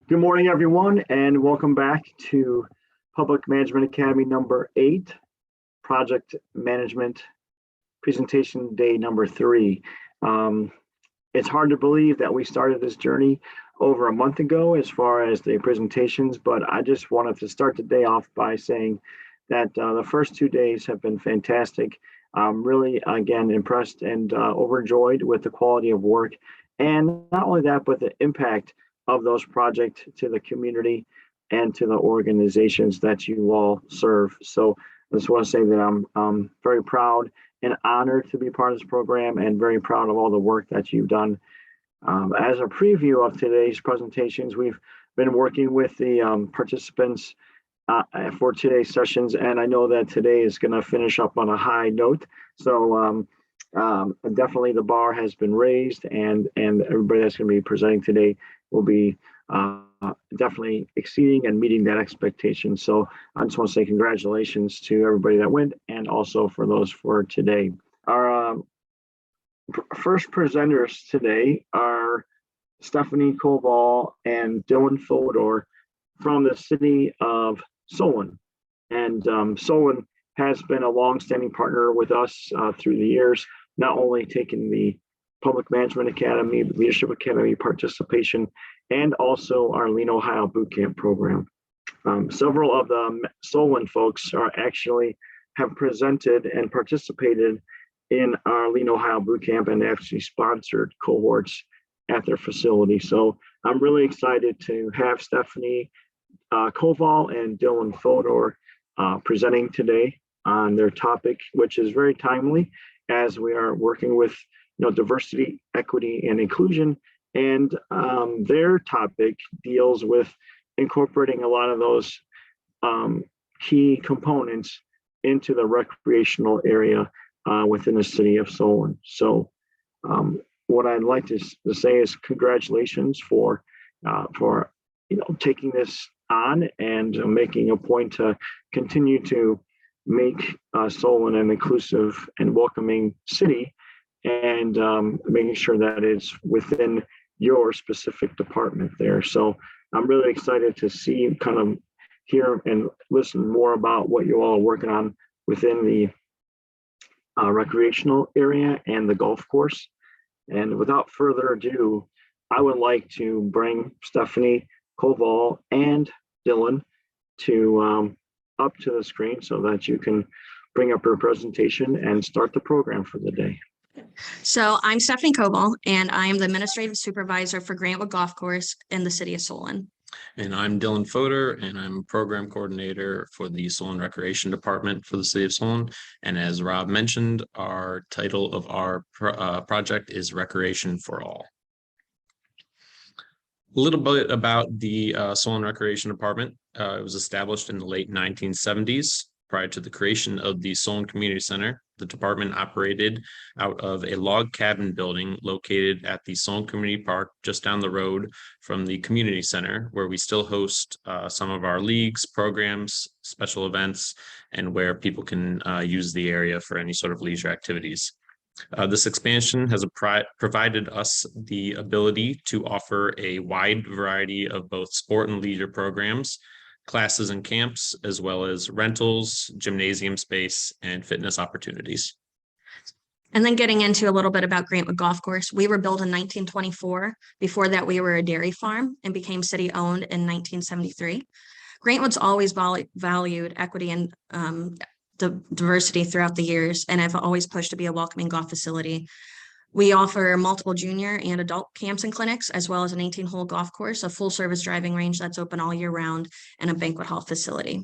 Good morning, everyone, and welcome back to Public Management Academy number 8, Project Management Presentation Day number 3. It's hard to believe that we started this journey over a month ago as far as the presentations, but I just wanted to start the day off by saying that the first 2 days have been fantastic. I'm really, again, impressed and overjoyed with the quality of work. And not only that, but the impact of those projects to the community and to the organizations that you all serve. So I just want to say that I'm very proud and honored to be part of this program and very proud of all the work that you've done. As a preview of today's presentations, we've been working with the participants for today's sessions, and I know that today is going to finish up on a high note. So definitely the bar has been raised, and everybody that's going to be presenting today will be definitely exceeding and meeting that expectation. So I just want to say congratulations to everybody that went, and also for those for today. Our first presenters today are Stephanie Koval and Dylan Fodor from the city of Solon. And Solon has been a long-standing partner with us through the years, not only taking the Public Management Academy, Leadership Academy participation, and also our Lean Ohio Bootcamp program. Several of the Solon folks are actually have presented and participated in our Lean Ohio Bootcamp and actually sponsored cohorts at their facility. So I'm really excited to have Stephanie Koval and Dylan Fodor presenting today on their topic, which is very timely as we are working with diversity, equity, and inclusion. And their topic deals with incorporating a lot of those key components into the recreational area within the city of Solon. So what I'd like to say is congratulations for taking this on and making a point to continue to make Solon an inclusive and welcoming city, and making sure that it's within your specific department there. So I'm really excited to see, kind of hear and listen more about what you all are working on within the recreational area and the golf course. And without further ado, I would like to bring Stephanie Koval and Dylan to up to the screen so that you can bring up your presentation and start the program for the day. So I'm Stephanie Koval, and I am the Administrative Supervisor for Grantwood Golf Course in the City of Solon. And I'm Dylan Fodor, and I'm Program Coordinator for the Solon Recreation Department for the City of Solon. And as Rob mentioned, our title of our project is Recreation for All. A little bit about the Solon Recreation Department. It was established in the late 1970s. Prior to the creation of the Solon Community Center, the department operated out of a log cabin building located at the Solon Community Park, just down the road from the community center, where we still host some of our leagues, programs, special events, and where people can use the area for any sort of leisure activities. This expansion has provided us the ability to offer a wide variety of both sport and leisure programs, classes and camps, as well as rentals, gymnasium space, and fitness opportunities. And then getting into a little bit about Grantwood Golf Course, we were built in 1924. Before that, we were a dairy farm and became city-owned in 1973. Grantwood's always valued equity and diversity throughout the years, and have always pushed to be a welcoming golf facility. We offer multiple junior and adult camps and clinics, as well as an 18-hole golf course, a full-service driving range that's open all year round, and a banquet hall facility.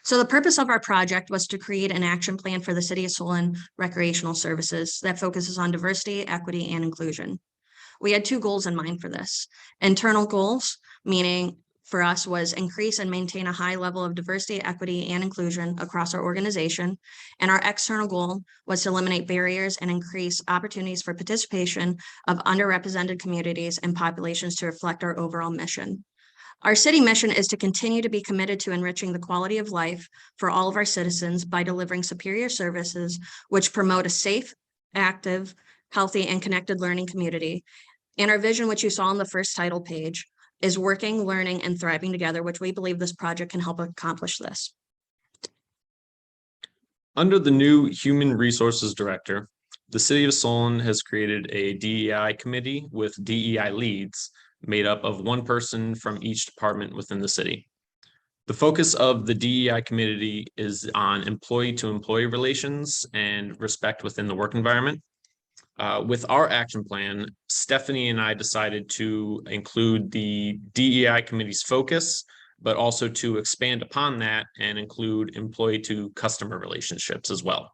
So the purpose of our project was to create an action plan for the City of Solon recreational services that focuses on diversity, equity, and inclusion. We had 2 goals in mind for this. Internal goals, meaning for us, was increase and maintain a high level of diversity, equity, and inclusion across our organization. And our external goal was to eliminate barriers and increase opportunities for participation of underrepresented communities and populations to reflect our overall mission. Our city mission is to continue to be committed to enriching the quality of life for all of our citizens by delivering superior services which promote a safe, active, healthy, and connected learning community, And our vision, which you saw on the first title page, is working, learning, and thriving together, which we believe this project can help accomplish this. Under the new Human Resources Director, the City of Solon has created a DEI committee with DEI leads made up of one person from each department within the city. The focus of the DEI committee is on employee-to-employee relations and respect within the work environment. With our action plan, Stephanie and I decided to include the DEI committee's focus, but also to expand upon that and include employee-to-customer relationships as well.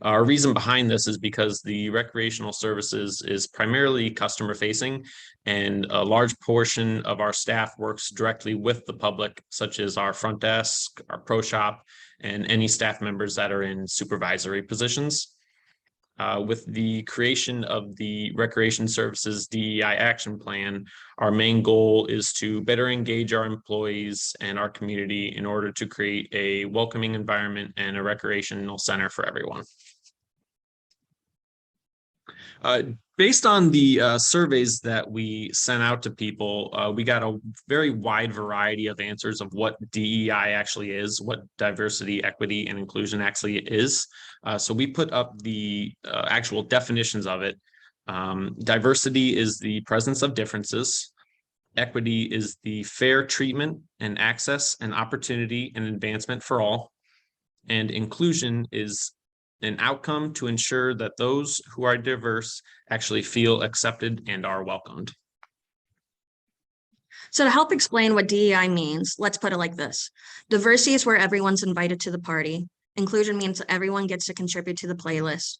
Our reason behind this is because the recreational services is primarily customer facing, and a large portion of our staff works directly with the public, such as our front desk, our pro shop, and any staff members that are in supervisory positions. With the creation of the Recreation Services DEI Action Plan, our main goal is to better engage our employees and our community in order to create a welcoming environment and a recreational center for everyone. Based on the surveys that we sent out to people, we got a very wide variety of answers of what DEI actually is, what diversity, equity, and inclusion actually is. So we put up the actual definitions of it. Diversity is the presence of differences. Equity is the fair treatment and access and opportunity and advancement for all. And inclusion is an outcome to ensure that those who are diverse actually feel accepted and are welcomed. So to help explain what DEI means, let's put it like this. Diversity is where everyone's invited to the party. Inclusion means everyone gets to contribute to the playlist.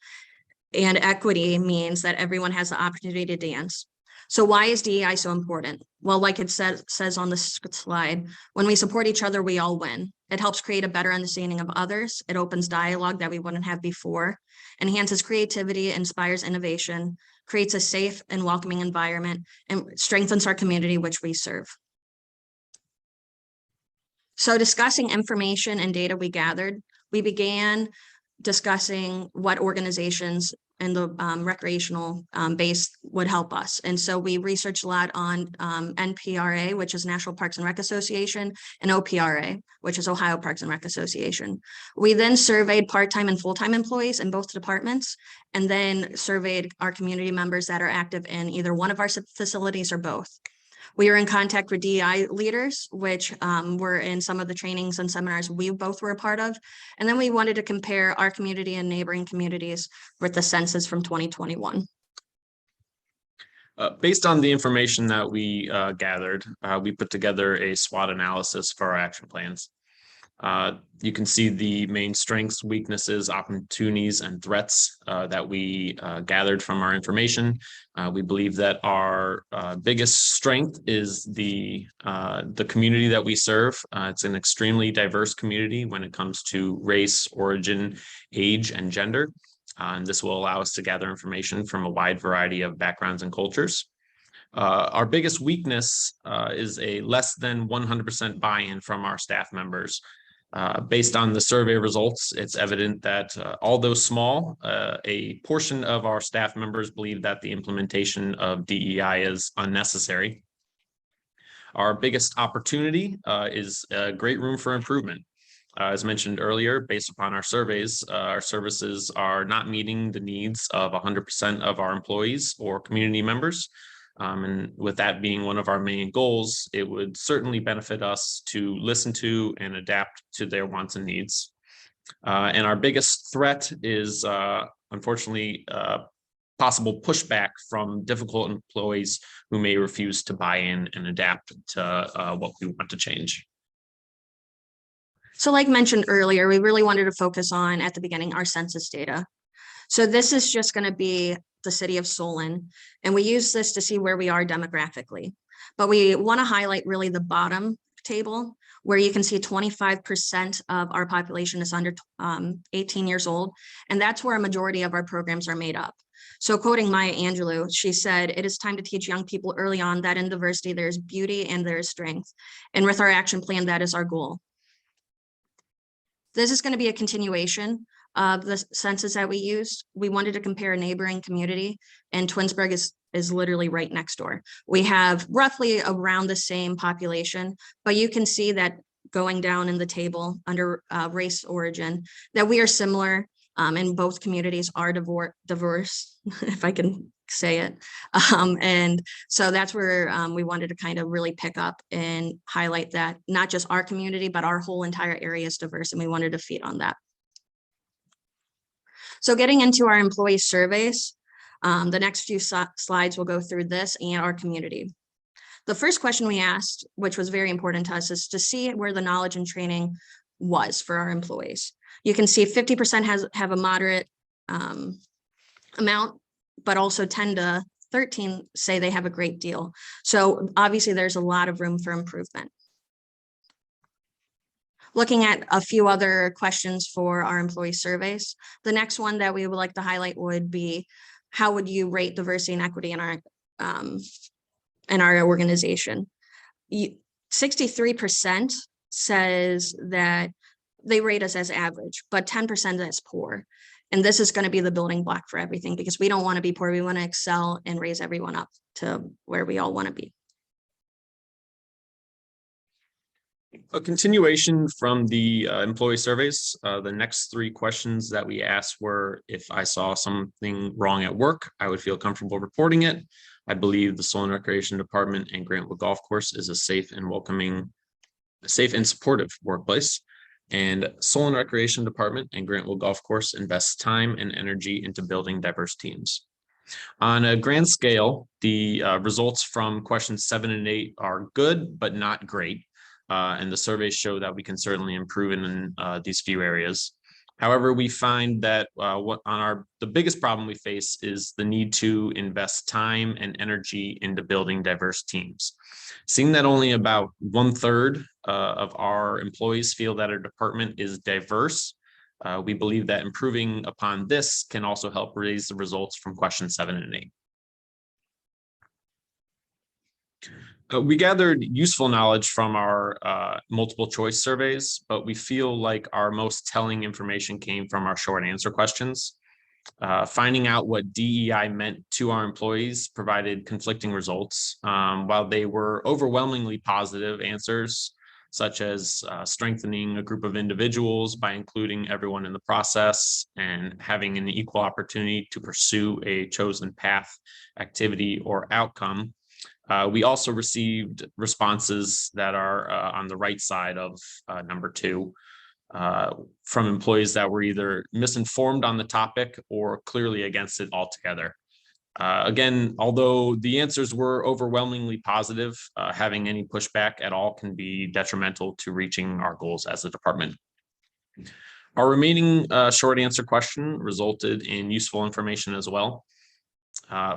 And equity means that everyone has the opportunity to dance. So why is DEI so important? Well, like it says on the slide, when we support each other, we all win. It helps create a better understanding of others. It opens dialogue that we wouldn't have before, enhances creativity, inspires innovation, creates a safe and welcoming environment, and strengthens our community which we serve. So discussing information and data we gathered, we began discussing what organizations and the recreational base would help us. And so we researched a lot on NPRA, which is National Parks and Rec Association, and OPRA, which is Ohio Parks and Rec Association. We then surveyed part-time and full-time employees in both departments, and then surveyed our community members that are active in either one of our facilities or both. We are in contact with DEI leaders, which were in some of the trainings and seminars we both were a part of. And then we wanted to compare our community and neighboring communities with the census from 2021. Based on the information that we gathered, we put together a SWOT analysis for our action plans. You can see the main strengths, weaknesses, opportunities, and threats that we gathered from our information. We believe that our biggest strength is the community that we serve. It's an extremely diverse community when it comes to race, origin, age, and gender. And this will allow us to gather information from a wide variety of backgrounds and cultures. Our biggest weakness is a less than 100% buy-in from our staff members. Based on the survey results, it's evident that although small, a portion of our staff members believe that the implementation of DEI is unnecessary. Our biggest opportunity is a great room for improvement. As mentioned earlier, based upon our surveys, our services are not meeting the needs of 100% of our employees or community members. And with that being one of our main goals, it would certainly benefit us to listen to and adapt to their wants and needs. And our biggest threat is, unfortunately, possible pushback from difficult employees who may refuse to buy in and adapt to what we want to change. So like mentioned earlier, we really wanted to focus on, at the beginning, our census data. So this is just going to be the city of Solon, and we use this to see where we are demographically. But we want to highlight really the bottom table, where you can see 25% of our population is under 18 years old, and that's where a majority of our programs are made up. So quoting Maya Angelou, she said, "It is time to teach young people early on that in diversity there is beauty and there is strength." And with our action plan, that is our goal. This is going to be a continuation the census that we used. We wanted to compare a neighboring community, and Twinsburg is literally right next door. We have roughly around the same population, but you can see that going down in the table under race origin, that we are similar, and both communities are diverse, if I can say it. And so that's where we wanted to kind of really pick up and highlight that not just our community, but our whole entire area is diverse, and we wanted to feed on that. So getting into our employee surveys, the next few slides will go through this and our community. The first question we asked, which was very important to us, is to see where the knowledge and training was for our employees. You can see 50% have a moderate amount, but also 10 to 13 say they have a great deal. So obviously there's a lot of room for improvement. Looking at a few other questions for our employee surveys, the next one that we would like to highlight would be, how would you rate diversity and equity in our organization? 63% says that they rate us as average, but 10% as poor. And this is going to be the building block for everything, because we don't want to be poor. We want to excel and raise everyone up to where we all want to be. A continuation from the employee surveys, the next three questions that we asked were, if I saw something wrong at work, I would feel comfortable reporting it. I believe the Solon Recreation Department and Grantwood Golf Course is a safe and supportive workplace. And Solon Recreation Department and Grantwood Golf Course invest time and energy into building diverse teams. On a grand scale, the results from questions 7 and 8 are good, but not great. And the surveys show that we can certainly improve in these few areas. However, we find that the biggest problem we face is the need to invest time and energy into building diverse teams. Seeing that only about 1/3 of our employees feel that our department is diverse, we believe that improving upon this can also help raise the results from questions 7 and 8. We gathered useful knowledge from our multiple choice surveys, but we feel like our most telling information came from our short answer questions. Finding out what DEI meant to our employees provided conflicting results. While they were overwhelmingly positive answers, such as strengthening a group of individuals by including everyone in the process and having an equal opportunity to pursue a chosen path, activity, or outcome. We also received responses that are on the right side of number 2 from employees that were either misinformed on the topic or clearly against it altogether. Again, although the answers were overwhelmingly positive, having any pushback at all can be detrimental to reaching our goals as a department. Our remaining short answer question resulted in useful information as well.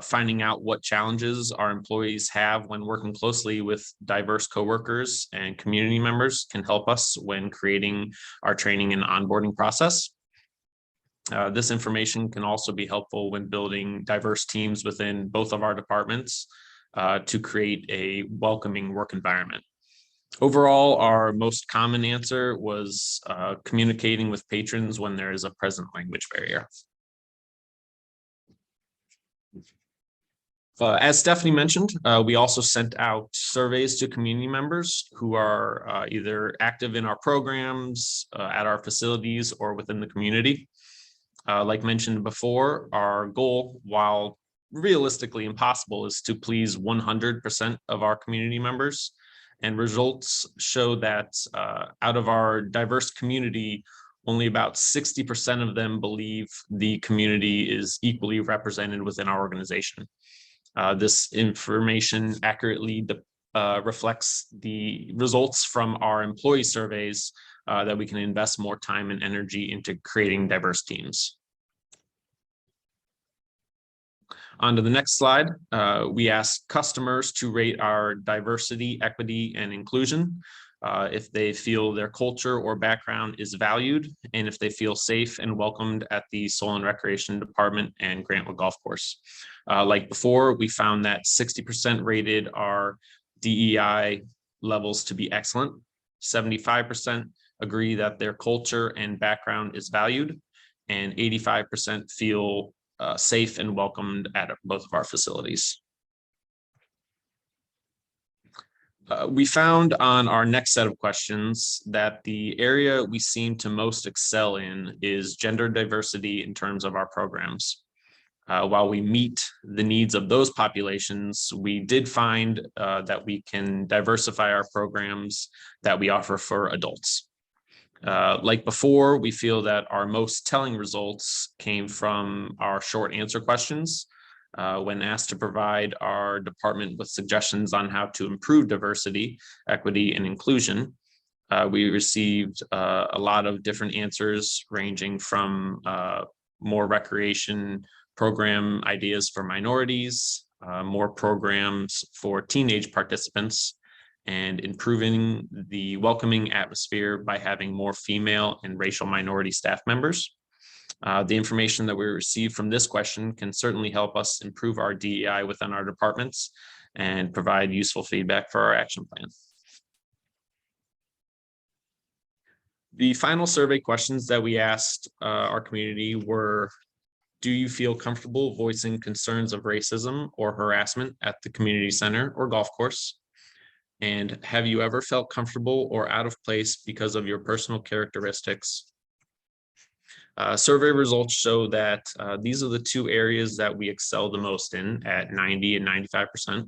Finding out what challenges our employees have when working closely with diverse coworkers and community members can help us when creating our training and onboarding process. This information can also be helpful when building diverse teams within both of our departments to create a welcoming work environment. Overall, our most common answer was communicating with patrons when there is a present language barrier. As Stephanie mentioned, we also sent out surveys to community members who are either active in our programs, at our facilities, or within the community. Like mentioned before, our goal, while realistically impossible, is to please 100% of our community members. And results show that out of our diverse community, only about 60% of them believe the community is equally represented within our organization. This information accurately reflects the results from our employee surveys that we can invest more time and energy into creating diverse teams. On to the next slide, we asked customers to rate our diversity, equity, and inclusion, if they feel their culture or background is valued, and if they feel safe and welcomed at the Solon Recreation Department and Grantwood Golf Course. Like before, we found that 60% rated our DEI levels to be excellent, 75% agree that their culture and background is valued, and 85% feel safe and welcomed at both of our facilities. We found on our next set of questions that the area we seem to most excel in is gender diversity in terms of our programs. While we meet the needs of those populations, we did find that we can diversify our programs that we offer for adults. Like before, we feel that our most telling results came from our short answer questions. When asked to provide our department with suggestions on how to improve diversity, equity, and inclusion, we received a lot of different answers ranging from more recreation program ideas for minorities, more programs for teenage participants, and improving the welcoming atmosphere by having more female and racial minority staff members. The information that we received from this question can certainly help us improve our DEI within our departments and provide useful feedback for our action plan. The final survey questions that we asked our community were, do you feel comfortable voicing concerns of racism or harassment at the community center or golf course? And have you ever felt comfortable or out of place because of your personal characteristics? Survey results show that these are the two areas that we excel the most in at 90 and 95%.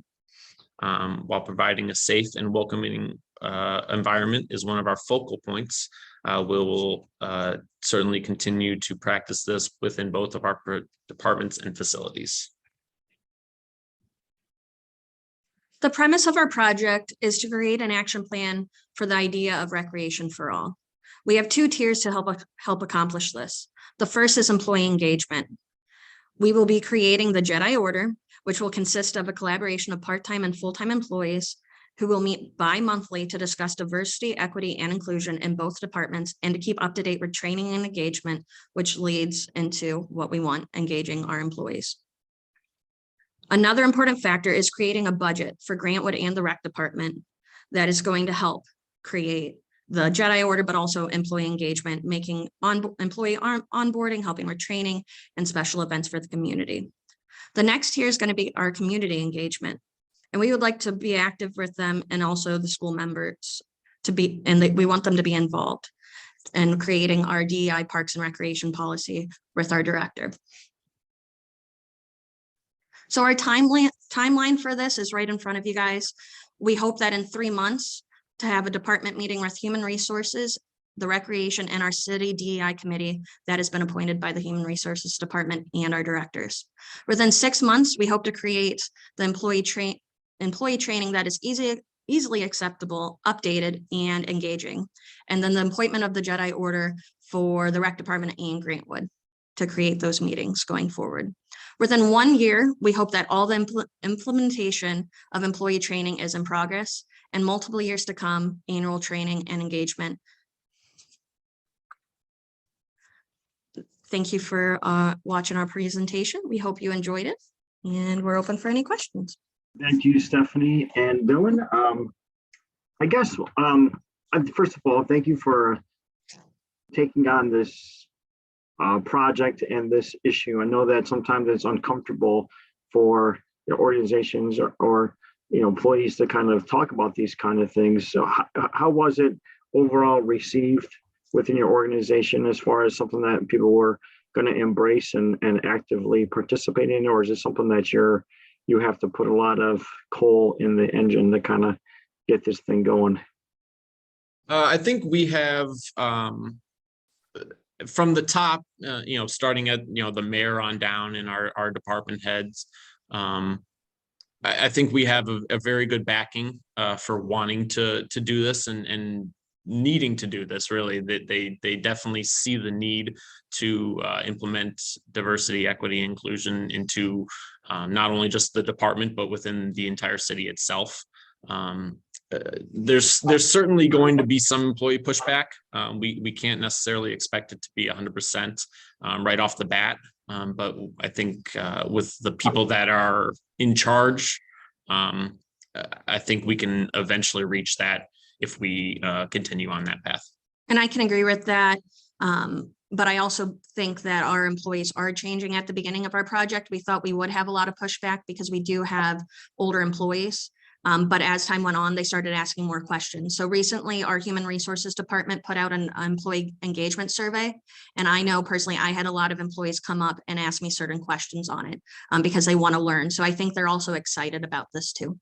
While providing a safe and welcoming environment is one of our focal points, we will certainly continue to practice this within both of our departments and facilities. The premise of our project is to create an action plan for the idea of recreation for all. We have two tiers to help accomplish this. The first is employee engagement. We will be creating the Jedi Order, which will consist of a collaboration of part-time and full-time employees who will meet bi-monthly to discuss diversity, equity, and inclusion in both departments and to keep up to date with training and engagement, which leads into what we want, engaging our employees. Another important factor is creating a budget for Grantwood and the rec department that is going to help create the Jedi Order, but also employee engagement, making employee onboarding, helping with training and special events for the community. The next tier is going to be our community engagement. And we would like to be active with them and also the school members to be, and we want them to be involved in creating our DEI Parks and Recreation policy with our director. So our timeline for this is right in front of you guys. We hope that in 3 months to have a department meeting with Human Resources, the Recreation, and our City DEI Committee that has been appointed by the Human Resources Department and our directors. Within 6 months, we hope to create the employee training that is easily acceptable, updated, and engaging. And then the appointment of the Jedi Order for the Rec Department and Grantwood to create those meetings going forward. Within 1 year, we hope that all the implementation of employee training is in progress, and multiple years to come, annual training and engagement. Thank you for watching our presentation. We hope you enjoyed it, and we're open for any questions. Thank you, Stephanie and Dylan. I guess, first of all, thank you for taking on this project and this issue. I know that sometimes it's uncomfortable for organizations or employees to kind of talk about these kind of things. So how was it overall received within your organization as far as something that people were going to embrace and actively participate in, or is it something that you have to put a lot of coal in the engine to kind of get this thing going? I think we have from the top, starting at the mayor on down and our department heads. I think we have a very good backing for wanting to do this and needing to do this. Really, they definitely see the need to implement diversity, equity, inclusion into not only just the department but within the entire city itself. There's certainly going to be some employee pushback. We can't necessarily expect it to be 100% right off the bat. But I think with the people that are in charge, I think we can eventually reach that if we continue on that path. And I can agree with that. But I also think that our employees are changing at the beginning of our project. We thought we would have a lot of pushback because we do have older employees. But as time went on, they started asking more questions. So recently, our Human Resources Department put out an employee engagement survey. And I know personally, I had a lot of employees come up and ask me certain questions on it because they want to learn. So I think they're also excited about this too.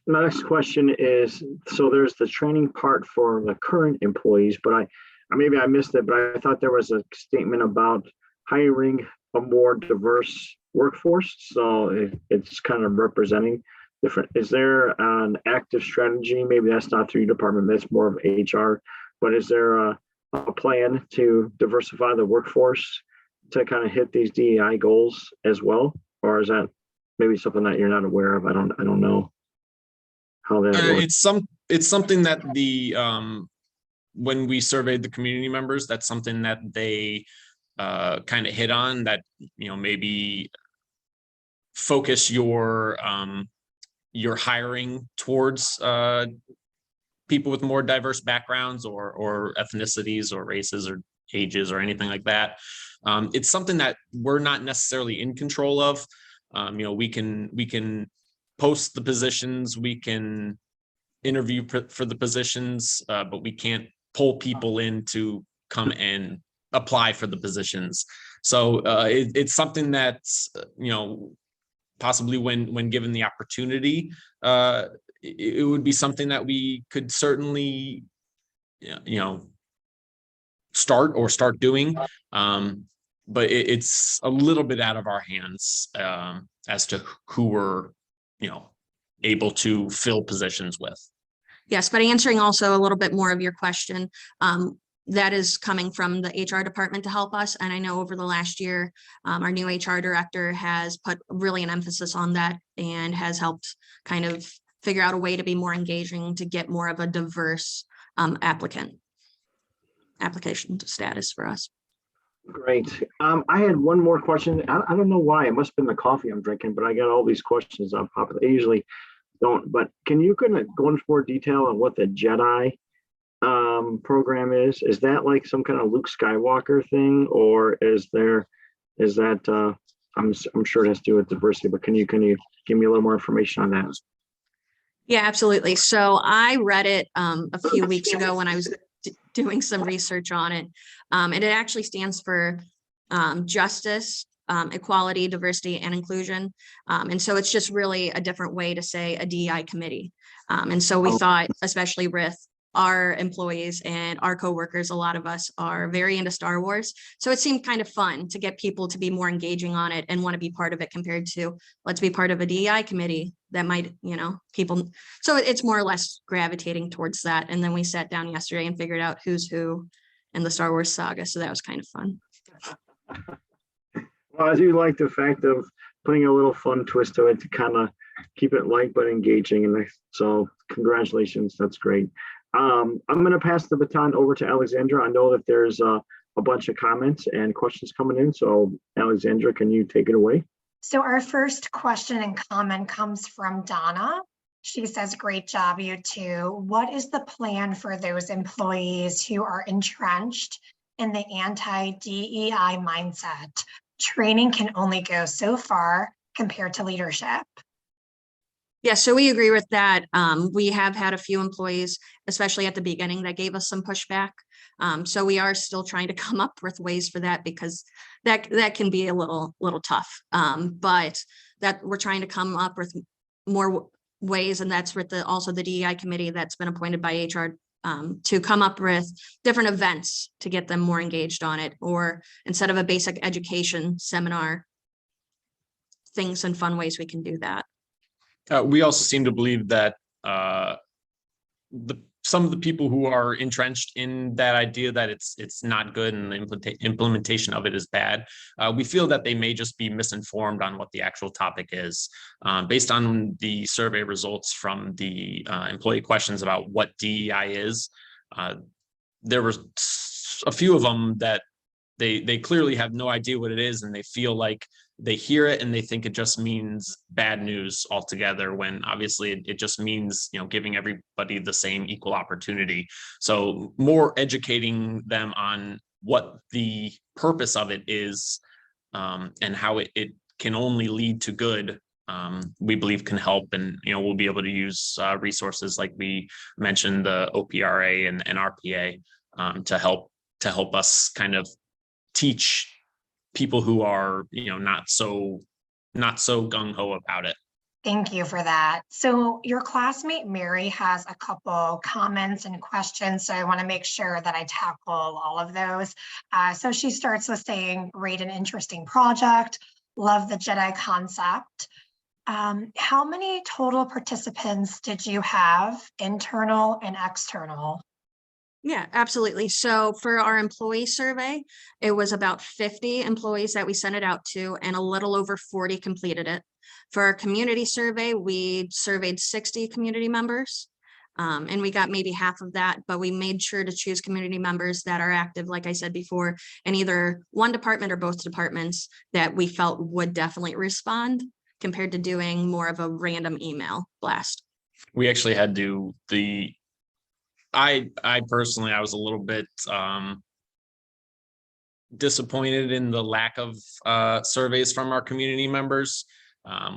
My next question is, so there's the training part for the current employees, but maybe I missed it, but I thought there was a statement about hiring a more diverse workforce. So it's kind of representing different. Is there an active strategy? Maybe that's not through your department, that's more of HR, but is there a plan to diversify the workforce to kind of hit these DEI goals as well? Or is that maybe something that you're not aware of? I don't know how that works. It's something that the when we surveyed the community members, that's something that they kind of hit on, that maybe focus your hiring towards people with more diverse backgrounds or ethnicities or races or ages or anything like that. It's something that we're not necessarily in control of. We can post the positions, we can interview for the positions, but we can't pull people in to come and apply for the positions. So it's something that's, possibly when given the opportunity, it would be something that we could certainly, start doing. But it's a little bit out of our hands as to who we're, able to fill positions with. Yes, but answering also a little bit more of your question, that is coming from the HR department to help us. And I know over the last year, our new HR director has put really an emphasis on that and has helped kind of figure out a way to be more engaging, to get more of a diverse application status for us. Great. I had one more question. I don't know why. It must have been the coffee I'm drinking, but I got all these questions on top of it. I usually don't, but can you kind of go into more detail on what the JEDI program is? Is that like some kind of Luke Skywalker thing, or is that I'm sure it has to do with diversity, but can you give me a little more information on that? Yeah, absolutely. So I read it a few weeks ago when I was doing some research on it. And it actually stands for justice, equality, diversity, and inclusion. And so it's just really a different way to say a DEI committee. And so we thought, especially with our employees and our coworkers, a lot of us are very into Star Wars. So it seemed kind of fun to get people to be more engaging on it and want to be part of it, compared to let's be part of a DEI committee that might, people. So it's more or less gravitating towards that. And then we sat down yesterday and figured out who's who in the Star Wars saga. So that was kind of fun. Well, I do like the fact of putting a little fun twist to it to kind of keep it light but engaging. And so congratulations, that's great. I'm going to pass the baton over to Alexandra. I know that there's a bunch of comments and questions coming in. So Alexandra, can you take it away? So our first question and comment comes from Donna. She says, great job, you two. What is the plan for those employees who are entrenched in the anti-DEI mindset? Training can only go so far compared to leadership. Yeah, so we agree with that. We have had a few employees, especially at the beginning, that gave us some pushback. So we are still trying to come up with ways for that, because that can be a little tough. But that we're trying to come up with more ways, and that's with also the DEI committee that's been appointed by HR to come up with different events to get them more engaged on it, or instead of a basic education seminar, things and fun ways we can do that. We also seem to believe that some of the people who are entrenched in that idea that it's not good and the implementation of it is bad, we feel that they may just be misinformed on what the actual topic is. Based on the survey results from the employee questions about what DEI is, there were a few of them that they clearly have no idea what it is, and they feel like they hear it and they think it just means bad news altogether, when obviously it just means, giving everybody the same equal opportunity. So more educating them on what the purpose of it is, and how it can only lead to good, we believe can help. And, we'll be able to use resources like we mentioned, the OPRA and RPA, to help us kind of teach people who are, not so gung-ho about it. Thank you for that. So your classmate Mary has a couple comments and questions, so I want to make sure that I tackle all of those. So she starts with saying, great and interesting project. Love the Jedi concept. How many total participants did you have, internal and external? Yeah, absolutely. So for our employee survey, it was about 50 employees that we sent it out to, and a little over 40 completed it. For our community survey, we surveyed 60 community members, and we got maybe half of that, but we made sure to choose community members that are active, like I said before, in either one department or both departments that we felt would definitely respond, compared to doing more of a random email blast. We actually had to I personally, I was a little bit disappointed in the lack of surveys from our community members.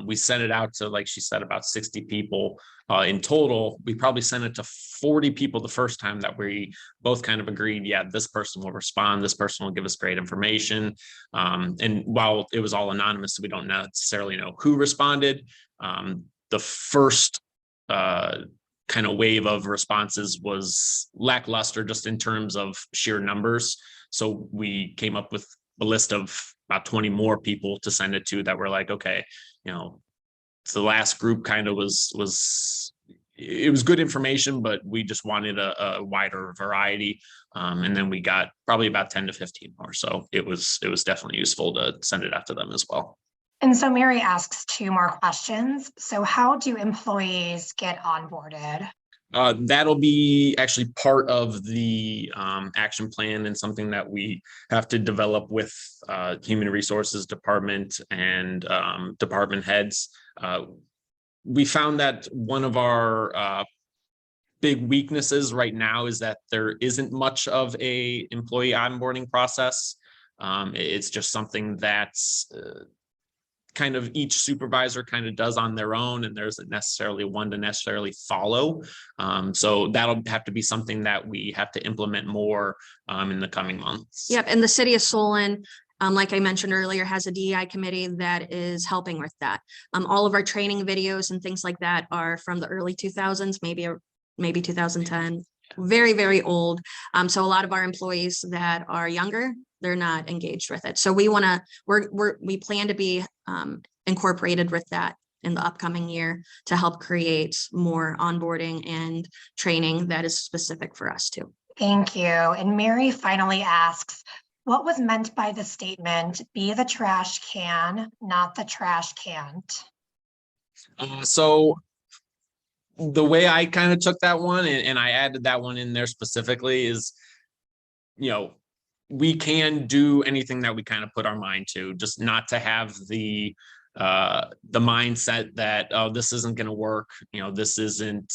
We sent it out to, like she said, about 60 people in total. We probably sent it to 40 people the first time that we both kind of agreed, yeah, this person will respond, this person will give us great information. And while it was all anonymous, we don't necessarily know who responded. The first kind of wave of responses was lackluster, just in terms of sheer numbers. So we came up with a list of about 20 more people to send it to that were like, okay, so the last group kind of was it was good information, but we just wanted a wider variety. And then we got probably about 10 to 15 more. So it was definitely useful to send it out to them as well. And so Mary asks 2 more questions. So how do employees get onboarded? That'll be actually part of the action plan, and something that we have to develop with Human Resources Department and department heads. We found that one of our big weaknesses right now is that there isn't much of a employee onboarding process. It's just something that's kind of each supervisor kind of does on their own, and there isn't necessarily one to necessarily follow. So that'll have to be something that we have to implement more in the coming months. Yep, and the city of Solon, like I mentioned earlier, has a DEI committee that is helping with that. All of our training videos and things like that are from the early 2000s, maybe 2010, very, very old. So a lot of our employees that are younger, they're not engaged with it. So we plan to be incorporated with that in the upcoming year to help create more onboarding and training that is specific for us too. Thank you. And Mary finally asks, what was meant by the statement, be the trash can, not the trash can't? So the way I kind of took that one, and I added that one in there specifically, is, we can do anything that we kind of put our mind to, just not to have the mindset that, oh, this isn't going to work. This isn't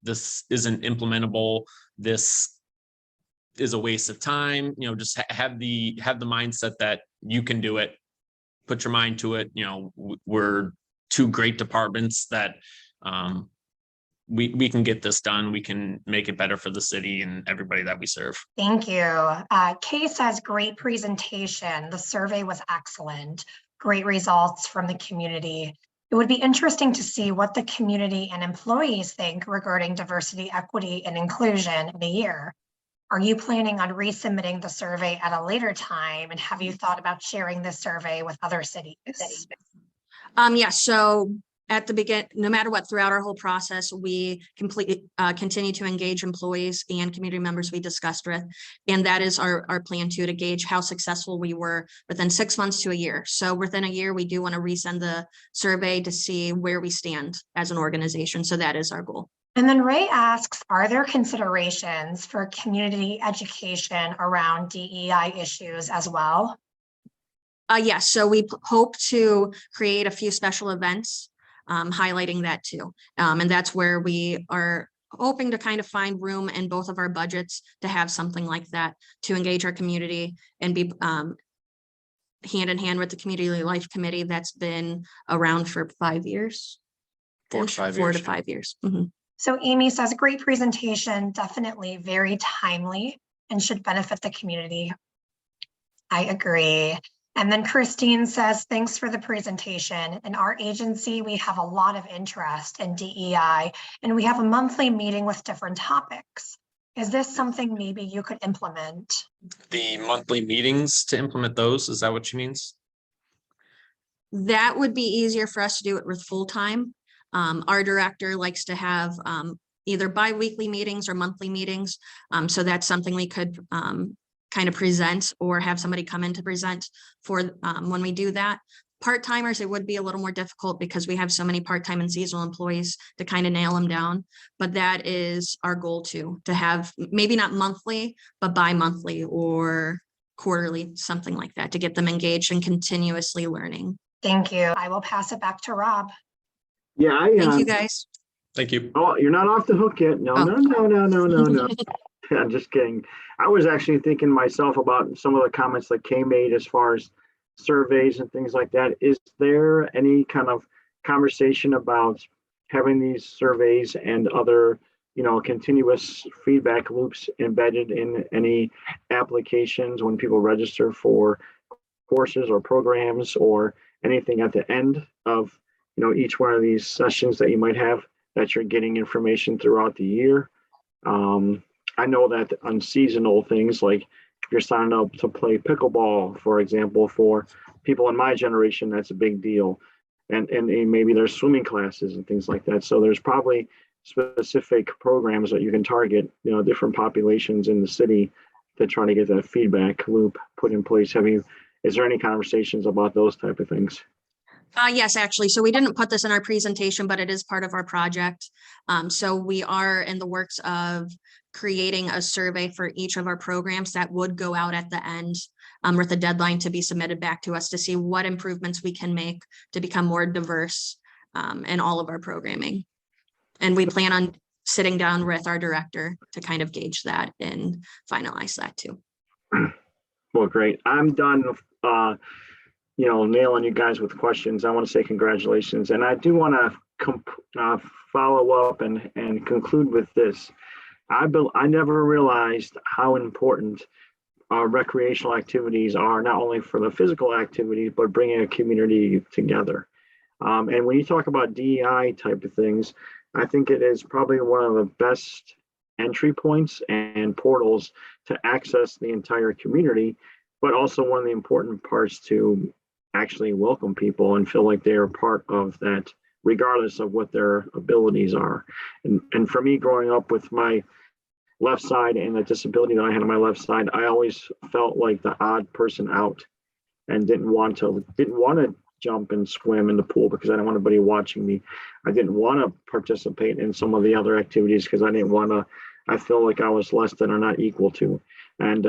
implementable. This is a waste of time. Just have the mindset that you can do it. Put your mind to it. We're 2 great departments that we can get this done. We can make it better for the city and everybody that we serve. Thank you. Kay says, great presentation. The survey was excellent. Great results from the community. It would be interesting to see what the community and employees think regarding diversity, equity, and inclusion in a year. Are you planning on resubmitting the survey at a later time? And have you thought about sharing this survey with other cities? Yeah, so at the beginning, no matter what, throughout our whole process, we continue to engage employees and community members we discussed with. And that is our plan to gauge how successful we were within 6 months to a year. So within a year, we do want to resend the survey to see where we stand as an organization. So that is our goal. And then Ray asks, are there considerations for community education around DEI issues as well? Yes, so we hope to create a few special events highlighting that too. And that's where we are hoping to kind of find room in both of our budgets to have something like that to engage our community and be hand in hand with the Community Life Committee that's been around for 5 years. 4 to 5 4 years. to 5 years. Mhm. So Amy says, great presentation, definitely very timely and should benefit the community. I agree. And then Christine says, thanks for the presentation. In our agency, we have a lot of interest in DEI, and we have a monthly meeting with different topics. Is this something maybe you could implement? The monthly meetings to implement those, is that what she means? That would be easier for us to do it with full-time. Our director likes to have either bi-weekly meetings or monthly meetings. So that's something we could kind of present or have somebody come in to present for when we do that. Part-timers, it would be a little more difficult because we have so many part-time and seasonal employees to kind of nail them down. But that is our goal to have maybe not monthly, but bi-monthly or quarterly, something like that, to get them engaged and continuously learning. Thank you. I will pass it back to Rob. Yeah, Thank you, guys. Thank you. Oh, you're not off the hook yet. No, Oh. no. I'm just kidding. I was actually thinking myself about some of the comments that Kay made as far as surveys and things like that. Is there any kind of conversation about having these surveys and other, continuous feedback loops embedded in any applications when people register for courses or programs or anything at the end of, each one of these sessions that you might have, that you're getting information throughout the year? I know that on seasonal things, like if you're signing up to play pickleball, for example, for people in my generation, that's a big deal. And maybe there's swimming classes and things like that. So there's probably specific programs that you can target, different populations in the city to try to get that feedback loop put in place. Is there any conversations about those type of things? Yes, actually. So we didn't put this in our presentation, but it is part of our project. So we are in the works of creating a survey for each of our programs that would go out at the end with a deadline to be submitted back to us to see what improvements we can make to become more diverse in all of our programming. And we plan on sitting down with our director to kind of gauge that and finalize that too. Well, great. I'm done. Nailing you guys with questions. I want to say congratulations. And I do want to follow up and conclude with this. I never realized how important recreational activities are, not only for the physical activities, but bringing a community together. And when you talk about DEI type of things, I think it is probably one of the best entry points and portals to access the entire community, but also one of the important parts to actually welcome people and feel like they're part of that, regardless of what their abilities are. And for me, growing up with my left side and the disability that I had on my left side, I always felt like the odd person out and didn't want to jump and swim in the pool because I didn't want anybody watching me. I didn't want to participate in some of the other activities because I feel like I was less than or not equal to. And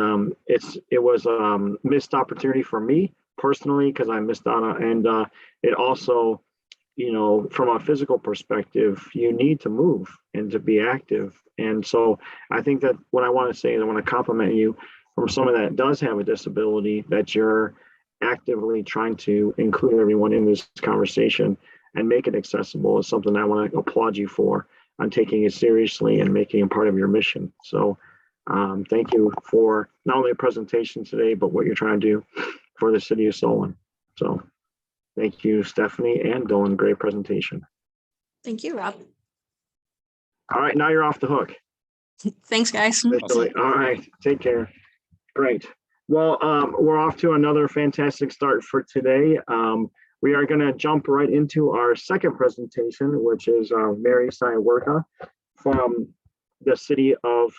it was a missed opportunity for me personally, because I missed out on, and it also, from a physical perspective, you need to move and to be active. And so I think that what I want to say is I want to compliment you from someone that does have a disability, that you're actively trying to include everyone in this conversation and make it accessible is something I want to applaud you for, on taking it seriously and making it part of your mission. So thank you for not only a presentation today, but what you're trying to do for the city of Solon. So thank you, Stephanie and Dylan. Great presentation. Thank you, Rob. All right, now you're off the hook. Thanks, guys. All right, take care. Great. Well, we're off to another fantastic start for today. We are going to jump right into our second presentation, which is Mary Sayawerka from the city of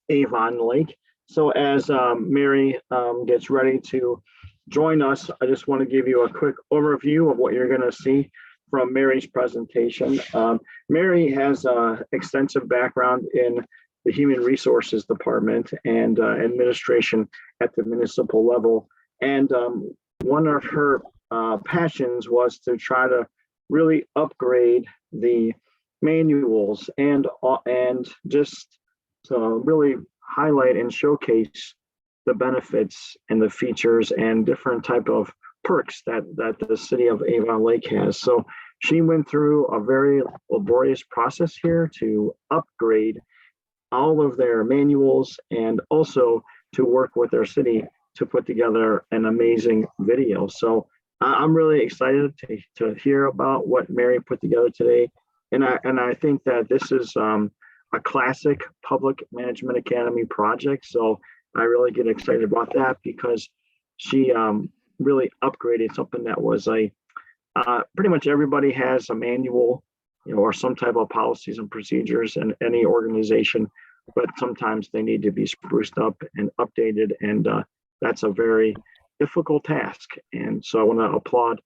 Avon Lake. So as Mary gets ready to join us, I just want to give you a quick overview of what you're going to see from Mary's presentation. Mary has an extensive background in the Human Resources Department and administration at the municipal level. And one of her passions was to try to really upgrade the manuals and just to really highlight and showcase the benefits and the features and different type of perks that the city of Avon Lake has. So she went through a very laborious process here to upgrade all of their manuals and also to work with their city to put together an amazing video. So I'm really excited to hear about what Mary put together today. And I think that this is a classic Public Management Academy project. So I really get excited about that because she really upgraded something that was pretty much everybody has a manual, or some type of policies and procedures in any organization, but sometimes they need to be spruced up and updated, and that's a very difficult task. And so I want to applaud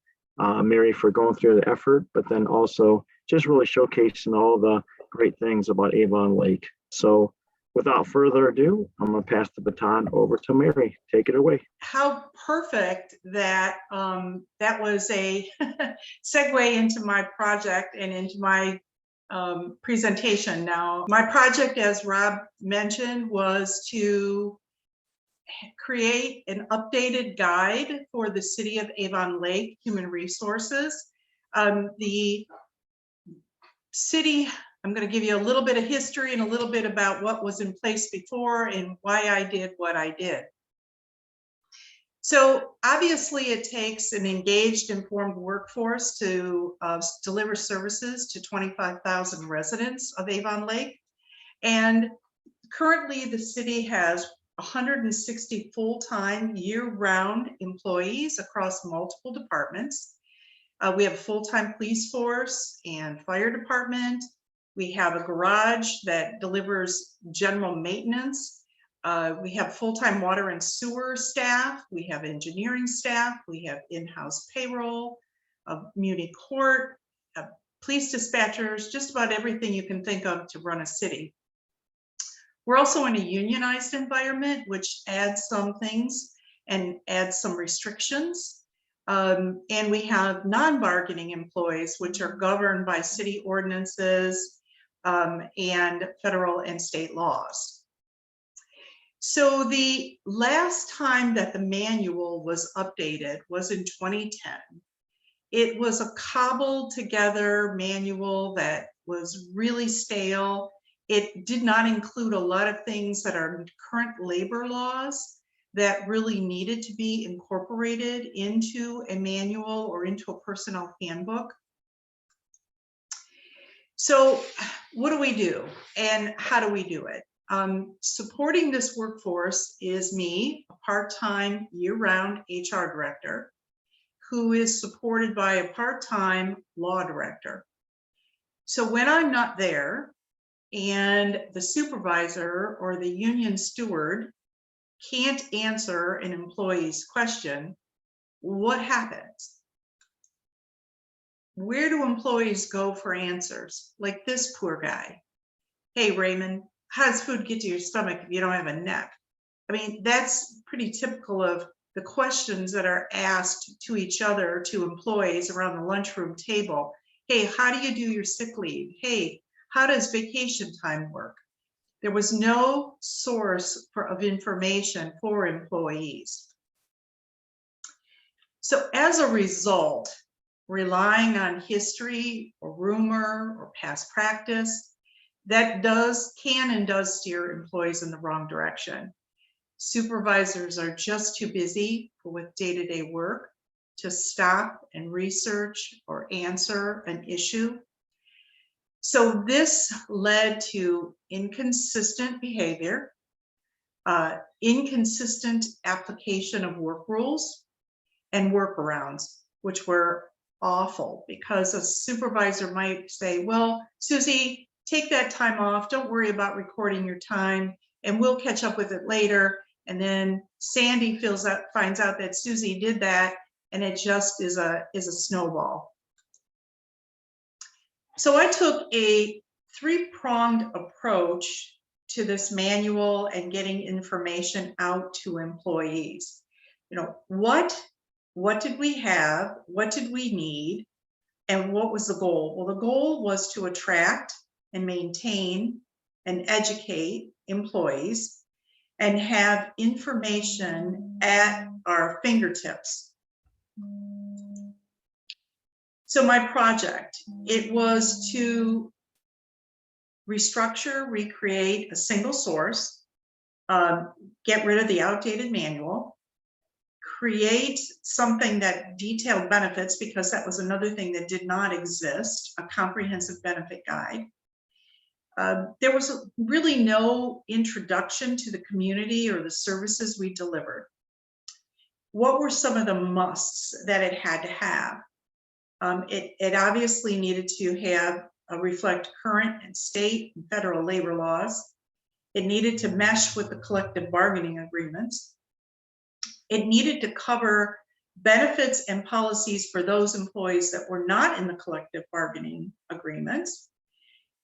Mary for going through the effort, but then also just really showcasing all the great things about Avon Lake. So without further ado, I'm going to pass the baton over to Mary. Take it away. How perfect that that was a segue into my project and into my presentation. Now, my project, as Rob mentioned, was to create an updated guide for the City of Avon Lake Human Resources. The city, I'm going to give you a little bit of history and a little bit about what was in place before and why I did what I did. So obviously it takes an engaged, informed workforce to deliver services to 25,000 residents of Avon Lake. And currently the city has 160 full-time year-round employees across multiple departments. We have a full-time police force and fire department. We have a garage that delivers general maintenance. We have full-time water and sewer staff. We have engineering staff. We have in-house payroll, muni court, police dispatchers, just about everything you can think of to run a city. We're also in a unionized environment, which adds some things and adds some restrictions. And we have non-bargaining employees, which are governed by city ordinances and federal and state laws. So the last time that the manual was updated was in 2010. It was a cobbled together manual that was really stale. It did not include a lot of things that are current labor laws that really needed to be incorporated into a manual or into a personnel handbook. So what do we do and how do we do it? Supporting this workforce is me, a part-time year-round HR director, who is supported by a part-time law director. So when I'm not there and the supervisor or the union steward can't answer an employee's question, what happens? Where do employees go for answers? Like this poor guy. Hey, Raymond, how does food get to your stomach if you don't have a neck? I mean, that's pretty typical of the questions that are asked to each other, to employees around the lunchroom table. Hey, how do you do your sick leave? Hey, how does vacation time work? There was no source of information for employees. So as a result, relying on history or rumor or past practice, that can and does steer employees in the wrong direction. Supervisors are just too busy with day-to-day work to stop and research or answer an issue. So this led to inconsistent behavior, inconsistent application of work rules and workarounds, which were awful because a supervisor might say, well, Susie, take that time off. Don't worry about recording your time and we'll catch up with it later. And then Sandy finds out that Susie did that and it just is a snowball. So I took a three-pronged approach to this manual and getting information out to employees. You know, what what did we have, what did we need, and what was the goal? Well, the goal was to attract and maintain and educate employees and have information at our fingertips. So my project, it was to restructure, recreate a single source, get rid of the outdated manual, create something that detailed benefits, because that was another thing that did not exist, a comprehensive benefit guide. There was really no introduction to the community or the services we delivered. What were some of the musts that it had to have? It obviously needed to have reflect current and state and federal labor laws. It needed to mesh with the collective bargaining agreements. It needed to cover benefits and policies for those employees that were not in the collective bargaining agreements.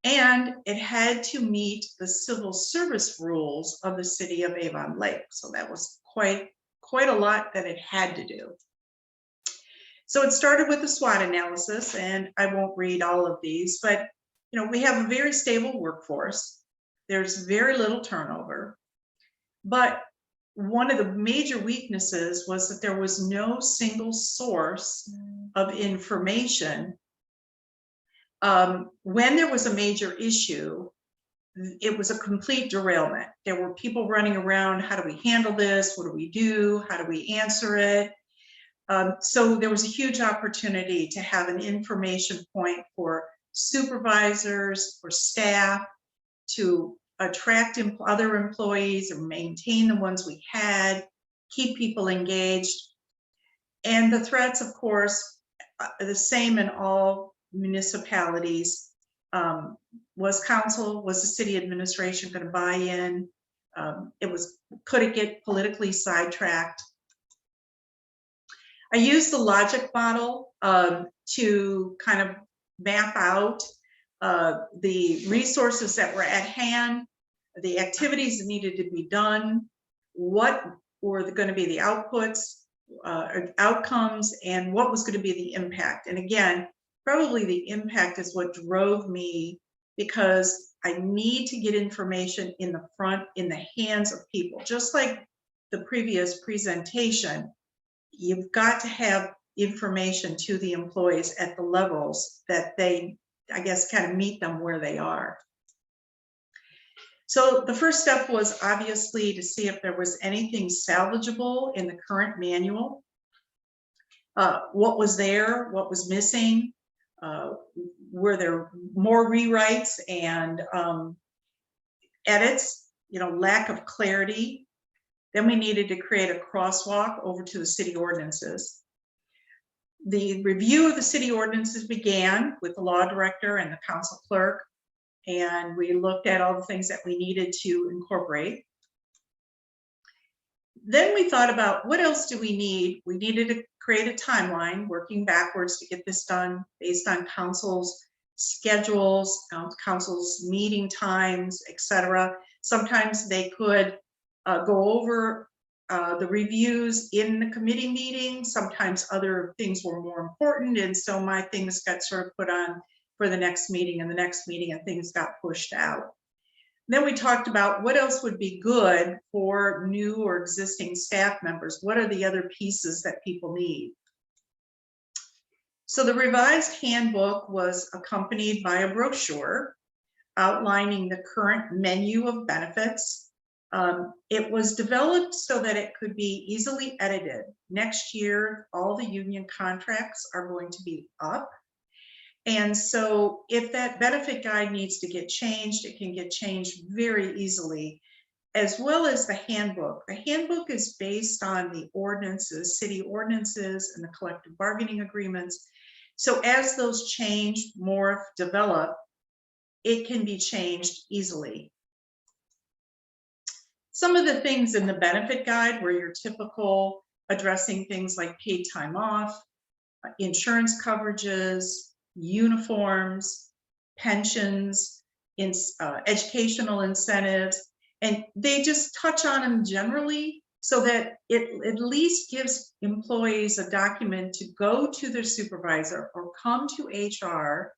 And it had to meet the civil service rules of the city of Avon Lake. So that was quite a lot that it had to do. So it started with the SWOT analysis, and I won't read all of these, but we have a very stable workforce. There's very little turnover, but one of the major weaknesses was that there was no single source of information. When there was a major issue, it was a complete derailment. There were people running around, how do we handle this? What do we do? How do we answer it? So there was a huge opportunity to have an information point for supervisors, for staff, to attract other employees or maintain the ones we had, keep people engaged. And the threats, of course, the same in all municipalities. Was council, was the city administration going to buy in? Could it get politically sidetracked? I used the logic model to kind of map out the resources that were at hand, the activities that needed to be done, what were going to be the outputs, outcomes, and what was going to be the impact. And again, probably the impact is what drove me, because I need to get information in the hands of people. Just like the previous presentation, you've got to have information to the employees at the levels that they, I guess, kind of meet them where they are. So the first step was obviously to see if there was anything salvageable in the current manual. What was there, what was missing, were there more rewrites and edits, lack of clarity. Then we needed to create a crosswalk over to the city ordinances. The review of the city ordinances began with the law director and the council clerk, and we looked at all the things that we needed to incorporate. Then we thought about what else do we need? We needed to create a timeline working backwards to get this done based on council's schedules, council's meeting times, etc. Sometimes they could go over the reviews in the committee meeting. Sometimes other things were more important, and so my things got sort of put on for the next meeting and the next meeting, and things got pushed out. Then we talked about what else would be good for new or existing staff members. What are the other pieces that people need? So the revised handbook was accompanied by a brochure outlining the current menu of benefits. It was developed so that it could be easily edited. Next year, all the union contracts are going to be up. And so if that benefit guide needs to get changed, it can get changed very easily, as well as the handbook. The handbook is based on the ordinances, city ordinances, and the collective bargaining agreements. So as those change, morph, develop, it can be changed easily. Some of the things in the benefit guide were your typical addressing things like paid time off, insurance coverages, uniforms, pensions, educational incentives, and they just touch on them generally so that it at least gives employees a document to go to their supervisor or come to HR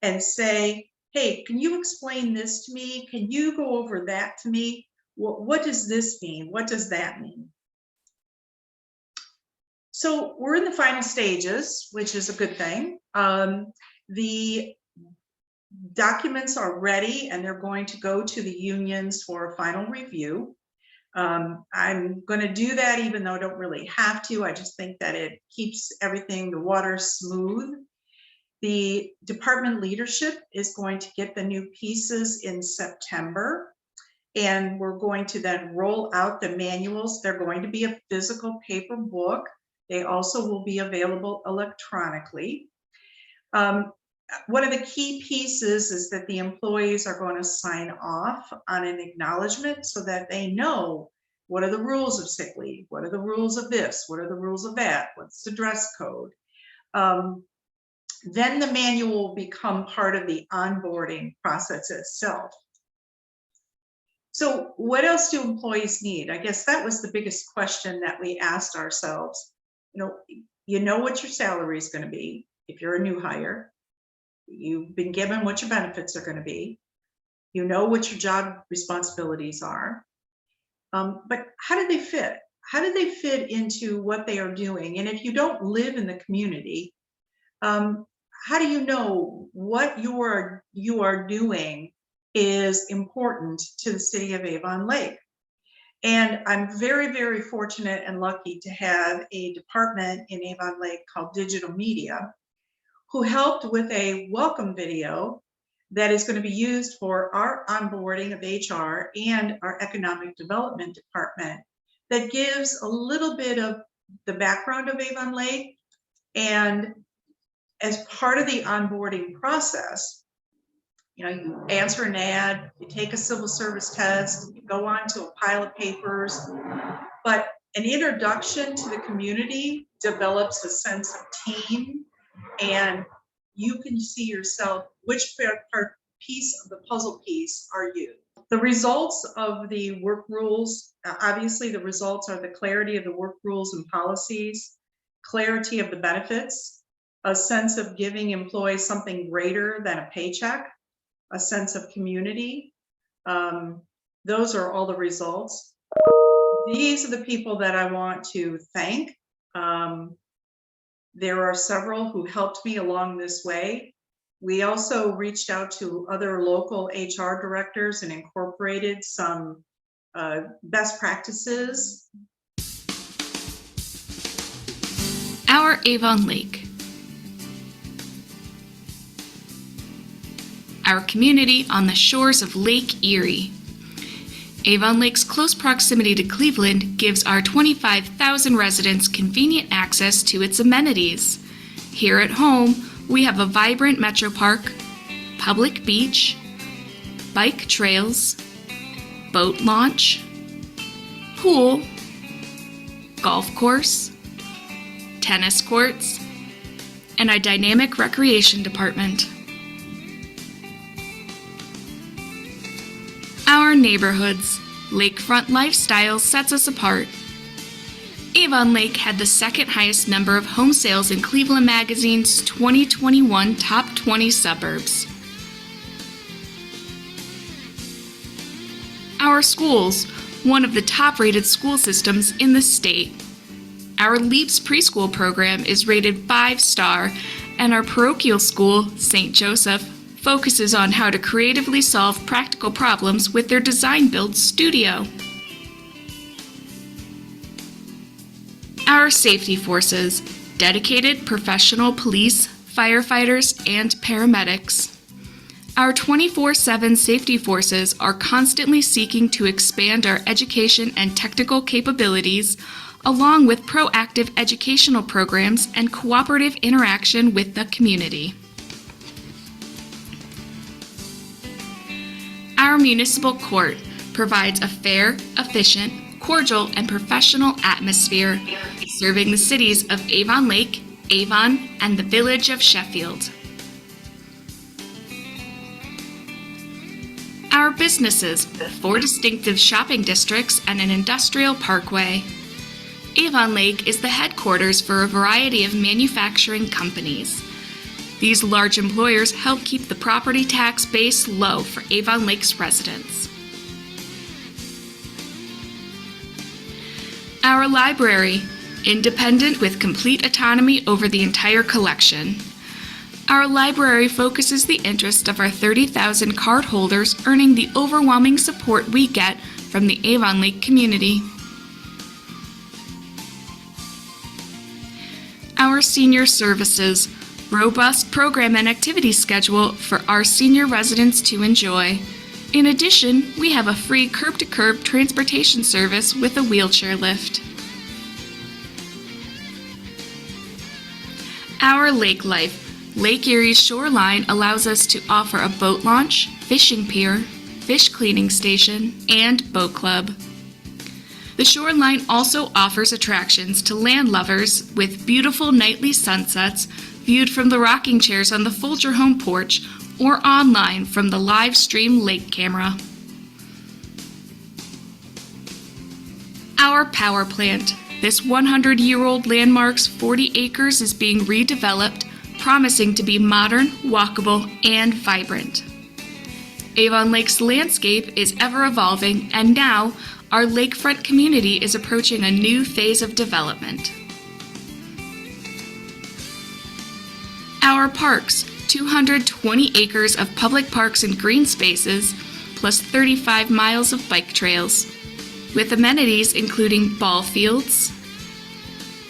and say, hey, can you explain this to me? Can you go over that to me? What does this mean? What does that mean? So we're in the final stages, which is a good thing. The documents are ready and they're going to go to the unions for a final review. I'm going to do that even though I don't really have to. I just think that it keeps everything, the water smooth. The department leadership is going to get the new pieces in September, and we're going to then roll out the manuals. They're going to be a physical paper book. They also will be available electronically. One of the key pieces is that the employees are going to sign off on an acknowledgement so that they know what are the rules of sick leave, what are the rules of this, what are the rules of that, what's the dress code. Then the manual will become part of the onboarding process itself. So what else do employees need? I guess that was the biggest question that we asked ourselves. You know what your salary is going to be if you're a new hire. You've been given what your benefits are going to be. You know what your job responsibilities are. But how do they fit? How do they fit into what they are doing? And if you don't live in the community, how do you know what you are doing is important to the city of Avon Lake? And I'm very, very fortunate and lucky to have a department in Avon Lake called Digital Media, who helped with a welcome video that is going to be used for our onboarding of HR and our economic development department, that gives a little bit of the background of Avon Lake. And as part of the onboarding process, you answer an ad, you take a civil service test, you go on to a pile of papers, but an introduction to the community develops a sense of team, and you can see yourself, which piece of the puzzle piece are you? The results of the work rules, obviously the results are the clarity of the work rules and policies, clarity of the benefits, a sense of giving employees something greater than a paycheck, a sense of community. Those are all the results. These are the people that I want to thank. There are several who helped me along this way. We also reached out to other local HR directors and incorporated some best practices. Our Avon Lake. Our community on the shores of Lake Erie. Avon Lake's close proximity to Cleveland gives our 25,000 residents convenient access to its amenities. Here at home, we have a vibrant metro park, public beach, bike trails, boat launch, pool, golf course, tennis courts, and our dynamic recreation department. Our neighborhoods, lakefront lifestyle sets us apart. Avon Lake had the second highest number of home sales in Cleveland Magazine's 2021 Top 20 Suburbs. Our schools, one of the top-rated school systems in the state. Our Leaps preschool program is rated 5-star, and our parochial school, St. Joseph, focuses on how to creatively solve practical problems with their design-build studio. Our safety forces, dedicated professional police, firefighters, and paramedics. Our 24/7 safety forces are constantly seeking to expand our education and technical capabilities, along with proactive educational programs and cooperative interaction with the community. Our municipal court provides a fair, efficient, cordial, and professional atmosphere, serving the cities of Avon Lake, Avon, and the village of Sheffield. Our businesses, 4 distinctive shopping districts and an industrial parkway. Avon Lake is the headquarters for a variety of manufacturing companies. These large employers help keep the property tax base low for Avon Lake's residents. Our library, independent with complete autonomy over the entire collection. Our library focuses the interest of our 30,000 cardholders, earning the overwhelming support we get from the Avon Lake community. Our senior services, robust program and activity schedule for our senior residents to enjoy. In addition, we have a free curb-to-curb transportation service with a wheelchair lift. Our lake life. Lake Erie's shoreline allows us to offer a boat launch, fishing pier, fish cleaning station, and boat club. The shoreline also offers attractions to land lovers with beautiful nightly sunsets viewed from the rocking chairs on the Folger home porch or online from the live stream lake camera. Our power plant. This 100-year-old landmark's 40 acres is being redeveloped, promising to be modern, walkable, and vibrant. Avon Lake's landscape is ever evolving, and now our lakefront community is approaching a new phase of development. Our parks, 220 acres of public parks and green spaces, plus 35 miles of bike trails, with amenities including ball fields,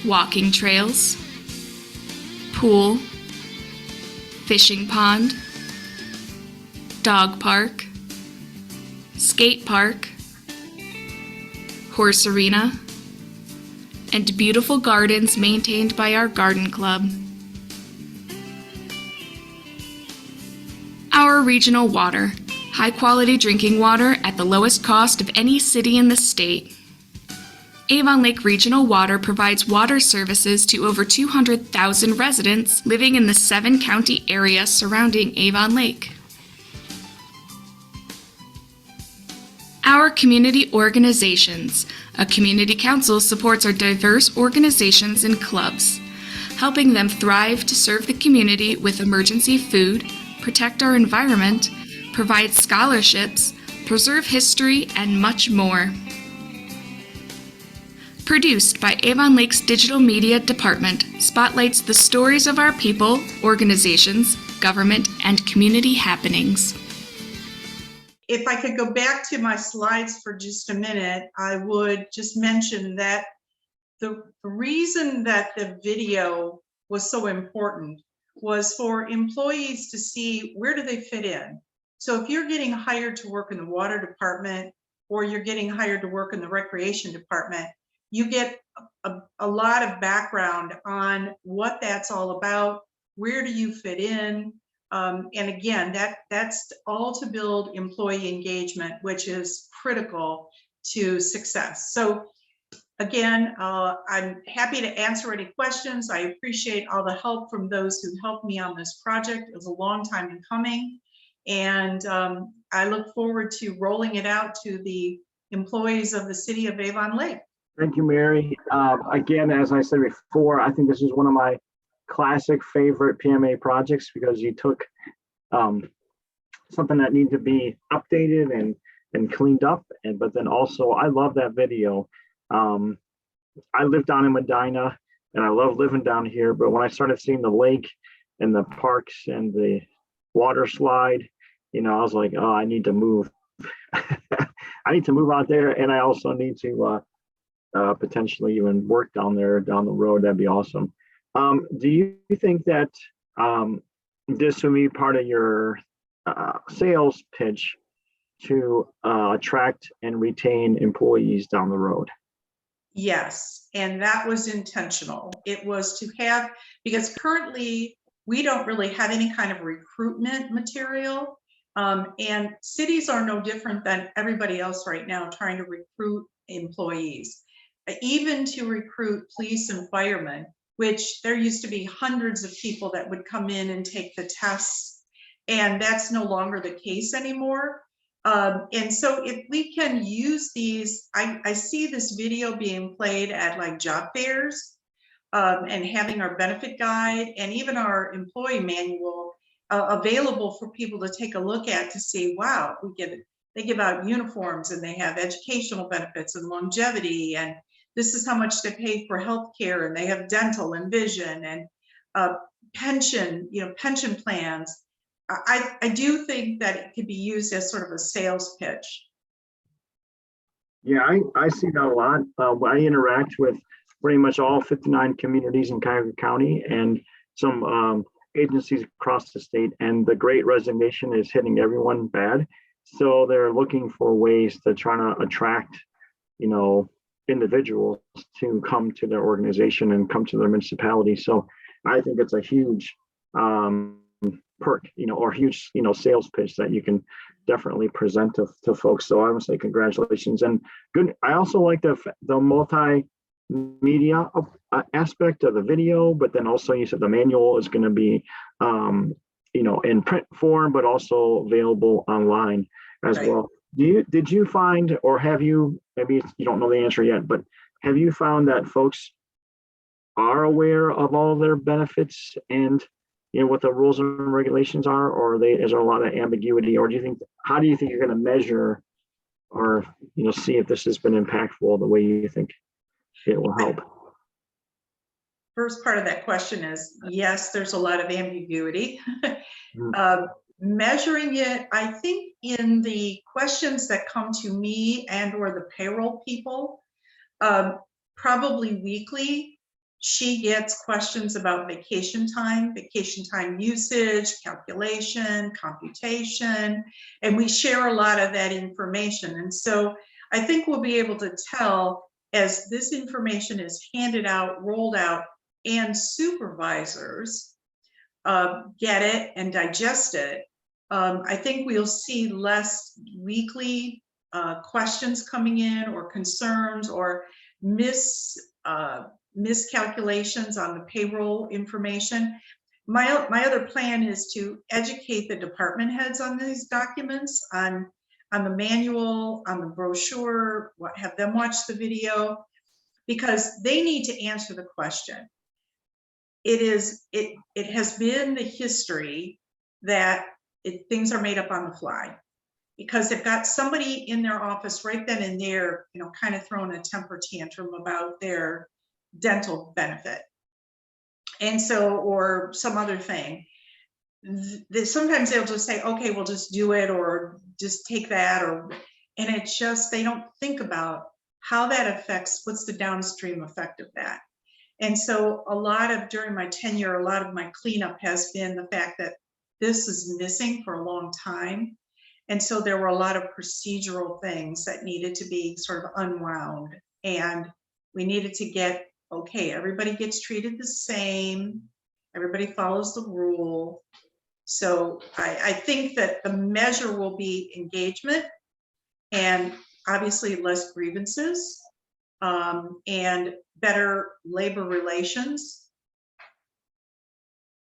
walking trails, pool, fishing pond, dog park, skate park, horse arena, and beautiful gardens maintained by our garden club. Our regional water, high-quality drinking water at the lowest cost of any city in the state. Avon Lake Regional Water provides water services to over 200,000 residents living in the 7-county area surrounding Avon Lake. Our community organizations. A community council supports our diverse organizations and clubs, helping them thrive to serve the community with emergency food, protect our environment, provide scholarships, preserve history, and much more. Produced by Avon Lake's Digital Media Department, spotlights the stories of our people, organizations, government, and community happenings. If I could go back to my slides for just a minute, I would just mention that the reason that the video was so important was for employees to see where do they fit in. So if you're getting hired to work in the water department or you're getting hired to work in the recreation department, you get a lot of background on what that's all about, where do you fit in, and again, that's all to build employee engagement, which is critical to success. So again, I'm happy to answer any questions. I appreciate all the help from those who helped me on this project. It was a long time in coming, and I look forward to rolling it out to the employees of the city of Avon Lake. Thank you, Mary. Again, as I said before, I think this is one of my classic favorite PMA projects because you took something that needed to be updated and cleaned up, but then also I love that video. I live down in Medina and I love living down here, but when I started seeing the lake and the parks and the water slide, I was like, oh, I need to move. I need to move out there, and I also need to potentially even work down there down the road. That'd be awesome. Do you think that this would be part of your sales pitch to attract and retain employees down the road? Yes, and that was intentional. It was to have, because currently we don't really have any kind of recruitment material, and cities are no different than everybody else right now trying to recruit employees. Even to recruit police and firemen, which there used to be hundreds of people that would come in and take the tests, and that's no longer the case anymore. And so if we can use these, I see this video being played at like job fairs, and having our benefit guide and even our employee manual available for people to take a look at to see, wow, they give out uniforms and they have educational benefits and longevity, and this is how much they pay for healthcare, and they have dental and vision and pension, pension plans. I do think that it could be used as sort of a sales pitch. Yeah, I see that a lot. I interact with pretty much all 59 communities in Cuyahoga County and some agencies across the state, and the Great Resignation is hitting everyone bad. So they're looking for ways to try to attract, individuals to come to their organization and come to their municipality. So I think it's a huge perk, or huge, sales pitch that you can definitely present to folks. So I would say congratulations and good. I also like the multimedia aspect of the video, but then also you said the manual is going to be, in print form, but also available online as Right. well. Did you find, or have you, maybe you don't know the answer yet, but have you found that folks are aware of all their benefits and what the rules and regulations are, or is there a lot of ambiguity, or how do you think you're going to measure or see if this has been impactful the way you think it will help? First part of that question is, yes, there's a lot of ambiguity. Measuring it, I think in the questions that come to me and or the payroll people, probably weekly, she gets questions about vacation time usage, calculation, computation, and we share a lot of that information. And so I think we'll be able to tell as this information is handed out, rolled out, and supervisors get it and digest it. I think we'll see less weekly questions coming in, or concerns, or miscalculations on the payroll information. My other plan is to educate the department heads on these documents, on the manual, on the brochure, have them watch the video, because they need to answer the question. It has been the history that things are made up on the fly, because they've got somebody in their office right then and there, kind of throwing a temper tantrum about their dental benefit. And so, or some other thing. Sometimes they'll just say, okay, we'll just do it, or just take that, and it's just, they don't think about how that affects, what's the downstream effect of that. And so during my tenure, a lot of my cleanup has been the fact that this is missing for a long time. And so there were a lot of procedural things that needed to be sort of unwound. And we needed to get, okay, everybody gets treated the same. Everybody follows the rule. So I think that the measure will be engagement, and obviously less grievances, and better labor relations.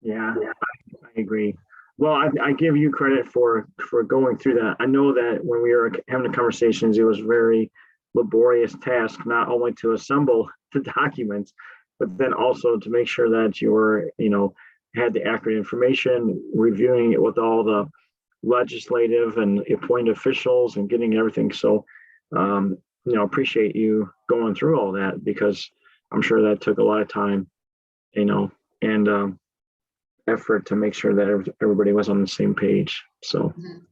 Yeah, I agree. Well, I give you credit for going through that. I know that when we were having the conversations, it was very laborious task, not only to assemble the documents, but then also to make sure that you were, had the accurate information, reviewing it with all the legislative and appointed officials and getting everything. So, appreciate you going through all that, because I'm sure that took a lot of time, and effort to make sure that everybody was on the same page. So I'm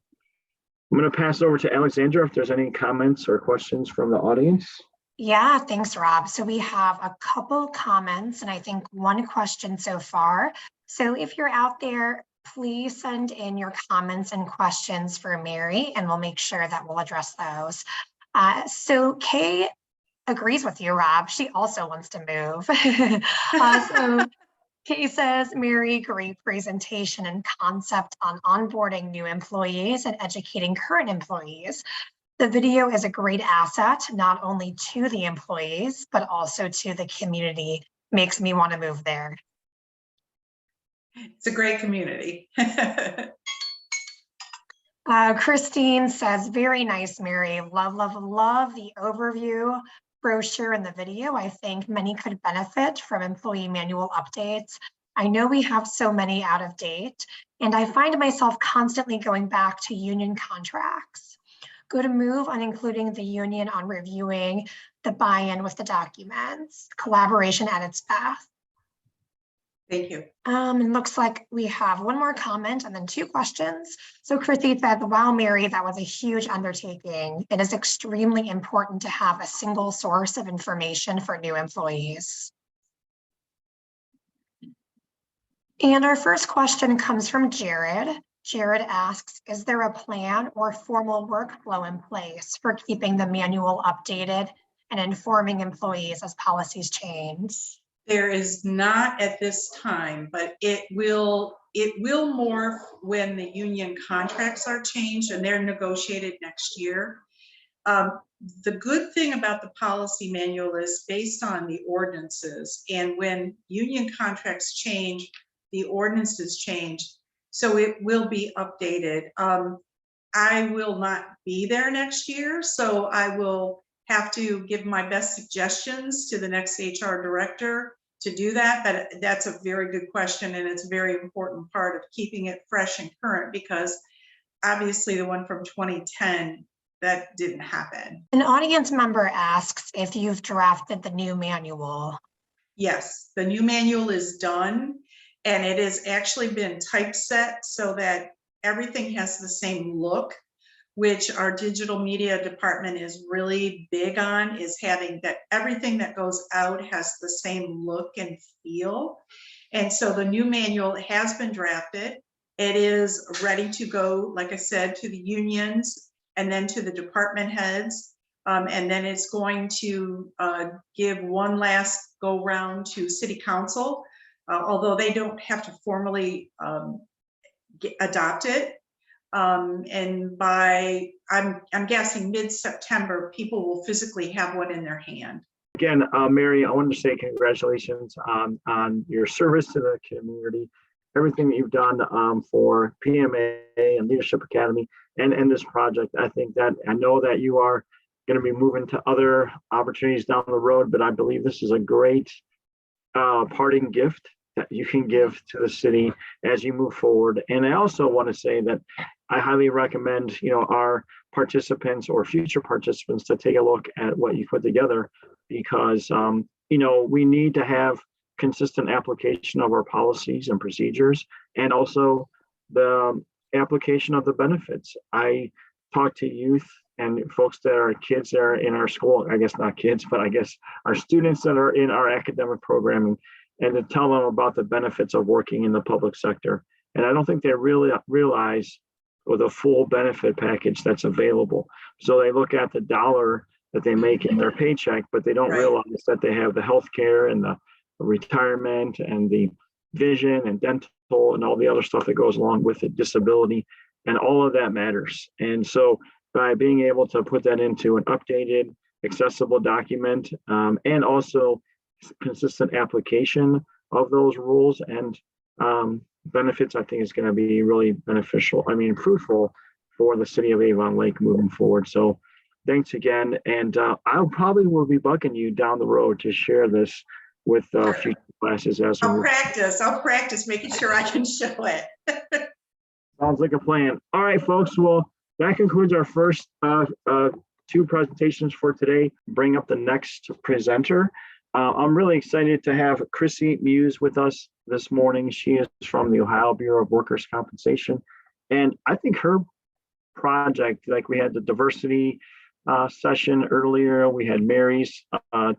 going to pass it over to Alexandra if there's any comments or questions from the audience. Yeah, thanks, Rob. So we have a couple comments and I think one question so far. So if you're out there, please send in your comments and questions for Mary, and we'll make sure that we'll address those. So Kay agrees with you, Rob. She also wants to move. So Kay says, Mary, great presentation and concept on onboarding new employees and educating current employees. The video is a great asset, not only to the employees, but also to the community. Makes me want to move there. It's a great community. Christine says, very nice, Mary. Love, love, love the overview brochure and the video. I think many could benefit from employee manual updates. I know we have so many out of date, and I find myself constantly going back to union contracts. Good move on including the union on reviewing the buy-in with the documents. Collaboration at its best. Thank you. It looks like we have one more comment and then two questions. So Chrissy said, wow, Mary, that was a huge undertaking. It is extremely important to have a single source of information for new employees. And our first question comes from Jared. Jared asks, is there a plan or formal workflow in place for keeping the manual updated and informing employees as policies change? There is not at this time, but it will morph when the union contracts are changed and they're negotiated next year. The good thing about the policy manual is based on the ordinances, and when union contracts change, the ordinances change, so it will be updated. I will not be there next year, so I will have to give my best suggestions to the next HR director to do that, but that's a very good question, and it's a very important part of keeping it fresh and current, because obviously the one from 2010, that didn't happen. An audience member asks if you've drafted the new manual. Yes, the new manual is done, and it has actually been typeset so that everything has the same look, which our digital media department is really big on, is having that everything that goes out has the same look and feel. And so the new manual has been drafted. It is ready to go, like I said, to the unions and then to the department heads. And then it's going to give one last go round to city council, although they don't have to formally adopt it. And by, I'm guessing mid-September, people will physically have one in their hand. Again, Mary, I wanted to say congratulations on your service to the community, everything that you've done for PMA and Leadership Academy and this project. I think that, I know that you are going to be moving to other opportunities down the road, but I believe this is a great parting gift that you can give to the city as you move forward. And I also want to say that I highly recommend, our participants or future participants to take a look at what you put together, because, we need to have consistent application of our policies and procedures, and also the application of the benefits. I talk to youth and folks that are kids that are in our school, I guess not kids, but I guess our students that are in our academic programming, and to tell them about the benefits of working in the public sector. And I don't think they really realize the full benefit package that's available. So they look at the dollar that they make in their paycheck, but they don't realize that they have the healthcare and the retirement and the vision and dental and all the other stuff that goes along with it, disability, and all of that matters. And so by being able to put that into an updated, accessible document, and also consistent application of those rules and benefits, I think is going to be really beneficial. Fruitful for the city of Avon Lake moving forward. So thanks again. And I probably will be bugging you down the road to share this with future classes as I'll practice making sure I can show it. Sounds like a plan. All right, folks. Well, that concludes our first two presentations for today. Bring up the next presenter. I'm really excited to have Chrissy Muse with us this morning. She is from the Ohio Bureau of Workers' Compensation. And I think her project, like we had the diversity session earlier, we had Mary's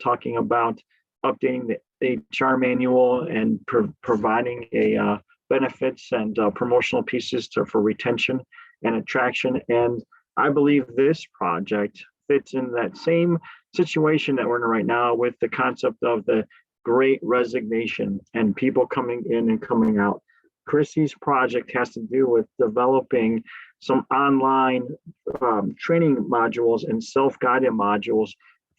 talking about updating the HR manual and providing a benefits and promotional pieces for retention and attraction. And I believe this project fits in that same situation that we're in right now, with the concept of the great resignation and people coming in and coming out. Chrissy's project has to do with developing some online training modules and self-guided modules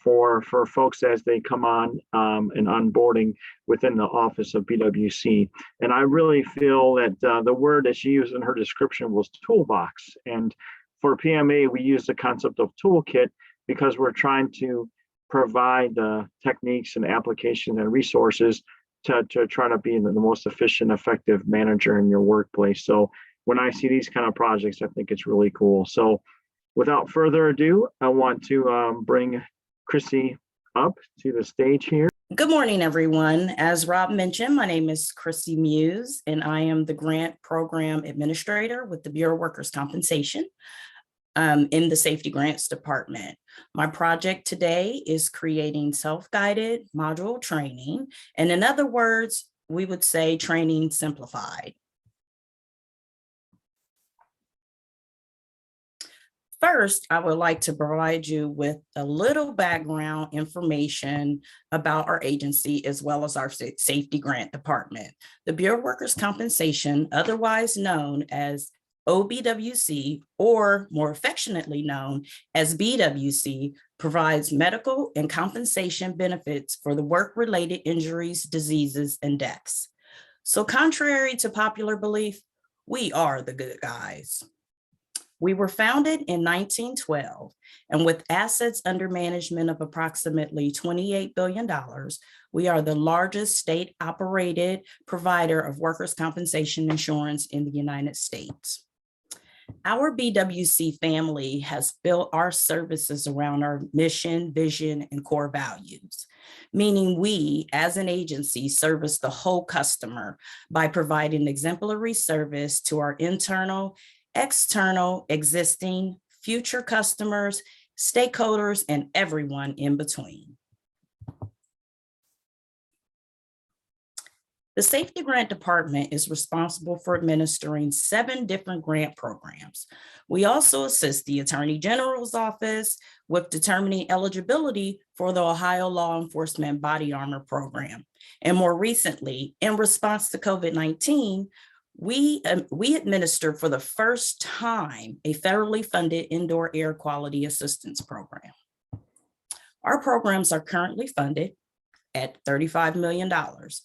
for folks as they come on and onboarding within the office of BWC. And I really feel that the word that she used in her description was toolbox. And for PMA, we use the concept of toolkit because we're trying to provide the techniques and applications and resources to try to be the most efficient, effective manager in your workplace. So when I see these kind of projects, I think it's really cool. So without further ado, I want to bring Chrissy up to the stage here. Good morning, everyone. As Rob mentioned, my name is Chrissy Muse, and I am the Grant Program Administrator with the Bureau of Workers' Compensation in the Safety Grants Department. My project today is creating self-guided module training, and in other words, we would say training simplified. First, I would like to provide you with a little background information about our agency as well as our Safety Grant Department. The Bureau of Workers' Compensation, otherwise known as OBWC, or more affectionately known as BWC, provides medical and compensation benefits for the work-related injuries, diseases, and deaths. So contrary to popular belief, we are the good guys. We were founded in 1912, and with assets under management of approximately $28 billion, we are the largest state-operated provider of workers' compensation insurance in the United States. Our BWC family has built our services around our mission, vision, and core values, meaning we, as an agency, service the whole customer by providing exemplary service to our internal, external, existing, future customers, stakeholders, and everyone in between. The Safety Grant Department is responsible for administering 7 different grant programs. We also assist the Attorney General's office with determining eligibility for the Ohio Law Enforcement Body Armor Program. And more recently, in response to COVID-19, we administer for the first time a federally funded indoor air quality assistance program. Our programs are currently funded at $35 million.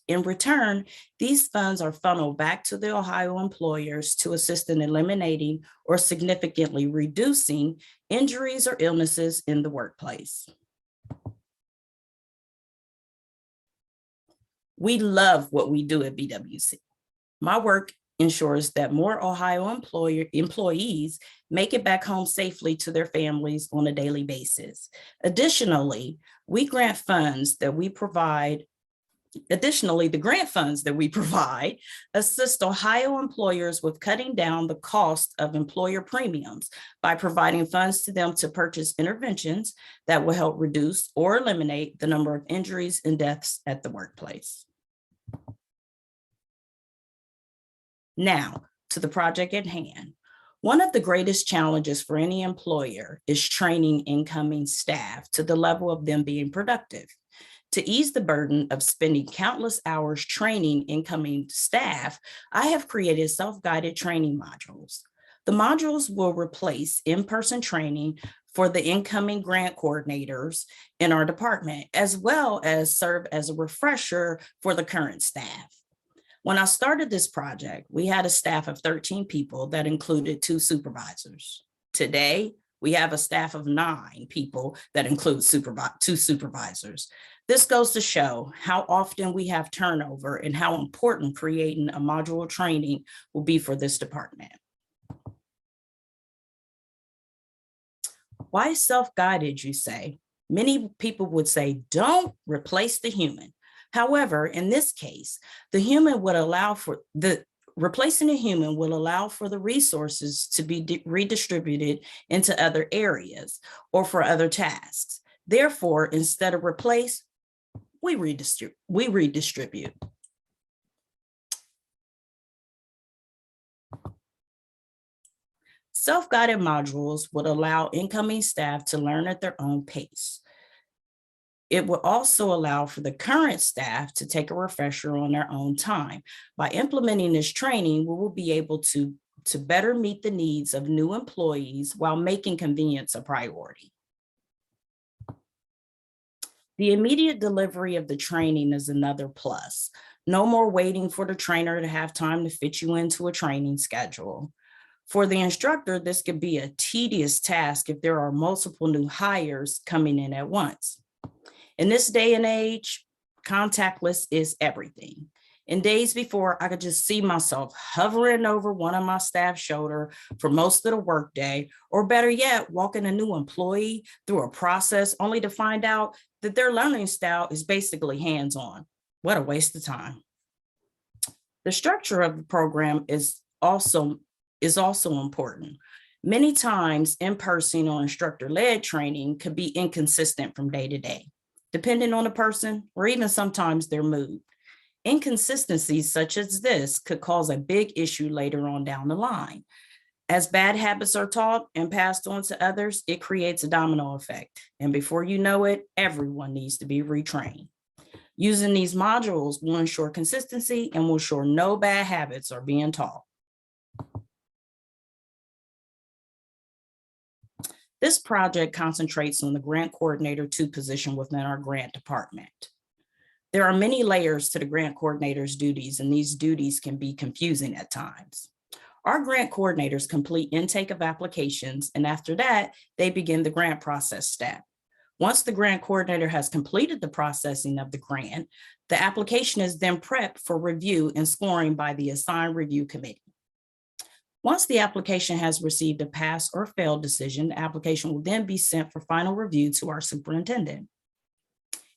In return, these funds are funneled back to the Ohio employers to assist in eliminating or significantly reducing injuries or illnesses in the workplace. We love what we do at BWC. My work ensures that more Ohio employees make it back home safely to their families on a daily basis. Additionally, the grant funds that we provide assist Ohio employers with cutting down the cost of employer premiums by providing funds to them to purchase interventions that will help reduce or eliminate the number of injuries and deaths at the workplace. Now, to the project at hand. One of the greatest challenges for any employer is training incoming staff to the level of them being productive. To ease the burden of spending countless hours training incoming staff, I have created self-guided training modules. The modules will replace in-person training for the incoming grant coordinators in our department, as well as serve as a refresher for the current staff. When I started this project, we had a staff of 13 people that included 2 supervisors. Today, we have a staff of 9 people that include 2 supervisors. This goes to show how often we have turnover and how important creating a module training will be for this department. Why self-guided, you say? Many people would say, don't replace the human. However, in this case, replacing a human will allow for the resources to be redistributed into other areas or for other tasks. Therefore, instead of replace, we redistribute. Self-guided modules would allow incoming staff to learn at their own pace. It will also allow for the current staff to take a refresher on their own time. By implementing this training, we will be able to better meet the needs of new employees while making convenience a priority. The immediate delivery of the training is another plus. No more waiting for the trainer to have time to fit you into a training schedule. For the instructor, this could be a tedious task if there are multiple new hires coming in at once. In this day and age, contactless is everything. In days before, I could just see myself hovering over one of my staff's shoulder for most of the workday, or better yet, walking a new employee through a process only to find out that their learning style is basically hands-on. What a waste of time. The structure of the program is also important. Many times, in-person or instructor-led training could be inconsistent from day to day, depending on the person or even sometimes their mood. Inconsistencies such as this could cause a big issue later on down the line. As bad habits are taught and passed on to others, it creates a domino effect. And before you know it, everyone needs to be retrained. Using these modules will ensure consistency and will ensure no bad habits are being taught. This project concentrates on the grant coordinator 2 position within our grant department. There are many layers to the grant coordinator's duties, and these duties can be confusing at times. Our grant coordinators complete intake of applications, and after that, they begin the grant process step. Once the grant coordinator has completed the processing of the grant, the application is then prepped for review and scoring by the assigned review committee. Once the application has received a pass or fail decision, the application will then be sent for final review to our superintendent.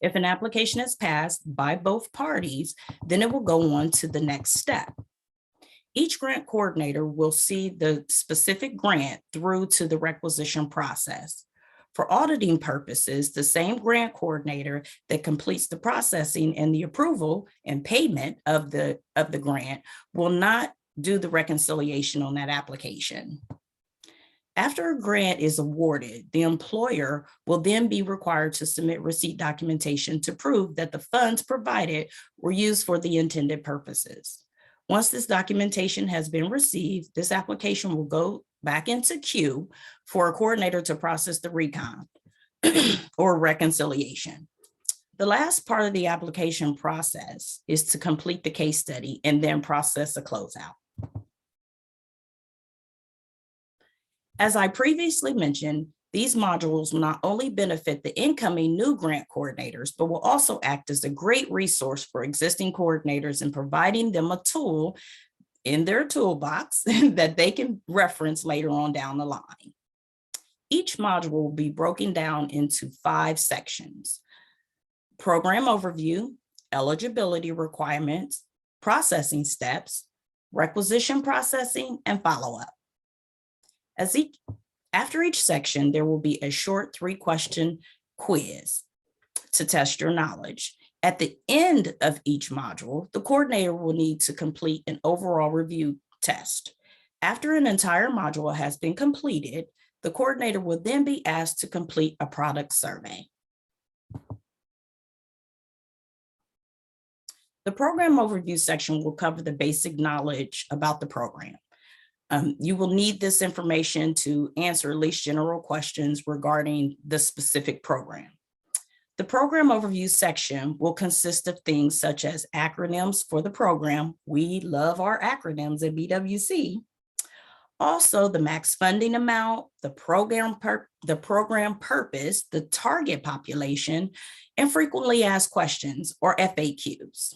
If an application is passed by both parties, then it will go on to the next step. Each grant coordinator will see the specific grant through to the requisition process. For auditing purposes, the same grant coordinator that completes the processing and the approval and payment of the grant will not do the reconciliation on that application. After a grant is awarded, the employer will then be required to submit receipt documentation to prove that the funds provided were used for the intended purposes. Once this documentation has been received, this application will go back into queue for a coordinator to process the recon or reconciliation. The last part of the application process is to complete the case study and then process a closeout. As I previously mentioned, these modules will not only benefit the incoming new grant coordinators, but will also act as a great resource for existing coordinators in providing them a tool in their toolbox that they can reference later on down the line. Each module will be broken down into 5 sections: program overview, eligibility requirements, processing steps, requisition processing, and follow-up. After each section, there will be a short 3-question quiz to test your knowledge. At the end of each module, the coordinator will need to complete an overall review test. After an entire module has been completed, the coordinator will then be asked to complete a product survey. The program overview section will cover the basic knowledge about the program. You will need this information to answer at least general questions regarding the specific program. The program overview section will consist of things such as acronyms for the program. We love our acronyms at BWC. Also, the max funding amount, the program purpose, the target population, and frequently asked questions, or FAQs.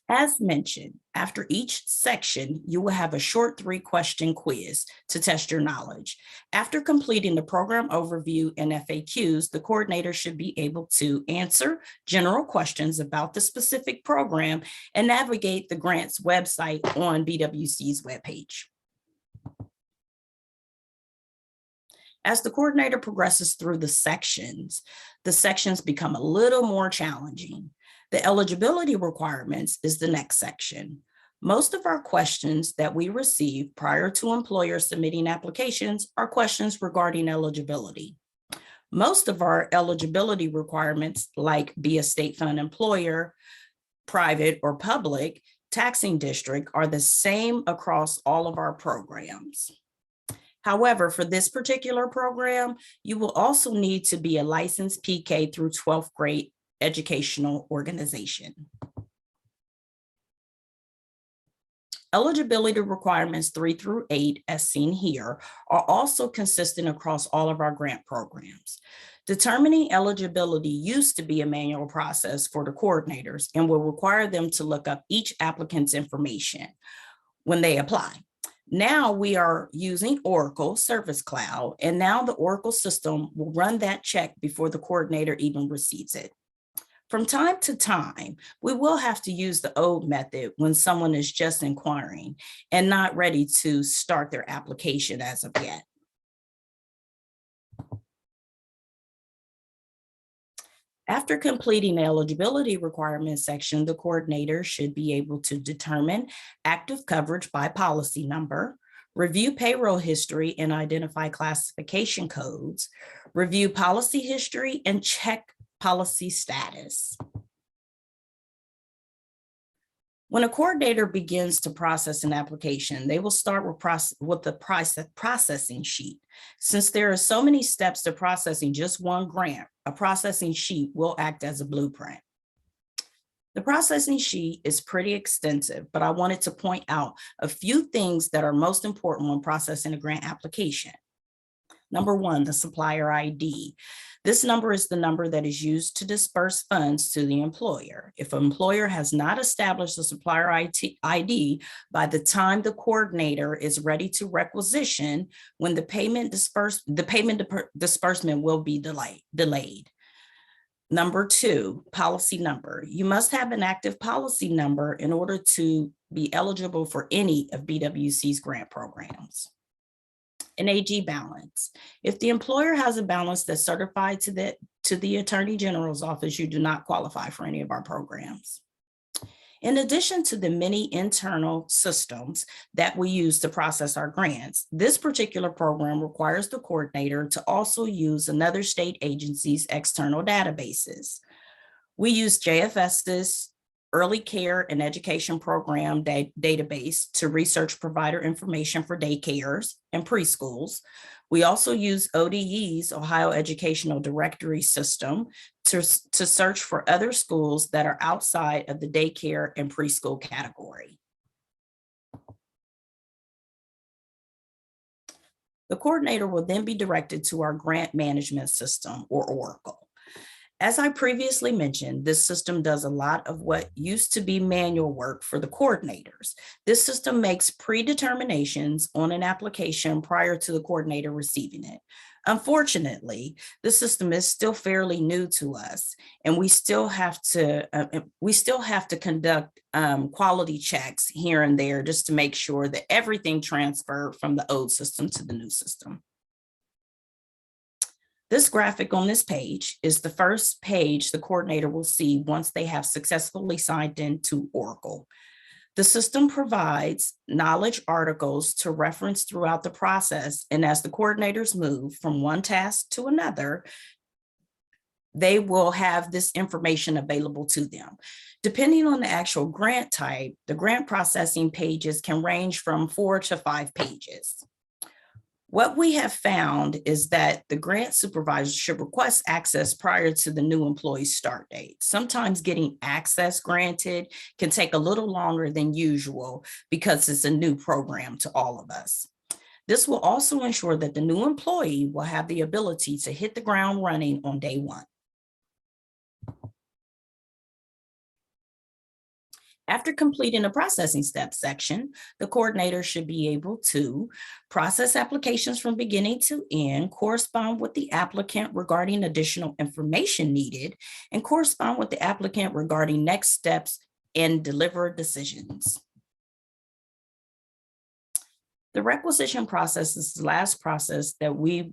As mentioned, after each section, you will have a short 3-question quiz to test your knowledge. After completing the program overview and FAQs, the coordinator should be able to answer general questions about the specific program and navigate the grant's website on BWC's webpage. As the coordinator progresses through the sections become a little more challenging. The eligibility requirements is the next section. Most of our questions that we receive prior to employers submitting applications are questions regarding eligibility. Most of our eligibility requirements, like be a state fund employer, private or public, taxing district, are the same across all of our programs. However, for this particular program, you will also need to be a licensed PK through 12th grade educational organization. Eligibility requirements 3 through 8, as seen here, are also consistent across all of our grant programs. Determining eligibility used to be a manual process for the coordinators and will require them to look up each applicant's information when they apply. Now we are using Oracle Service Cloud, and now the Oracle system will run that check before the coordinator even receives it. From time to time, we will have to use the old method when someone is just inquiring and not ready to start their application as of yet. After completing the eligibility requirements section, the coordinator should be able to determine active coverage by policy number, review payroll history and identify classification codes, review policy history, and check policy status. When a coordinator begins to process an application, they will start with the processing sheet. Since there are so many steps to processing just one grant, a processing sheet will act as a blueprint. The processing sheet is pretty extensive, but I wanted to point out a few things that are most important when processing a grant application. Number one, the supplier ID. This number is the number that is used to disperse funds to the employer. If an employer has not established a supplier ID by the time the coordinator is ready to requisition, when the payment disbursement will be delayed. Number two, policy number. You must have an active policy number in order to be eligible for any of BWC's grant programs. An AG balance. If the employer has a balance that's certified to the Attorney General's office, you do not qualify for any of our programs. In addition to the many internal systems that we use to process our grants, this particular program requires the coordinator to also use another state agency's external databases. We use JFS's Early Care and Education Program database to research provider information for daycares and preschools. We also use ODE's Ohio Educational Directory System to search for other schools that are outside of the daycare and preschool category. The coordinator will then be directed to our grant management system, or Oracle. As I previously mentioned, this system does a lot of what used to be manual work for the coordinators. This system makes predeterminations on an application prior to the coordinator receiving it. Unfortunately, the system is still fairly new to us, and we still have to conduct quality checks here and there just to make sure that everything transferred from the old system to the new system. This graphic on this page is the first page the coordinator will see once they have successfully signed into Oracle. The system provides knowledge articles to reference throughout the process, and as the coordinators move from one task to another, they will have this information available to them. Depending on the actual grant type, the grant processing pages can range from 4 to 5 pages. What we have found is that the grant supervisor should request access prior to the new employee's start date. Sometimes getting access granted can take a little longer than usual because it's a new program to all of us. This will also ensure that the new employee will have the ability to hit the ground running on day one. After completing the processing steps section, the coordinator should be able to process applications from beginning to end, correspond with the applicant regarding additional information needed, and correspond with the applicant regarding next steps and deliver decisions. The requisition process is the last process that will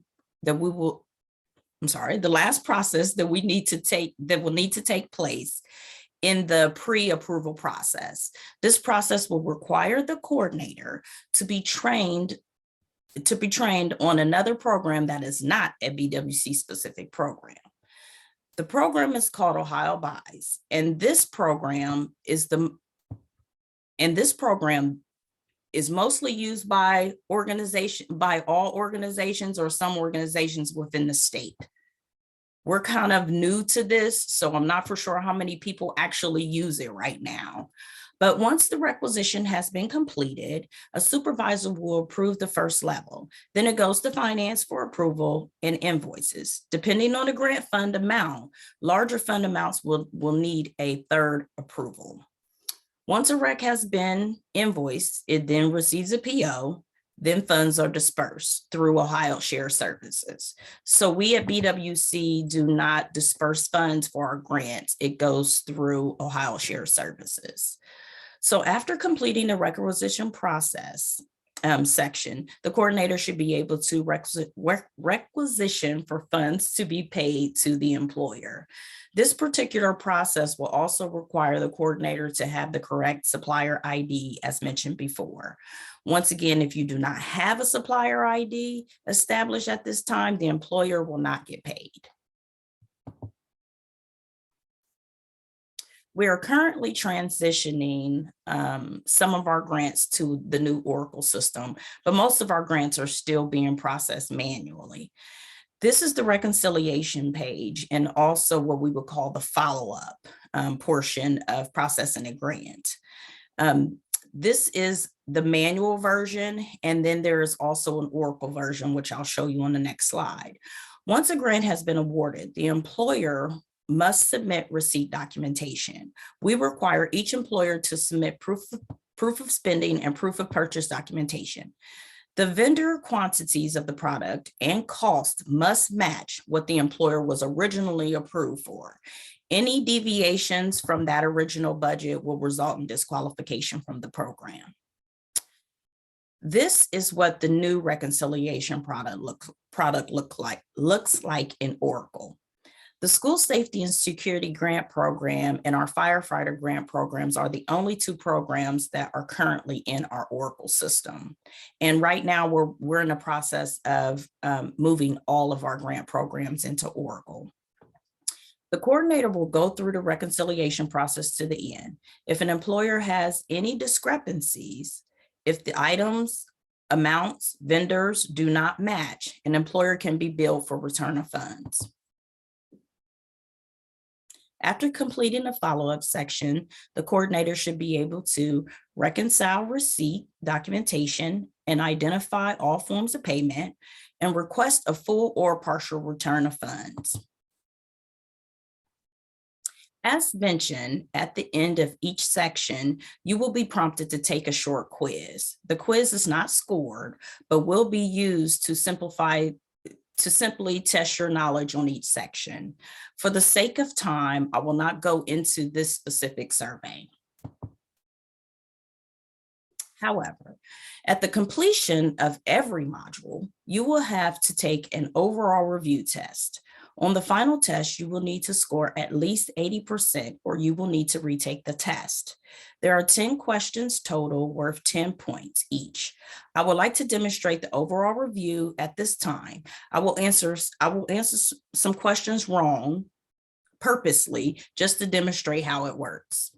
need to take place in the pre-approval process. This process will require the coordinator to be trained on another program that is not a BWC specific program. The program is called Ohio Buys, and this program is mostly used by all organizations or some organizations within the state. We're kind of new to this, so I'm not for sure how many people actually use it right now. But once the requisition has been completed, a supervisor will approve the first level. Then it goes to finance for approval and invoices. Depending on the grant fund amount, larger fund amounts will need a third approval. Once a rec has been invoiced, it then receives a PO. Then funds are dispersed through Ohio Shared Services. So we at BWC do not disperse funds for our grants. It goes through Ohio Shared Services. So after completing the requisition process section, the coordinator should be able to requisition for funds to be paid to the employer. This particular process will also require the coordinator to have the correct supplier ID as mentioned before. Once again, if you do not have a supplier ID established at this time, the employer will not get paid. We are currently transitioning some of our grants to the new Oracle system, but most of our grants are still being processed manually. This is the reconciliation page and also what we would call the follow-up portion of processing a grant. This is the manual version, and then there is also an Oracle version, which I'll show you on the next slide. Once a grant has been awarded, the employer must submit receipt documentation. We require each employer to submit proof of spending and proof of purchase documentation. The vendor quantities of the product and cost must match what the employer was originally approved for. Any deviations from that original budget will result in disqualification from the program. This is what the new reconciliation product looks like in Oracle. The School Safety and Security Grant Program and our Firefighter Grant Programs are the only two programs that are currently in our Oracle system. And right now we're in the process of moving all of our grant programs into Oracle. The coordinator will go through the reconciliation process to the end. If an employer has any discrepancies, if the items, amounts, vendors do not match, an employer can be billed for return of funds. After completing the follow-up section, the coordinator should be able to reconcile receipt documentation and identify all forms of payment and request a full or partial return of funds. As mentioned, at the end of each section, you will be prompted to take a short quiz. The quiz is not scored, but will be used to simply test your knowledge on each section. For the sake of time, I will not go into this specific survey. However, at the completion of every module, you will have to take an overall review test. On the final test, you will need to score at least 80% or you will need to retake the test. There are 10 questions total worth 10 points each. I would like to demonstrate the overall review at this time. I will answer some questions wrong purposely just to demonstrate how it works.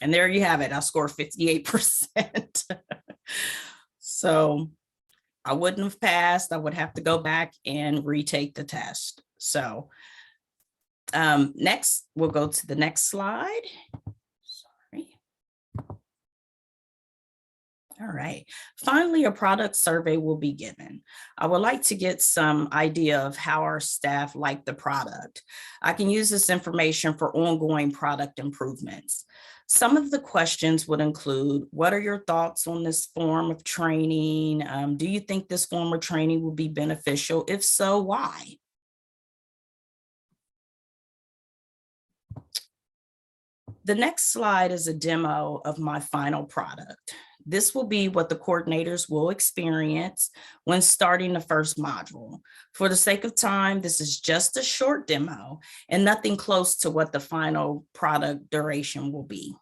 And there you have it. I scored 58%. So I wouldn't have passed. I would have to go back and retake the test. So next, we'll go to the next slide. Sorry. All right. Finally, a product survey will be given. I would like to get some idea of how our staff like the product. I can use this information for ongoing product improvements. Some of the questions would include, what are your thoughts on this form of training? Do you think this form of training will be beneficial? If so, why? The next slide is a demo of my final product. This will be what the coordinators will experience when starting the first module. For the sake of time, this is just a short demo and nothing close to what the final product duration will be.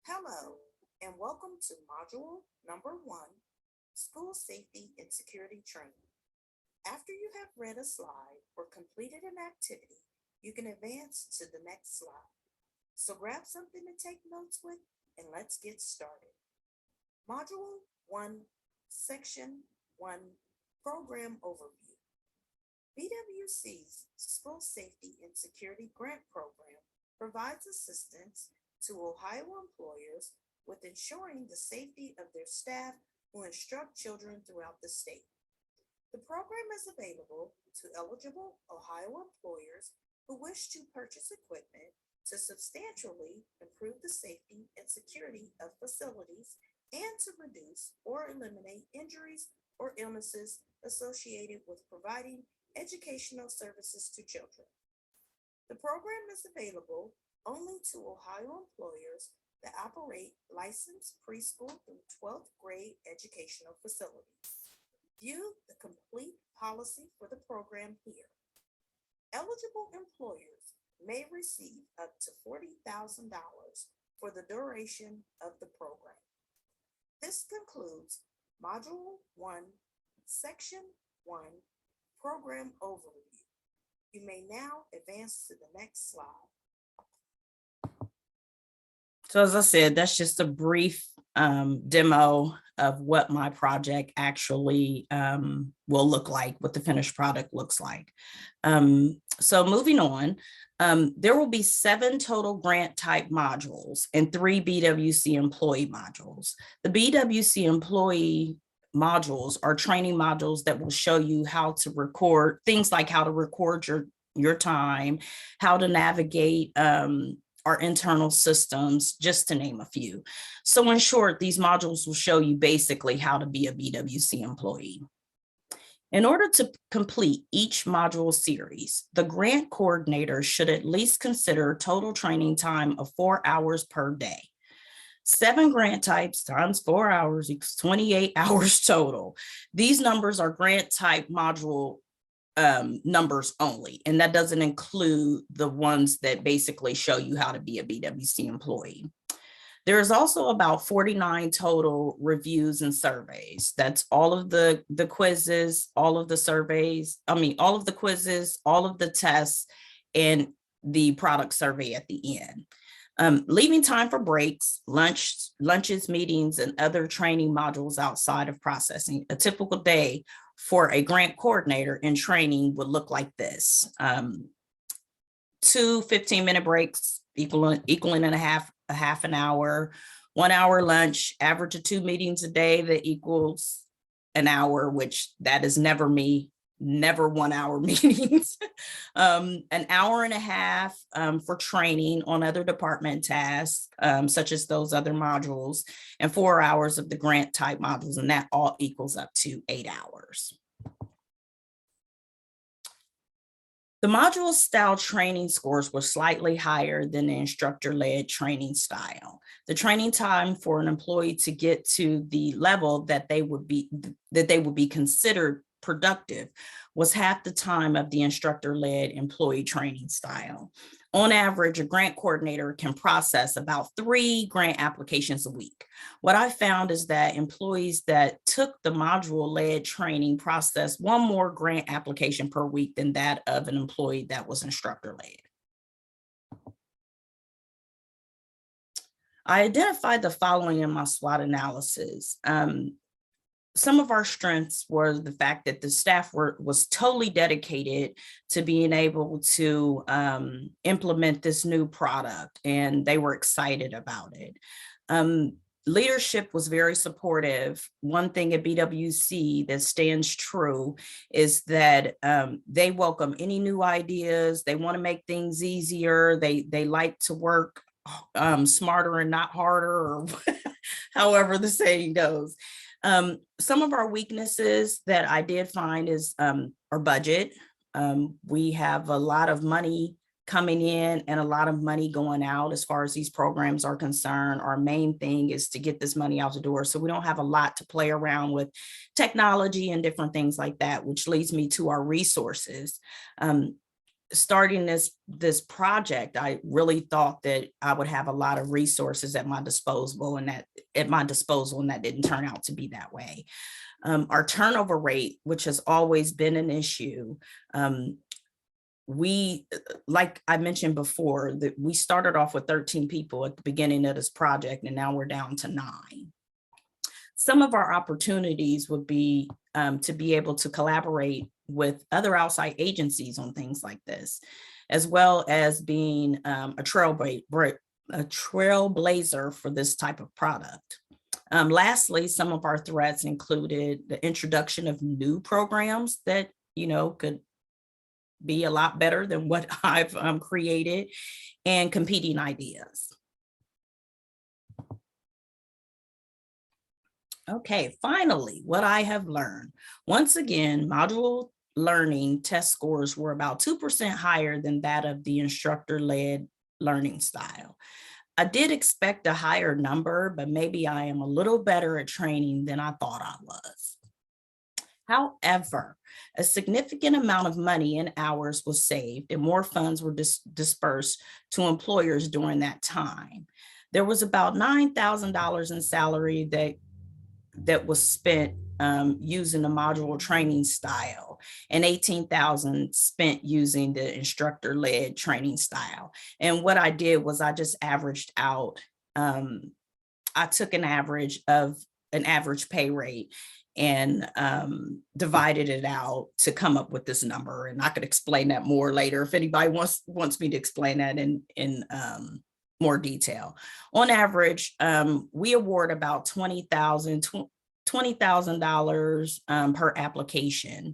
Hello, and welcome to module number 1, School Safety and Security Training. After you have read a slide or completed an activity, you can advance to the next slide. So grab something to take notes with and let's get started. Module 1, Section 1, Program Overview. BWC's School Safety and Security Grant Program provides assistance to Ohio employers with ensuring the safety of their staff who instruct children throughout the state. The program is available to eligible Ohio employers who wish to purchase equipment to substantially improve the safety and security of facilities and to reduce or eliminate injuries or illnesses associated with providing educational services to children. The program is available only to Ohio employers that operate licensed preschool through 12th grade educational facilities. View the complete policy for the program here. Eligible employers may receive up to $40,000 for the duration of the program. This concludes Module 1, Section 1, Program Overview. You may now advance to the next slide. So as I said, that's just a brief demo of what my project actually will look like, what the finished product looks like. So moving on, there will be 7 total grant type modules and 3 BWC employee modules. The BWC employee modules are training modules that will show you how to record, things like how to record your time, how to navigate our internal systems, just to name a few. So in short, these modules will show you basically how to be a BWC employee. In order to complete each module series, the grant coordinator should at least consider total training time of 4 hours per day. 7 grant types times 4 hours equals 28 hours total. These numbers are grant type module numbers only, and that doesn't include the ones that basically show you how to be a BWC employee. There's also about 49 total reviews and surveys. That's all of the quizzes, all of the surveys, all of the quizzes, all of the tests, and the product survey at the end. Leaving time for breaks, lunches, meetings, and other training modules outside of processing. A typical day for a grant coordinator in training would look like this. 2 15-minute breaks equaling a half an hour, 1 hour lunch, average of 2 meetings a day that equals an hour, which that is never me, never 1 hour meetings. An hour and a half for training on other department tasks, such as those other modules, and 4 hours of the grant type modules, and that all equals up to 8 hours. The module style training scores were slightly higher than the instructor-led training style. The training time for an employee to get to the level that they would be considered productive was half the time of the instructor-led employee training style. On average, a grant coordinator can process about 3 grant applications a week. What I found is that employees that took the module-led training processed 1 more grant application per week than that of an employee that was instructor-led. I identified the following in my SWOT analysis. some of our strengths were the fact that the staff was totally dedicated to being able to implement this new product, and they were excited about it. Leadership was very supportive. One thing at BWC that stands true is that they welcome any new ideas. They want to make things easier. They like to work smarter and not harder, or however the saying goes. Some of our weaknesses that I did find is our budget. We have a lot of money coming in and a lot of money going out as far as these programs are concerned. Our main thing is to get this money out the door. So we don't have a lot to play around with technology and different things like that, which leads me to our resources. Starting this project, I really thought that I would have a lot of resources at my disposal, and that didn't turn out to be that way. Our turnover rate, which has always been an issue, we, like I mentioned before, that we started off with 13 people at the beginning of this project, and now we're down to 9. Some of our opportunities would be to be able to collaborate with other outside agencies on things like this, as well as being a trailblazer for this type of product. Lastly, some of our threats included the introduction of new programs that, could be a lot better than what I've created, and competing ideas. Okay, finally, what I have learned. Once again, module learning test scores were about 2% higher than that of the instructor-led learning style. I did expect a higher number, but maybe I am a little better at training than I thought I was. However, a significant amount of money and hours was saved, and more funds were dispersed to employers during that time. There was about $9,000 in salary that was spent using the module training style, and $18,000 spent using the instructor-led training style. And what I did was I just averaged out. I took an average pay rate and divided it out to come up with this number. And I could explain that more later if anybody wants me to explain that in more detail. On average, we award about $20,000 per application.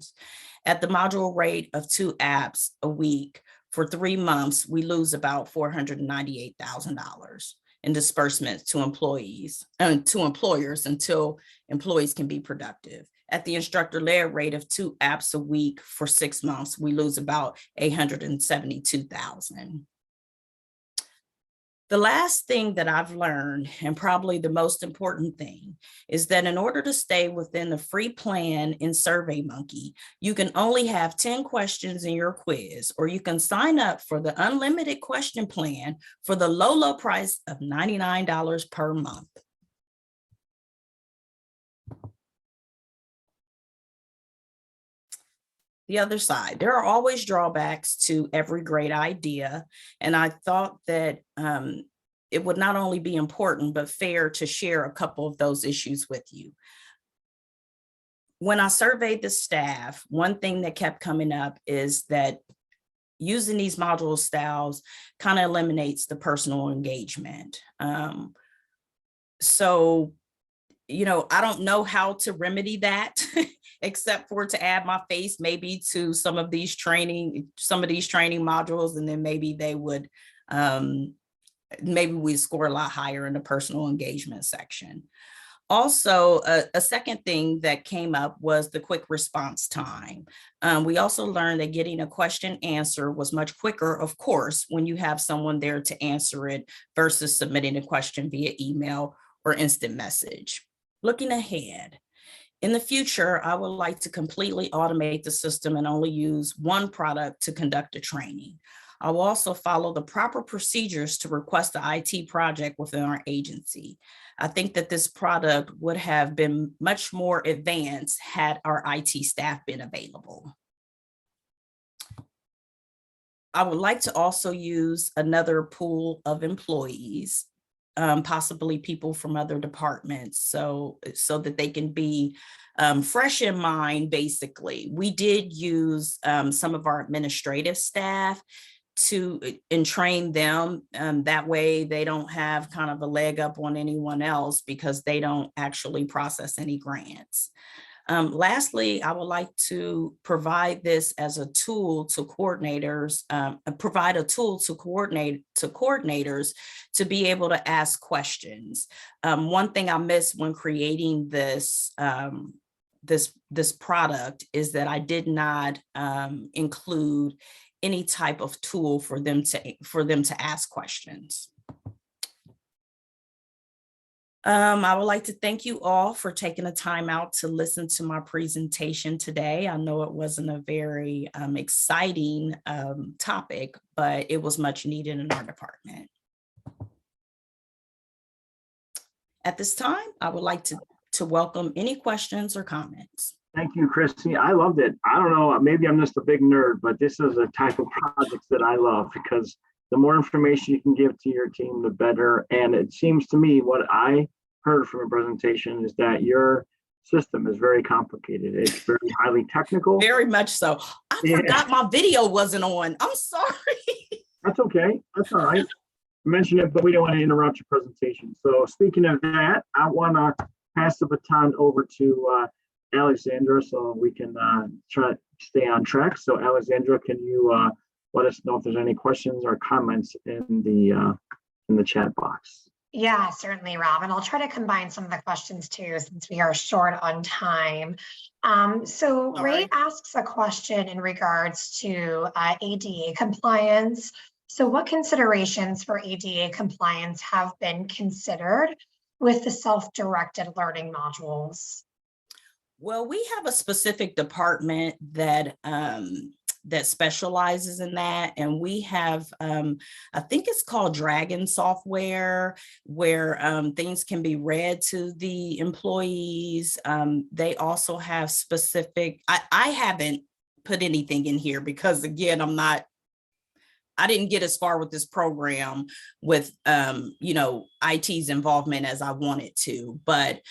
At the module rate of 2 apps a week for 3 months, we lose about $498,000 in disbursements to employers until employees can be productive. At the instructor-led rate of 2 apps a week for 6 months, we lose about $872,000. The last thing that I've learned, and probably the most important thing, is that in order to stay within the free plan in SurveyMonkey, you can only have 10 questions in your quiz, or you can sign up for the unlimited question plan for the low price of $99 per month. The other side, there are always drawbacks to every great idea. And I thought that it would not only be important, but fair to share a couple of those issues with you. When I surveyed the staff, one thing that kept coming up is that using these module styles kind of eliminates the personal engagement. So, I don't know how to remedy that. Except for to add my face maybe to some of these training modules, and then maybe they would, maybe we score a lot higher in the personal engagement section. Also, a second thing that came up was the quick response time. We also learned that getting a question answer was much quicker, of course, when you have someone there to answer it versus submitting a question via email or instant message. Looking ahead, in the future, I would like to completely automate the system and only use one product to conduct a training. I will also follow the proper procedures to request an IT project within our agency. I think that this product would have been much more advanced had our IT staff been available. I would like to also use another pool of employees possibly people from other departments, so that they can be fresh in mind. Basically, we did use some of our administrative staff and train them. That way they don't have kind of a leg up on anyone else because they don't actually process any grants. Lastly, I would like to provide this as a tool to coordinators, provide a tool to coordinators to be able to ask questions. One thing I missed when creating this this product is that I did not include any type of tool for them to ask questions. I would like to thank you all for taking the time out to listen to my presentation today. I know it wasn't a very exciting topic, but it was much needed in our department. At this time, I would like to welcome any questions or comments. Thank you, Christy. I loved it. I don't know, maybe I'm just a big nerd, but this is a type of project that I love because the more information you can give to your team, the better. And it seems to me what I heard from your presentation is that your system is very complicated. It's very highly technical. Very much so. I forgot my video wasn't on. I'm sorry. That's okay. That's all right. Mention it, but we don't want to interrupt your presentation. So speaking of that, I want to pass the baton over to Alexandra so we can try to stay on track. So Alexandra, can you let us know if there's any questions or comments in the chat box? Yeah, certainly, Rob. And I'll try to combine some of the questions too, since we are short on time. So Ray asks a question in regards to ADA compliance. So what considerations for ADA compliance have been considered with the self-directed learning modules? Well, we have a specific department that that specializes in that, and we have I think it's called Dragon software, where things can be read to the employees. They also have specific. I haven't put anything in here because again, I didn't get as far with this program with IT's involvement as I wanted to, but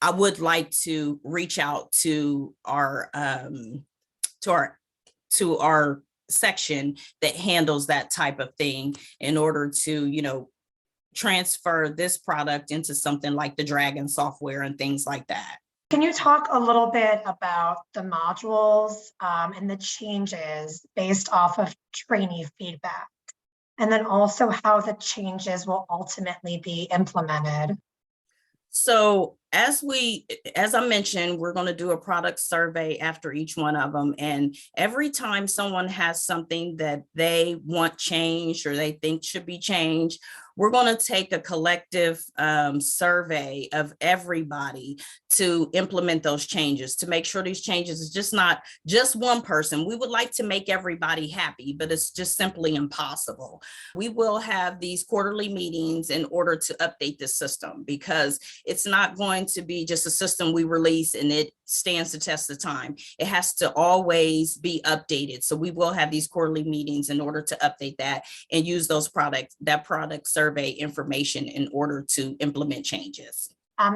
I would like to reach out to our section that handles that type of thing in order to, transfer this product into something like the Dragon software and things like that. Can you talk a little bit about the modules and the changes based off of trainee feedback? And then also how the changes will ultimately be implemented? So as I mentioned, we're going to do a product survey after each one of them. And every time someone has something that they want changed or they think should be changed, we're going to take a collective survey of everybody to implement those changes, to make sure these changes is just not just one person. We would like to make everybody happy, but it's just simply impossible. We will have these quarterly meetings in order to update the system because it's not going to be just a system we release and it stands the test of time. It has to always be updated. So we will have these quarterly meetings in order to update that and use those product survey information in order to implement changes.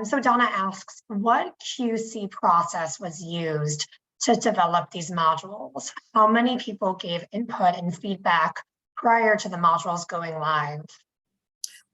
So Donna asks, what QC process was used to develop these modules? How many people gave input and feedback prior to the modules going live?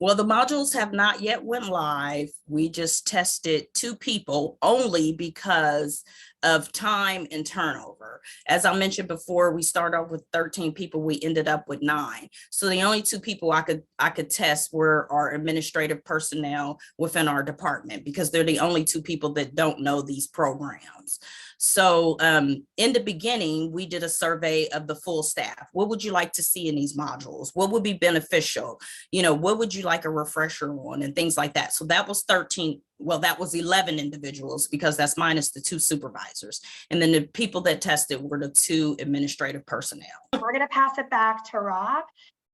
Well, the modules have not yet went live. We just tested 2 people only because of time and turnover. As I mentioned before, we started off with 13 people. We ended up with 9. So the only 2 people I could test were our administrative personnel within our department because they're the only 2 people that don't know these programs. So in the beginning, we did a survey of the full staff. What would you like to see in these modules? What would be beneficial? What would you like a refresher on and things like that? So that was 13. Well, that was 11 individuals because that's minus the 2 supervisors. And then the people that tested were the 2 administrative personnel. We're going to pass it back to Rob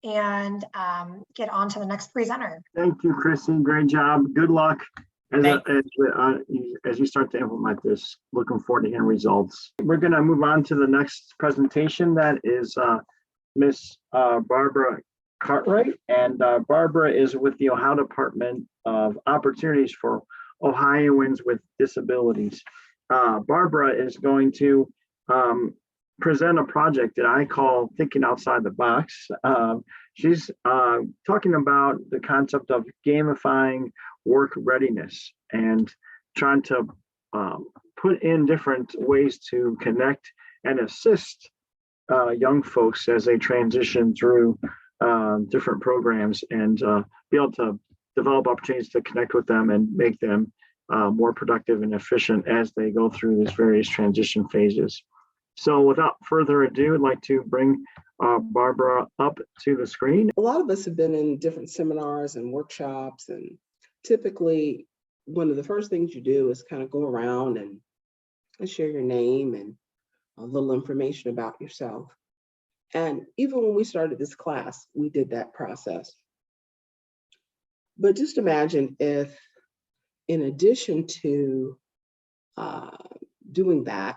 and get on to the next presenter. Thank you, Chrissy. Great job. Good luck as you start to implement this. Looking forward to hearing results. We're going to move on to the next presentation. That is Miss Barbara Cartwright, and Barbara is with the Ohio Department of Opportunities for Ohioans with Disabilities. Barbara is going to present a project that I call Thinking Outside the Box. She's talking about the concept of gamifying work readiness and trying to put in different ways to connect and assist young folks as they transition through different programs and be able to develop opportunities to connect with them and make them more productive and efficient as they go through these various transition phases. So without further ado, I'd like to bring Barbara up to the screen. A lot of us have been in different seminars and workshops, and typically one of the first things you do is kind of go around and share your name and a little information about yourself. And even when we started this class, we did that process. But just imagine if, in addition to doing that,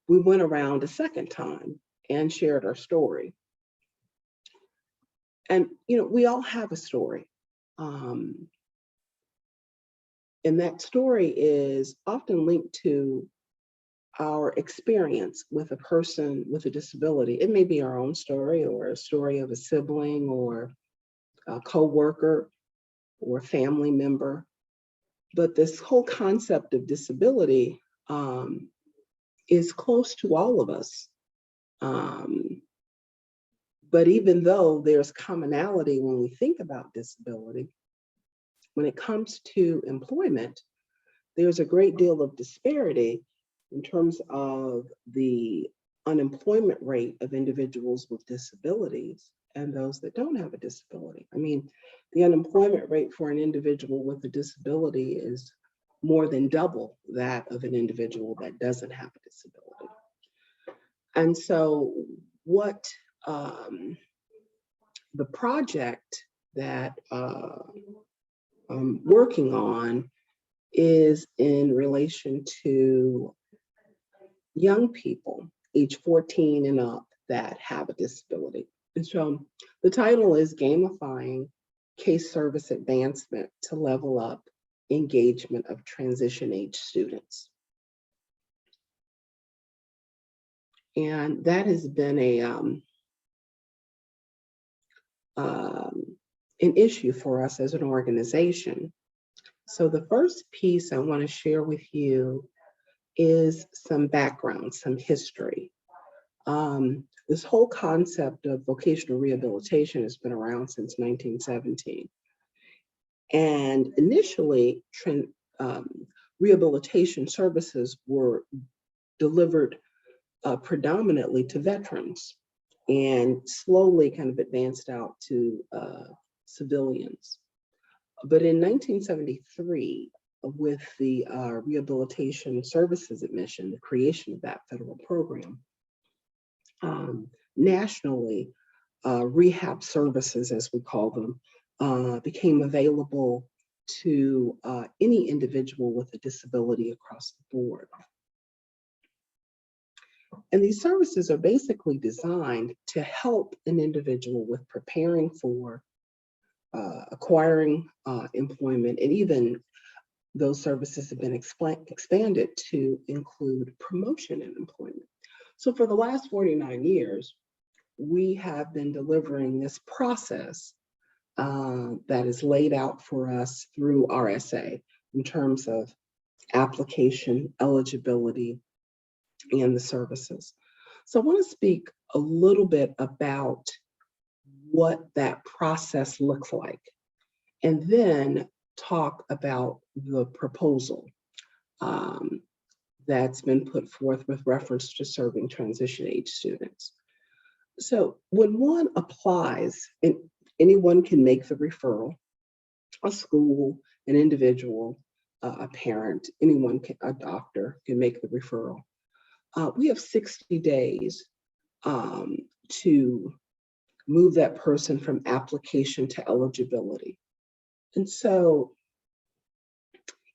we went around a second time and shared our story. And, you know, we all have a story. And that story is often linked to our experience with a person with a disability. It may be our own story or a story of a sibling or a coworker or a family member. But this whole concept of disability is close to all of us. But even though there's commonality when we think about disability, when it comes to employment, there's a great deal of disparity in terms of the unemployment rate of individuals with disabilities and those that don't have a disability. I mean, the unemployment rate for an individual with a disability is more than double that of an individual that doesn't have a disability. And so what the project that I'm working on is in relation to young people, age 14 and up, that have a disability. And so the title is Gamifying Case Service Advancement to Level Up Engagement of Transition Age Students. And that has been an issue for us as an organization. So the first piece I want to share with you is some background, some history. This whole concept of vocational rehabilitation has been around since 1917. And initially, rehabilitation services were delivered predominantly to veterans and slowly kind of advanced out to civilians. But in 1973, with the Rehabilitation Services Admission, the creation of that federal program, nationally, rehab services, as we call them, became available to any individual with a disability across the board. And these services are basically designed to help an individual with preparing for acquiring employment, and even those services have been expanded to include promotion in employment. So for the last 49 years, we have been delivering this process that is laid out for us through RSA in terms of application, eligibility, and the services. So I want to speak a little bit about what that process looks like, and then talk about the proposal that's been put forth with reference to serving transition age students. So when one applies, and anyone can make the referral, a school, an individual, a parent, anyone, a doctor can make the referral. We have 60 days to move that person from application to eligibility. And so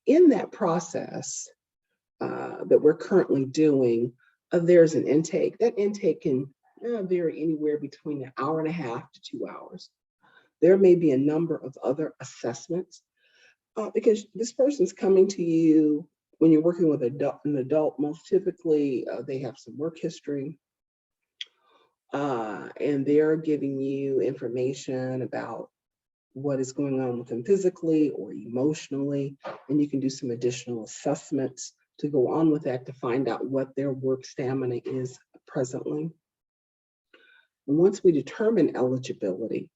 in that process that we're currently doing, there's an intake. That intake can vary anywhere between an hour and a half to 2 hours. there may be a number of other assessments because this person's coming to you when you're working with an adult. Most typically, they have some work history, and they're giving you information about what is going on with them physically or emotionally, and you can do some additional assessments to go on with that to find out what their work stamina is presently. And once we determine eligibility,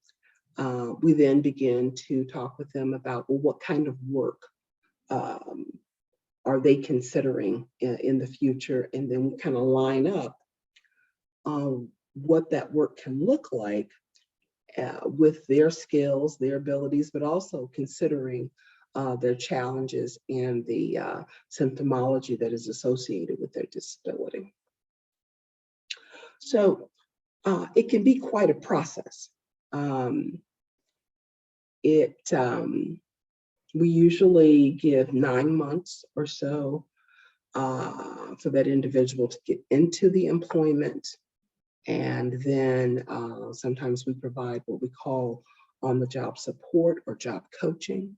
we then begin to talk with them about, well, what kind of work are they considering in the future? And then we kind of line up what that work can look like with their skills, their abilities, but also considering their challenges and the symptomology that is associated with their disability. So it can be quite a process. We usually give 9 months or so for that individual to get into the employment. And then sometimes we provide what we call on-the-job support or job coaching.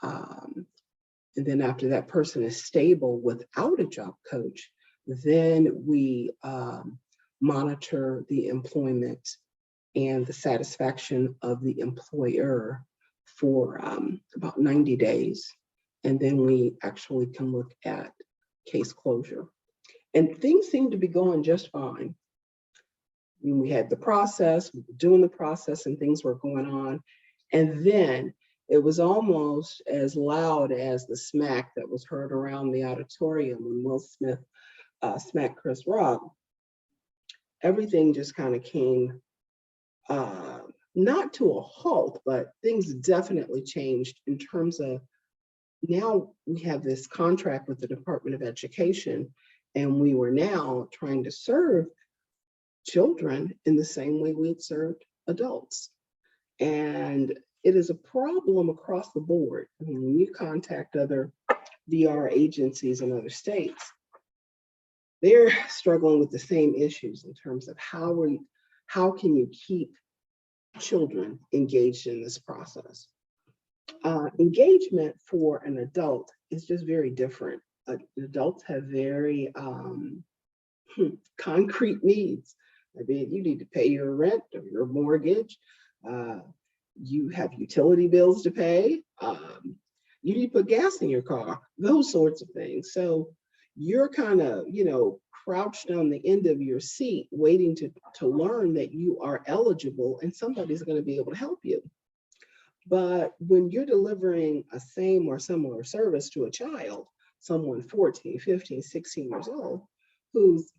And then after that person is stable without a job coach, then we monitor the employment and the satisfaction of the employer for about 90 days. And then we actually can look at case closure. And things seem to be going just fine. I mean, we had the process, we were doing the process, and things were going on. And then it was almost as loud as the smack that was heard around the auditorium when Will Smith smacked Chris Rock. Everything just kind of came, not to a halt, but things definitely changed in terms of now we have this contract with the Department of Education, and we were now trying to serve children in the same way we'd served adults. And it is a problem across the board. I mean, when you contact other VR agencies in other states, they're struggling with the same issues in terms of how can you keep children engaged in this process. Engagement for an adult is just very different. Adults have very concrete needs. I mean, you need to pay your rent or your mortgage. You have utility bills to pay. You need to put gas in your car, those sorts of things. So you're kind of, crouched on the end of your seat, waiting to learn that you are eligible and somebody's going to be able to help you. But when you're delivering a same or similar service to a child, someone 14, 15, 16 years old, who's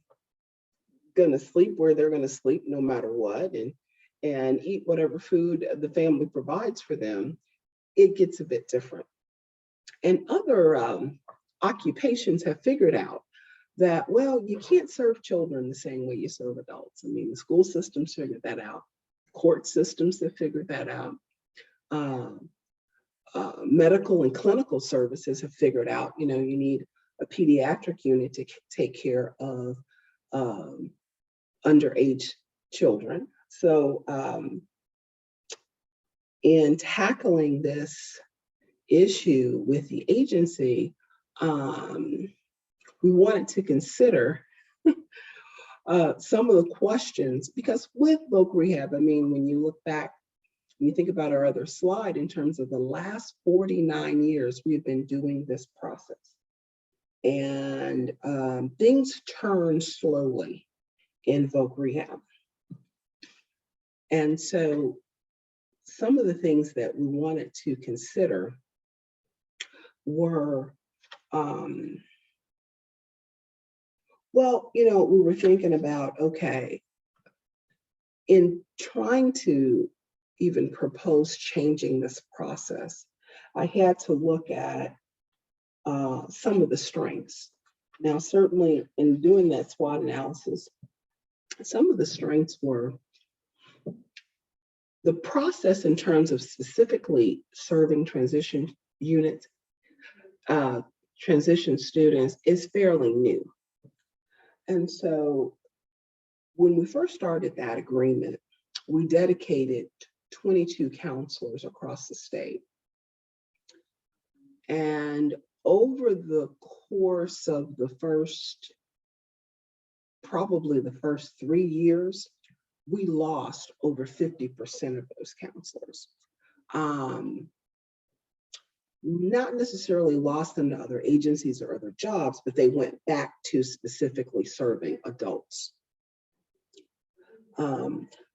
going to sleep where they're going to sleep no matter what, and eat whatever food the family provides for them, it gets a bit different. And other occupations have figured out that, well, you can't serve children the same way you serve adults. I mean, the school systems figured that out. Court systems have figured that out. Medical and clinical services have figured out, you need a pediatric unit to take care of underage children. So in tackling this issue with the agency, we wanted to consider some of the questions, because with voc rehab, I mean, when you look back, when you think about our other slide, in terms of the last 49 years, we've been doing this process. And things turn slowly in voc rehab. And so some of the things that we wanted to consider were, we were thinking about, okay, in trying to even propose changing this process, I had to look at some of the strengths. Now, certainly in doing that SWOT analysis, some of the strengths were the process in terms of specifically serving transition units, transition students is fairly new. And so when we first started that agreement, we dedicated 22 counselors across the state. And over the course of probably the first 3 years, we lost over 50% of those counselors. Not necessarily lost them to other agencies or other jobs, but they went back to specifically serving adults.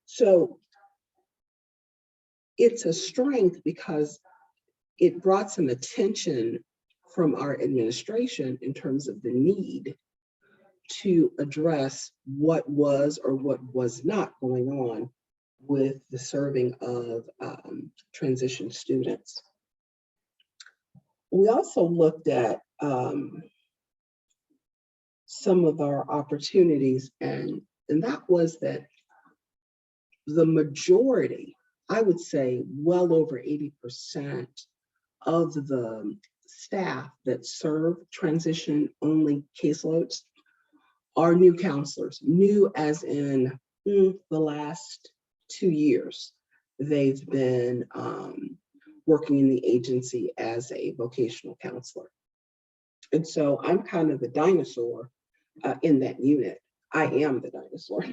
So it's a strength because it brought some attention from our administration in terms of the need to address what was or what was not going on with the serving of transition students. We also looked at some of our opportunities, and that was that the majority, I would say well over 80% of the staff that serve transition only caseloads are new counselors, new as in the last 2 years. They've been working in the agency as a vocational counselor. And so I'm kind of the dinosaur in that unit. I am the dinosaur.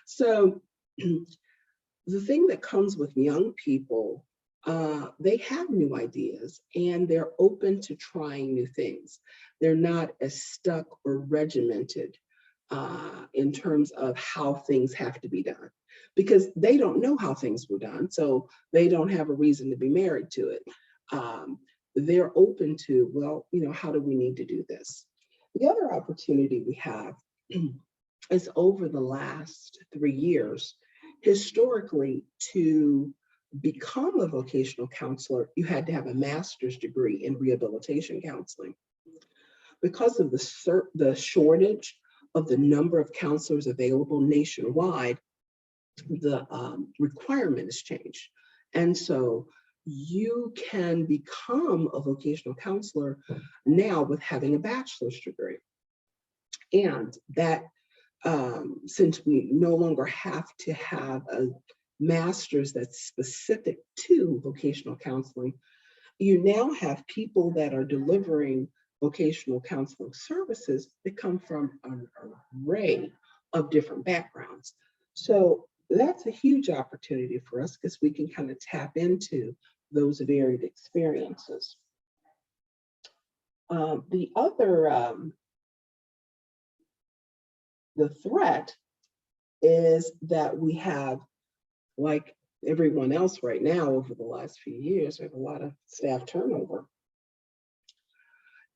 So the thing that comes with young people, they have new ideas and they're open to trying new things. They're not as stuck or regimented in terms of how things have to be done, because they don't know how things were done, so they don't have a reason to be married to it. They're open to, well, how do we need to do this? The other opportunity we have is over the last 3 years, historically, to become a vocational counselor, you had to have a master's degree in rehabilitation counseling. Because of the shortage of the number of counselors available nationwide, the requirement has changed. And so you can become a vocational counselor now with having a bachelor's degree. And that, since we no longer have to have a master's that's specific to vocational counseling, you now have people that are delivering vocational counseling services that come from an array of different backgrounds. So that's a huge opportunity for us because we can kind of tap into those varied experiences. The other, the threat is that we have, like everyone else right now over the last few years, we have a lot of staff turnover.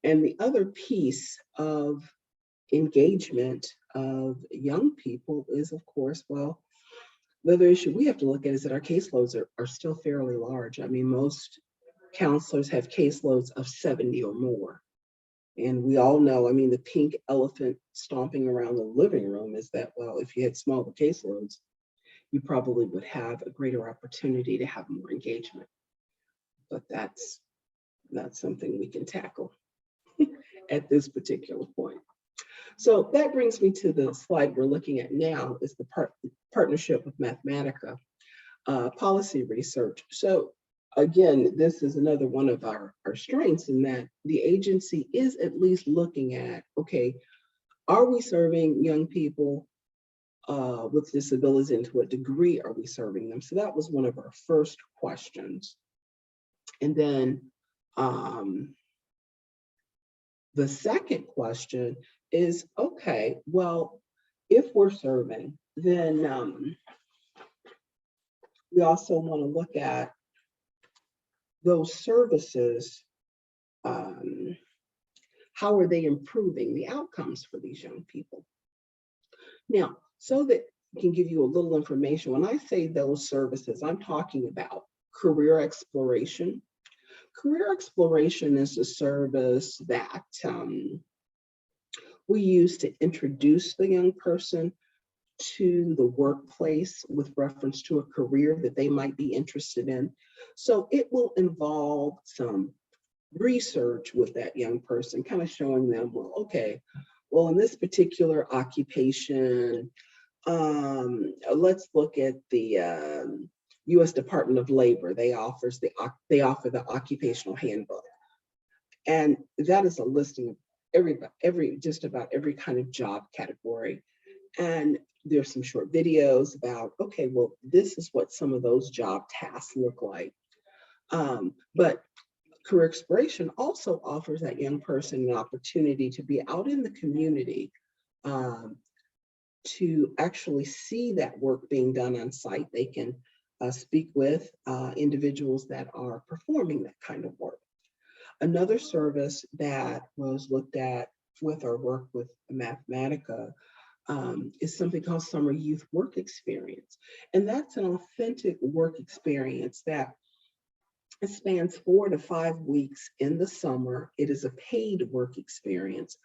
And the other piece of engagement of young people is, of course, well, the other issue we have to look at is that our caseloads are still fairly large. I mean, most counselors have caseloads of 70 or more. And we all know, I mean, the pink elephant stomping around the living room is that, well, if you had smaller caseloads, you probably would have a greater opportunity to have more engagement. But that's not something we can tackle at this particular point. So that brings me to the slide we're looking at now, is the partnership with Mathematica policy research. So again, this is another one of our strengths in that the agency is at least looking at, okay, are we serving young people with disabilities, and to what degree are we serving them? So that was one of our first questions. And then the second question is, okay, well, if we're serving, then we also want to look at those services. How are they improving the outcomes for these young people? Now, so that I can give you a little information, when I say those services, I'm talking about career exploration. Career exploration is a service that we use to introduce the young person to the workplace with reference to a career that they might be interested in. So it will involve some research with that young person, kind of showing them, well, okay, well, in this particular occupation, Let's look at the U.S. Department of Labor. They offer the occupational handbook, and that is a listing of just about every kind of job category. And there's some short videos about, okay, well, this is what some of those job tasks look like. But Career Exploration also offers that young person an opportunity to be out in the community, to actually see that work being done on site. They can speak with individuals that are performing that kind of work. Another service that was looked at with our work with Mathematica is something called Summer Youth Work Experience. And that's an authentic work experience that spans 4 to 5 weeks in the summer. It is a paid work experience.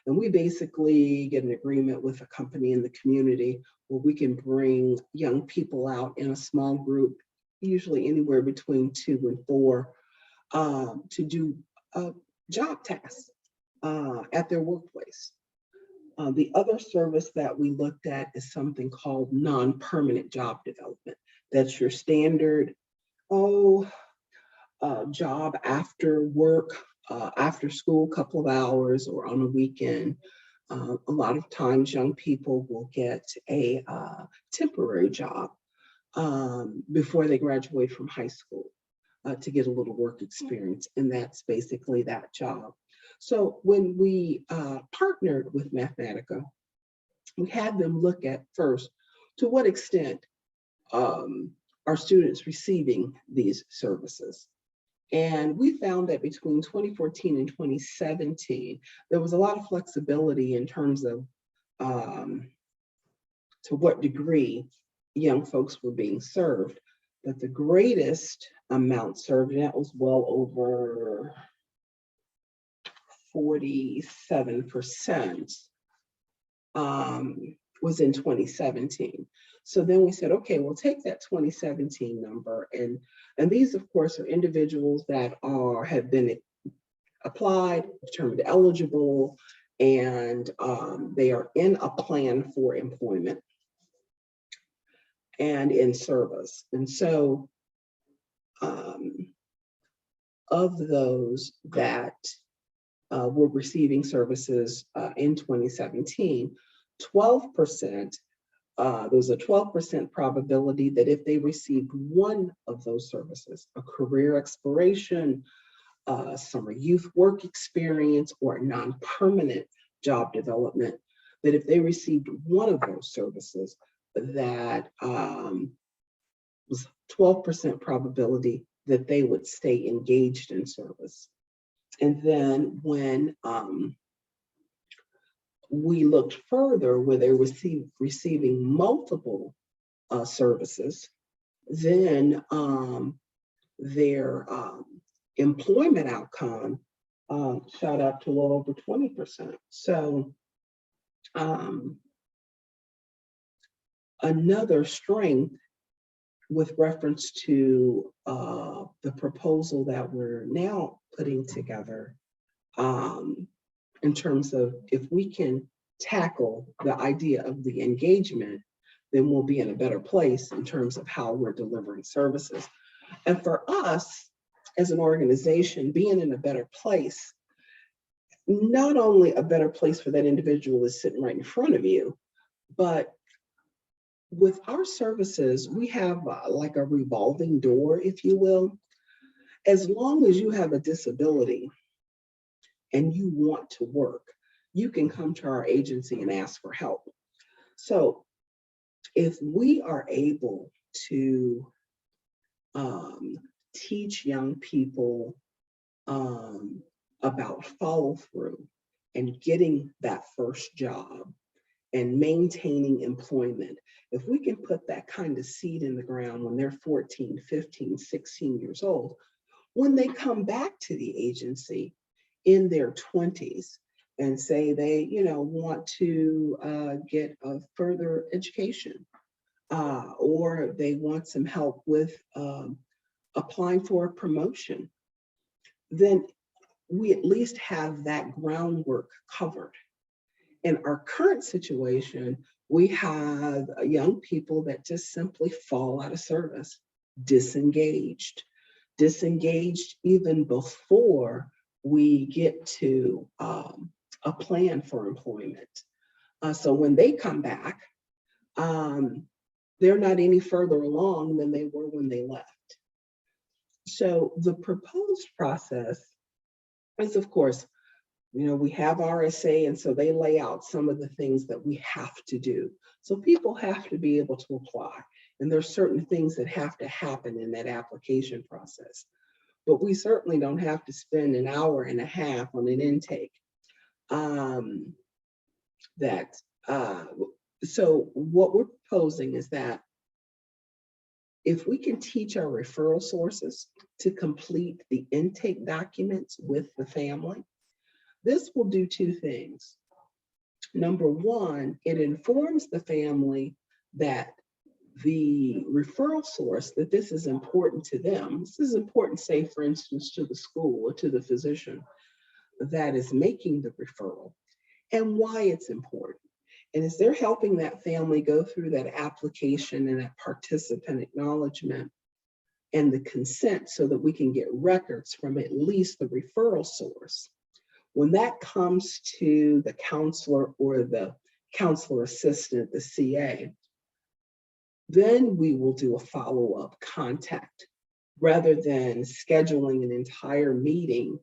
And we basically get an agreement with a company in the community where we can bring young people out in a small group, usually anywhere between 2 and 4, to do job tasks at their workplace. The other service that we looked at is something called non-permanent job development. That's your standard, job after work, after school, couple of hours, or on a weekend. A lot of times young people will get a temporary job before they graduate from high school to get a little work experience, and that's basically that job. So when we partnered with Mathematica, we had them look at first, to what extent are students receiving these services? And we found that between 2014 and 2017, there was a lot of flexibility in terms of to what degree young folks were being served. But the greatest amount served, and that was well over 47%, was in 2017. So then we said, okay, we'll take that 2017 number, and these, of course, are individuals that have been applied, determined eligible, and they are in a plan for employment and in service. And so of those that were receiving services in 2017, 12%, there was a 12% probability that if they received one of those services, a career exploration, summer youth work experience, or a non-permanent job development, that if they received one of those services, that was 12% probability that they would stay engaged in service. And then when we looked further, where they were receiving multiple services, then their employment outcome shot up to a little over 20%. So another strength with reference to the proposal that we're now putting together, in terms of if we can tackle the idea of the engagement, then we'll be in a better place in terms of how we're delivering services. And for us as an organization, being in a better place, not only a better place for that individual is sitting right in front of you, but with our services, we have like a revolving door, if you will. As long as you have a disability and you want to work, you can come to our agency and ask for help. So if we are able to teach young people about follow through and getting that first job and maintaining employment, if we can put that kind of seed in the ground when they're 14, 15, 16 years old, when they come back to the agency in their 20s and say they, want to get a further education, or they want some help with applying for a promotion, then we at least have that groundwork covered. In our current situation, We have young people that just simply fall out of service, disengaged even before we get to a plan for employment. So when they come back, they're not any further along than they were when they left. So the proposed process is, of course, we have RSA, and so they lay out some of the things that we have to do. So people have to be able to apply, and there's certain things that have to happen in that application process. But we certainly don't have to spend an hour and a half on an intake. So what we're proposing is that if we can teach our referral sources to complete the intake documents with the family, this will do two things. Number one, it informs the family that the referral source, that this is important to them. This is important, say, for instance, to the school or to the physician that is making the referral, and why it's important. And as they're helping that family go through that application and that participant acknowledgement and the consent so that we can get records from at least the referral source, when that comes to the counselor or the counselor assistant, the CA, then we will do a follow-up contact rather than scheduling an entire meeting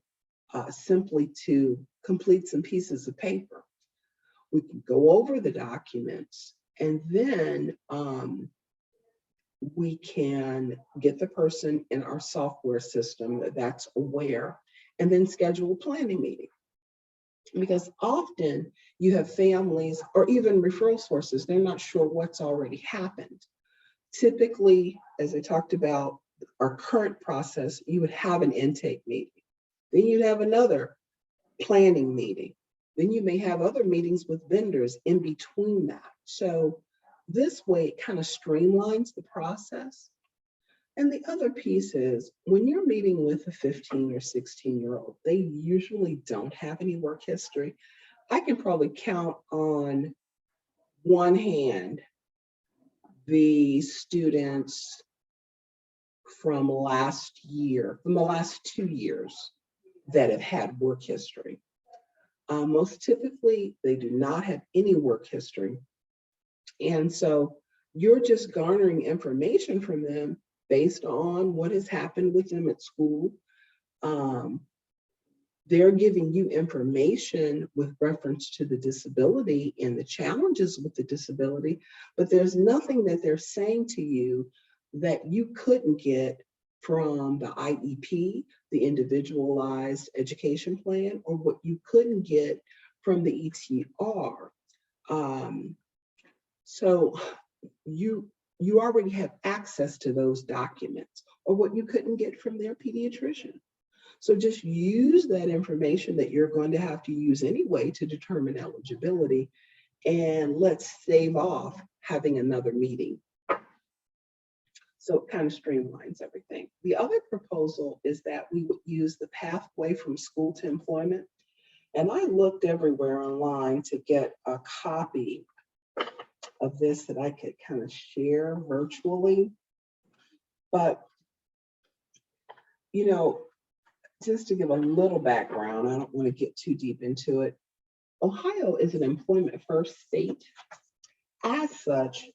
simply to complete some pieces of paper. We can go over the documents, and then we can get the person in our software system that's aware, and then schedule a planning meeting. Because often you have families or even referral sources, they're not sure what's already happened. Typically, as I talked about our current process, you would have an intake meeting. Then you'd have another planning meeting. Then you may have other meetings with vendors in between that. So this way it kind of streamlines the process. And the other piece is when you're meeting with a 15 or 16-year-old, they usually don't have any work history. I can probably count on one hand the students from the last 2 years that have had work history. Most typically, they do not have any work history. And so you're just garnering information from them based on what has happened with them at school. They're giving you information with reference to the disability and the challenges with the disability, but there's nothing that they're saying to you that you couldn't get from the IEP, the individualized education plan, or what you couldn't get from the ETR. So you already have access to those documents, or what you couldn't get from their pediatrician. So just use that information that you're going to have to use anyway to determine eligibility, and let's stave off having another meeting. So it kind of streamlines everything. The other proposal is that we would use the pathway from school to employment. And I looked everywhere online to get a copy of this that I could kind of share virtually. But, just to give a little background, I don't want to get too deep into it. Ohio is an employment first state. As such,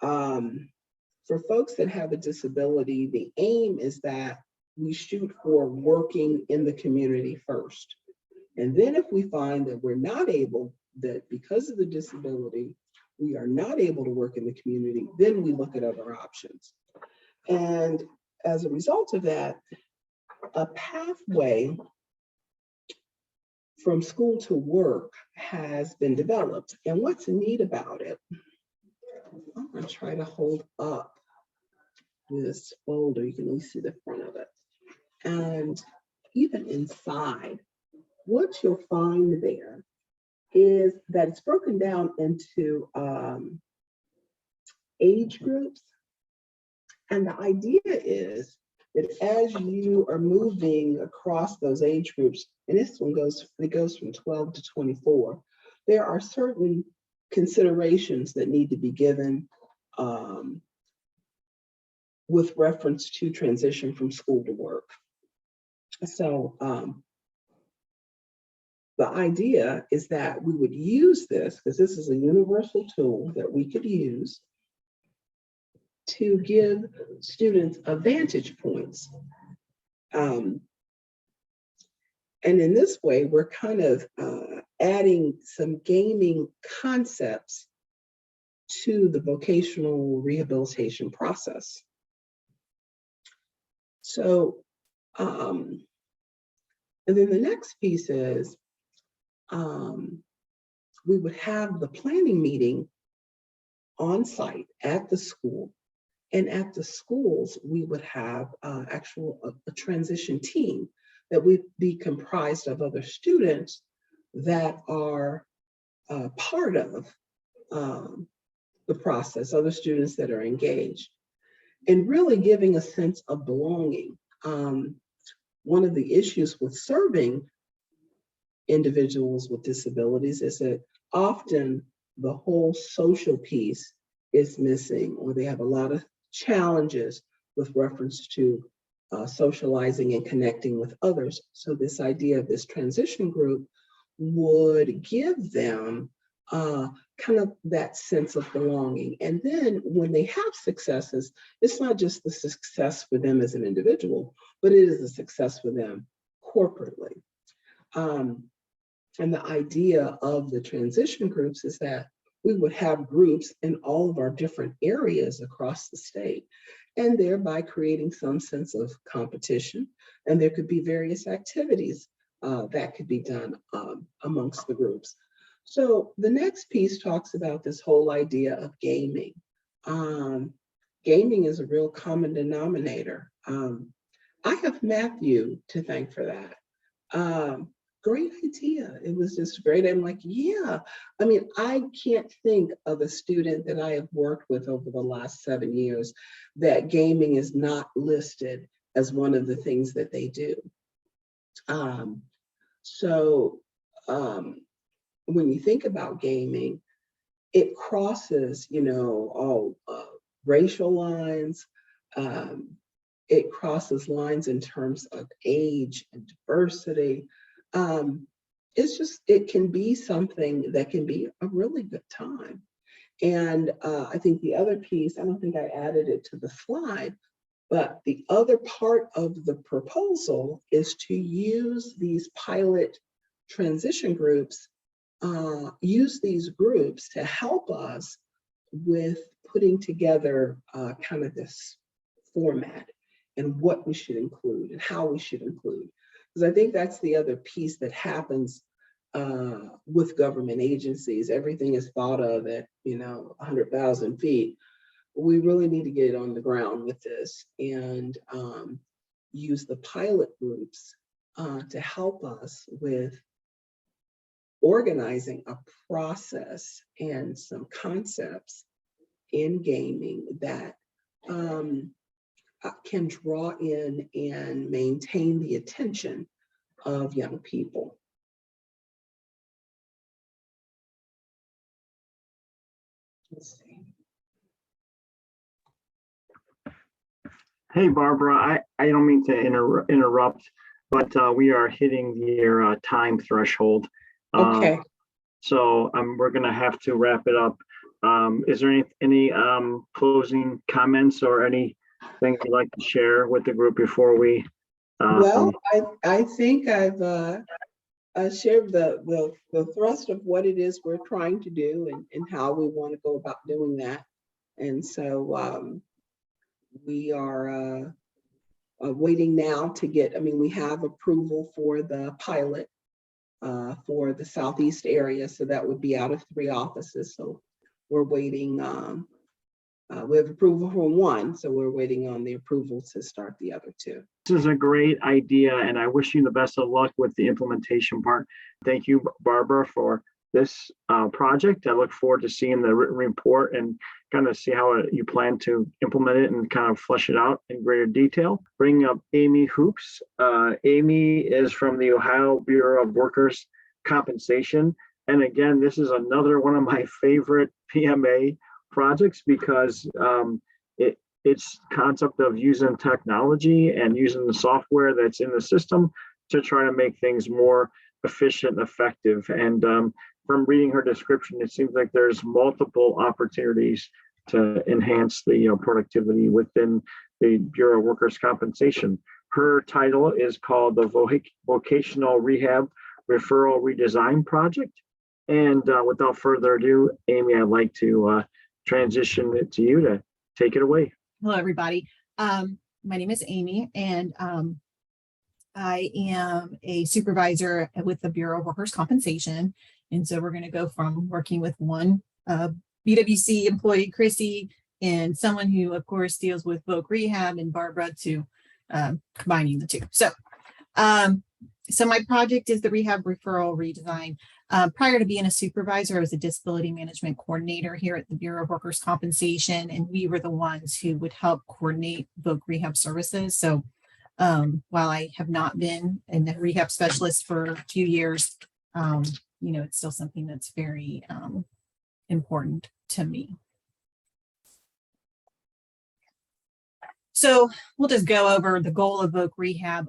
for folks that have a disability, the aim is that we shoot for working in the community first. And then if we find that we're not able, that because of the disability, we are not able to work in the community, then we look at other options. And as a result of that, a pathway from school to work has been developed. And what's neat about it, I'm going to try to hold up this folder. You can only see the front of it. And even inside, what you'll find there is that it's broken down into age groups. And the idea is that as you are moving across those age groups, and this one goes from 12 to 24, there are certain considerations that need to be given with reference to transition from school to work. So the idea is that we would use this, because this is a universal tool that we could use to give students a vantage points. And in this way, we're kind of adding some gaming concepts to the vocational rehabilitation process. So, and then the next piece is we would have the planning meeting on site at the school. And at the schools, we would have a transition team that would be comprised of other students that are part of the process, other students that are engaged, and really giving a sense of belonging. One of the issues with serving individuals with disabilities is that often the whole social piece is missing, or they have a lot of challenges with reference to socializing and connecting with others. So this idea of this transition group would give them kind of that sense of belonging. And then when they have successes, it's not just the success for them as an individual, but it is a success for them corporately. And the idea of the transition groups is that we would have groups in all of our different areas across the state, and thereby creating some sense of competition. And there could be various activities that could be done amongst the groups. So the next piece talks about this whole idea of gaming. Gaming is a real common denominator. I have Matthew to thank for that. Great idea. It was just great. I'm like, yeah. I mean, I can't think of a student that I have worked with over the last 7 years that gaming is not listed as one of the things that they do. When you think about gaming, it crosses, all racial lines. It crosses lines in terms of age and diversity. It can be something that can be a really good time. And I think the other piece, I don't think I added it to the slide, but the other part of the proposal is to use these pilot transition groups, use these groups to help us with putting together kind of this format and what we should include and how we should include. Because I think that's the other piece that happens with government agencies. Everything is thought of at 100,000 feet. We really need to get on the ground with this and use the pilot groups to help us with organizing a process and some concepts in gaming that can draw in and maintain the attention of young people. Let's see. Hey, Barbara, I don't mean to interrupt, but we are hitting your time threshold. Okay. So we're going to have to wrap it up. Is there any closing comments or anything you'd like to share with the group before we? Well, I think I've shared the thrust of what it is we're trying to do and how we want to go about doing that. And so we are waiting now to get, we have approval for the pilot for the Southeast area. So that would be out of 3 offices. So we're waiting, we have approval for 1. So we're waiting on the approval to start the other 2. This is a great idea, and I wish you the best of luck with the implementation part. Thank you, Barbara, for this project. I look forward to seeing the written report and kind of see how you plan to implement it and kind of flesh it out in greater detail. Bring up Amy Hoops. Amy is from the Ohio Bureau of Workers' Compensation, And again, this is another one of my favorite PMA projects because its concept of using technology and using the software that's in the system to try to make things more efficient and effective. And from reading her description, it seems like there's multiple opportunities to enhance the productivity within the Bureau of Workers' Compensation. Her title is called the Vocational Rehab Referral Redesign Project. And without further ado, Amy, I'd like to transition it to you to take it away. Hello, everybody. My name is Amy, and I am a supervisor with the Bureau of Workers' Compensation. And so we're going to go from working with one BWC employee, Chrissy, and someone who, of course, deals with voc rehab, and Barbara, to combining the two. So my project is the rehab referral redesign. Prior to being a supervisor, I was a disability management coordinator here at the Bureau of Workers' Compensation, and we were the ones who would help coordinate voc rehab services. So while I have not been a rehab specialist for a few years, it's still something that's very important to me. So we'll just go over the goal of voc rehab.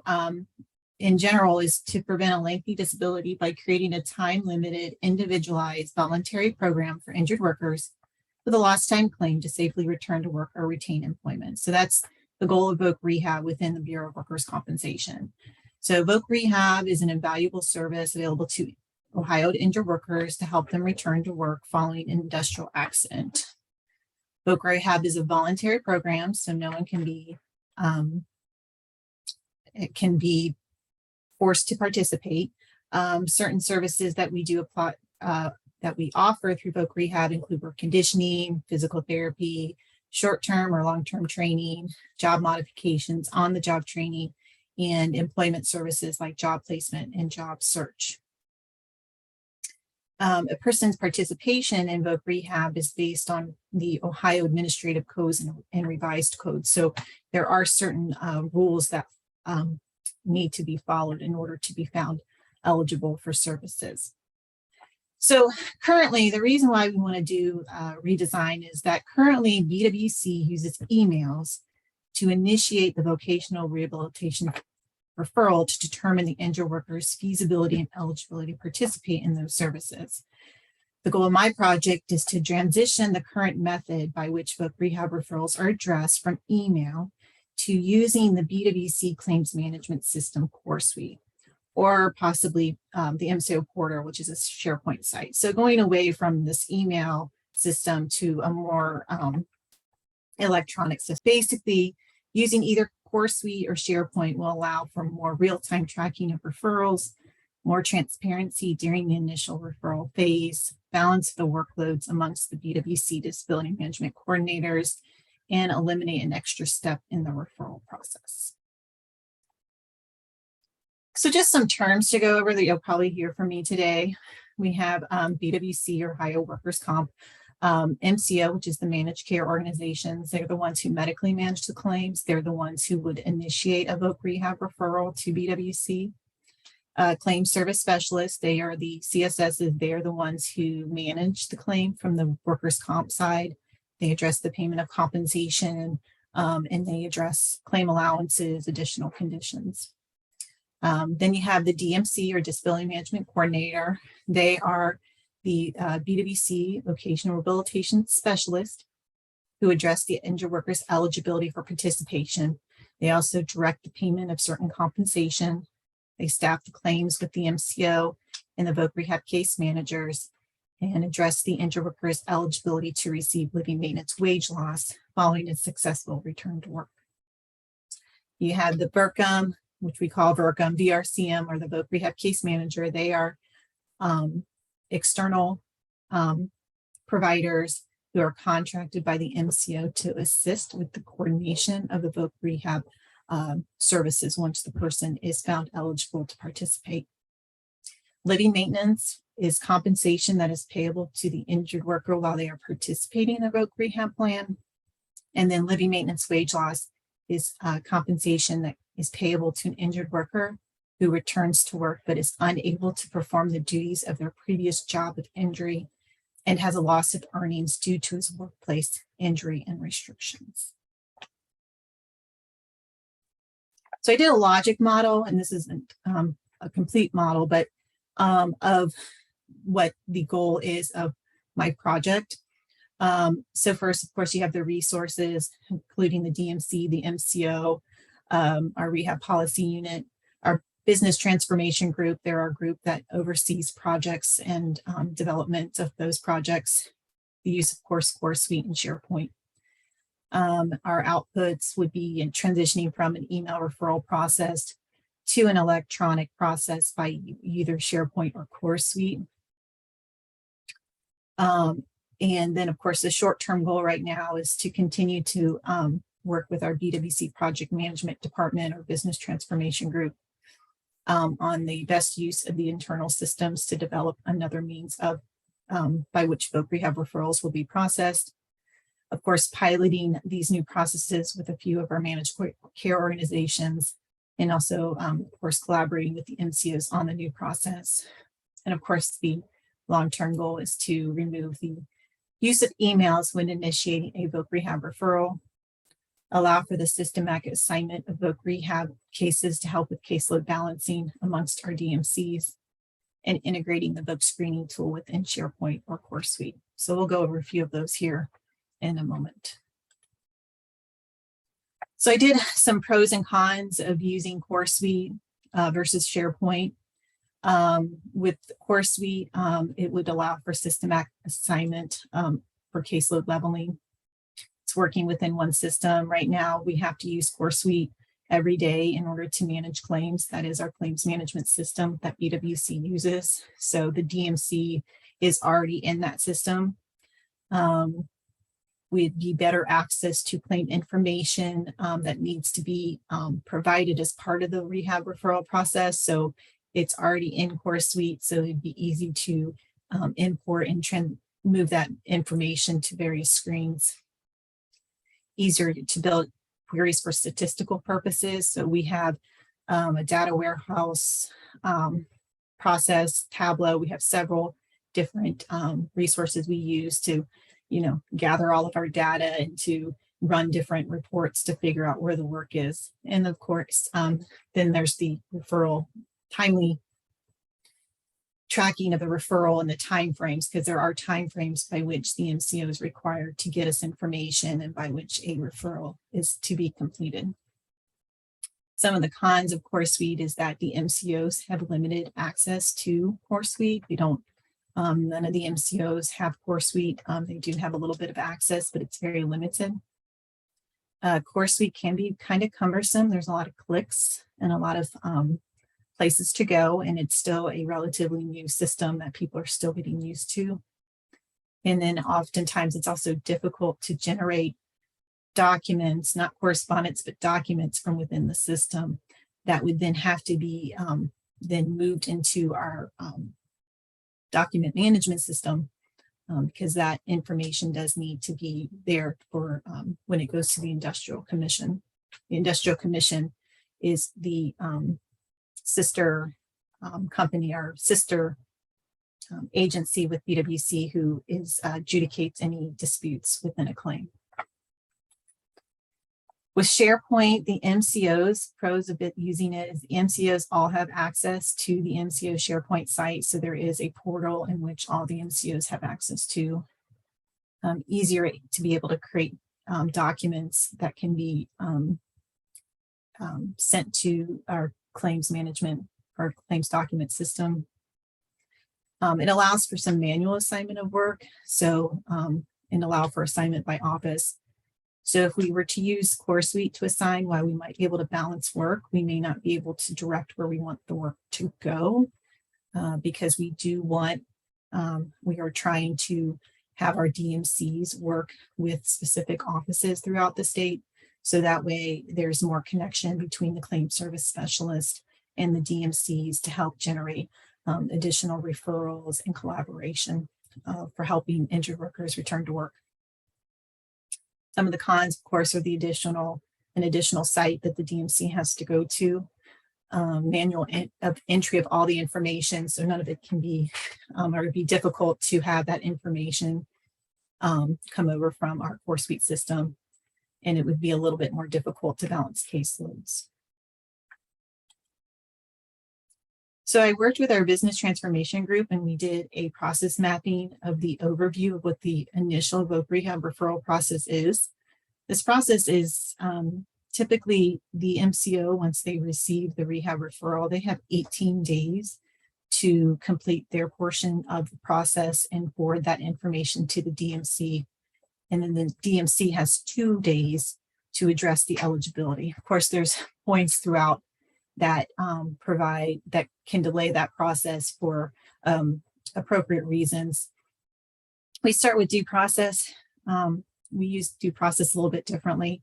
In general, is to prevent a lengthy disability by creating a time-limited, individualized, voluntary program for injured workers with a lost time claim to safely return to work or retain employment. So that's the goal of voc rehab within the Bureau of Workers' Compensation. So voc rehab is an invaluable service available to Ohio injured workers to help them return to work following an industrial accident. Voc rehab is a voluntary program, so no one can be forced to participate. Certain services that we do apply, that we offer through voc rehab include work conditioning, physical therapy, short-term or long-term training, job modifications, on-the-job training, and employment services like job placement and job search. A person's participation in voc rehab is based on the Ohio Administrative Codes and revised codes. So there are certain rules that need to be followed in order to be found eligible for services. So currently, the reason why we want to do redesign is that currently BWC uses emails to initiate the vocational rehabilitation referral to determine the injured worker's feasibility and eligibility to participate in those services. The goal of my project is to transition the current method by which voc rehab referrals are addressed from email to using the BWC Claims Management System core suite, or possibly the MCO Portal, which is a SharePoint site. So going away from this email system to a more electronic system. Basically, using either core suite or SharePoint will allow for more real-time tracking of referrals, more transparency during the initial referral phase, balance the workloads amongst the BWC disability management coordinators, and eliminate an extra step in the referral process. So just some terms to go over that you'll probably hear from me today. We have BWC, or Ohio Workers' Comp, MCO, which is the managed care organizations. They're the ones who medically manage the claims. They're the ones who would initiate a voc rehab referral to BWC. Claim service specialists, they are the CSSs. They're the ones who manage the claim from the workers' comp side. They address the payment of compensation, and they address claim allowances, additional conditions. Then you have the DMC, or Disability Management Coordinator. They are the BWC Vocational Rehabilitation Specialist who address the injured workers' eligibility for participation. They also direct the payment of certain compensation. They staff the claims with the MCO and the voc rehab case managers, and address the injured workers' eligibility to receive living maintenance wage loss following a successful return to work. You have the VRCM, which we call VRCM, VRCM, or the voc rehab case manager. They are external providers who are contracted by the MCO to assist with the coordination of the voc rehab services once the person is found eligible to participate. Living maintenance is compensation that is payable to the injured worker while they are participating in a voc rehab plan. And then living maintenance wage loss is compensation that is payable to an injured worker who returns to work but is unable to perform the duties of their previous job with injury and has a loss of earnings due to his workplace injury and restrictions. So I did a logic model, and this isn't a complete model, but of what the goal is of my project. So first, of course, you have the resources, including the DMC, the MCO, our rehab policy unit, our business transformation group. They're our group that oversees projects and development of those projects. The use of course Suite and SharePoint. Our outputs would be in transitioning from an email referral process to an electronic process by either SharePoint or Suite. And then of course, the short-term goal right now is to continue to work with our BWC project management department or business transformation group on the best use of the internal systems to develop another means of by which voc rehab referrals will be processed. Of course, piloting these new processes with a few of our managed care organizations, and also, of course, collaborating with the MCOs on the new process. And of course, the long-term goal is to remove the use of emails when initiating a voc rehab referral, allow for the systematic assignment of voc rehab cases to help with caseload balancing amongst our DMCs, and integrating the voc screening tool within SharePoint or Suite. So we'll go over a few of those here in a moment. So I did some pros and cons of using Suite versus SharePoint. With Suite, it would allow for systematic assignment for caseload leveling. It's working within one system. Right now, we have to use Suite every day in order to manage claims. That is our claims management system that BWC uses. So the DMC is already in that system. We'd be better access to claim information that needs to be provided as part of the rehab referral process. So it's already in Suite, so it'd be easy to import and move that information to various screens. Easier to build queries for statistical purposes. So we have a data warehouse process, Tableau. We have several different resources we use to gather all of our data and to run different reports to figure out where the work is. And of course, then there's the referral, timely tracking of the referral and the timeframes, because there are timeframes by which the MCO is required to get us information and by which a referral is to be completed. Some of the cons of Suite is that the MCOs have limited access to Suite. We don't none of the MCOs have Suite. They do have a little bit of access, but it's very limited. Suite can be kind of cumbersome. There's a lot of clicks and a lot of places to go, and it's still a relatively new system that people are still getting used to. And then oftentimes it's also difficult to generate documents, not correspondence, but documents from within the system that would then have to be then moved into our document management system, because that information does need to be there for when it goes to the Industrial Commission. The Industrial Commission is the sister company, our sister agency with BWC, who adjudicates any disputes within a claim. With SharePoint, the MCOs, pros of it using it is the MCOs all have access to the MCO SharePoint site. So there is a portal in which all the MCOs have access to. Easier to be able to create documents that can be sent to our claims management, our claims document system. It allows for some manual assignment of work. So and allow for assignment by office. So if we were to use Suite to assign, while we might be able to balance work, we may not be able to direct where we want the work to go because we do want, we are trying to have our DMCs work with specific offices throughout the state. So that way there's more connection between the claim service specialist and the DMCs to help generate additional referrals and collaboration for helping injured workers return to work. Some of the cons, of course, are an additional site that the DMC has to go to. manual entry of all the information. So none of it can be, or it'd be difficult to have that information come over from our core suite system. And it would be a little bit more difficult to balance caseloads. So I worked with our business transformation group and we did a process mapping of the overview of what the initial voc rehab referral process is. This process is typically the MCO, once they receive the rehab referral, they have 18 days to complete their portion of the process and forward that information to the DMC. And then the DMC has 2 days to address the eligibility. Of course, there's points throughout that that can delay that process for appropriate reasons. We start with due process. We use due process a little bit differently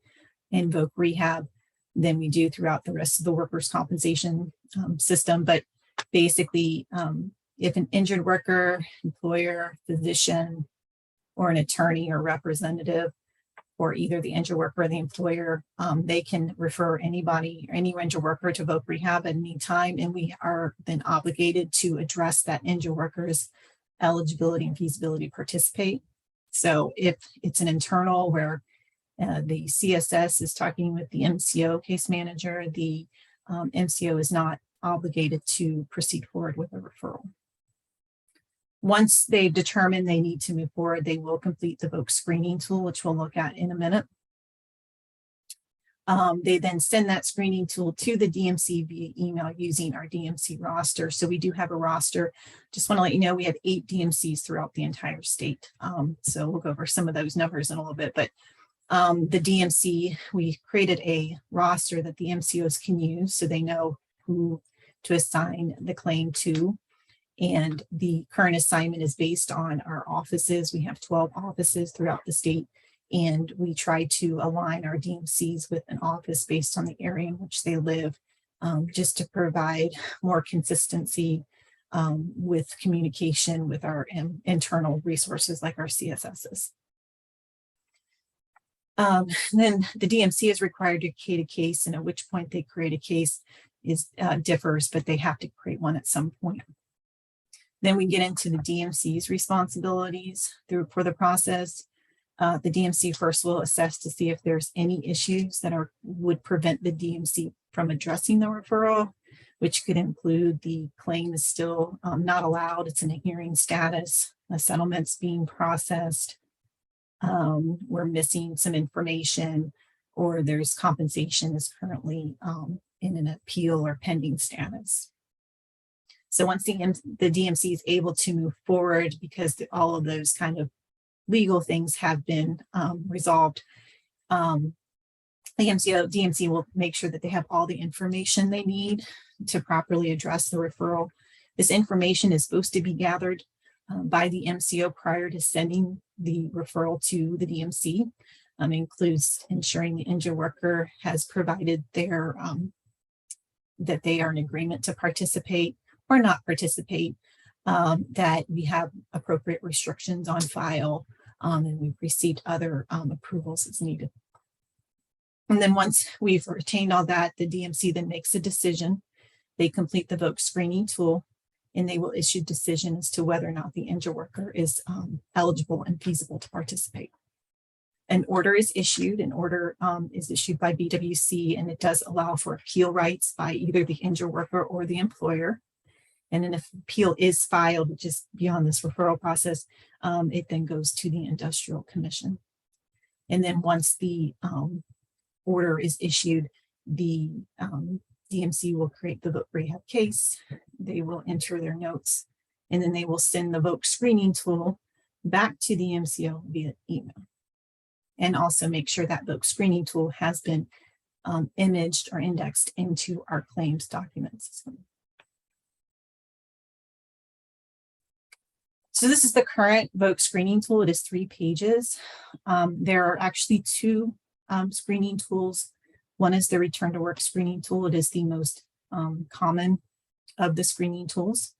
in voc rehab than we do throughout the rest of the workers' compensation system. But basically, if an injured worker, employer, physician, or an attorney or representative, or either the injured worker or the employer, they can refer anybody, any injured worker to voc rehab at any time, and we are then obligated to address that injured worker's eligibility and feasibility to participate. So if it's an internal where the CSS is talking with the MCO case manager, the MCO is not obligated to proceed forward with a referral. Once they've determined they need to move forward, they will complete the voc screening tool, which we'll look at in a minute. They then send that screening tool to the DMC via email using our DMC roster. So we do have a roster. Just want to let you know we have 8 DMCs throughout the entire state. So we'll go over some of those numbers in a little bit, but the DMC, we created a roster that the MCOs can use so they know who to assign the claim to. And the current assignment is based on our offices. We have 12 offices throughout the state, and we try to align our DMCs with an office based on the area in which they live, just to provide more consistency with communication with our internal resources like our CSSs. Then the DMC is required to create a case, and at which point they create a case is differs, but they have to create one at some point. Then we get into the DMC's responsibilities for the process. The DMC first will assess to see if there's any issues that would prevent the DMC from addressing the referral, which could include the claim is still not allowed, it's in a hearing status, a settlement's being processed, we're missing some information, or there's compensation is currently in an appeal or pending status. So once the DMC is able to move forward, because all of those kind of legal things have been resolved, the DMC will make sure that they have all the information they need to properly address the referral. This information is supposed to be gathered by the MCO prior to sending the referral to the DMC. Includes ensuring the injured worker has provided their that they are in agreement to participate or not participate, that we have appropriate restrictions on file, and we've received other approvals as needed. And then once we've retained all that, the DMC then makes a decision. They complete the voc screening tool, and they will issue decision as to whether or not the injured worker is eligible and feasible to participate. An order is issued. An order is issued by BWC, and it does allow for appeal rights by either the injured worker or the employer. And then if appeal is filed, which is beyond this referral process, it then goes to the Industrial Commission. And then once the order is issued, the DMC will create the voc rehab case. They will enter their notes, and then they will send the voc screening tool back to the MCO via email. And also make sure that voc screening tool has been imaged or indexed into our claims document system. So this is the current voc screening tool. It is 3 pages. There are actually 2 screening tools. One is the return to work screening tool. It is the most common of the screening tools.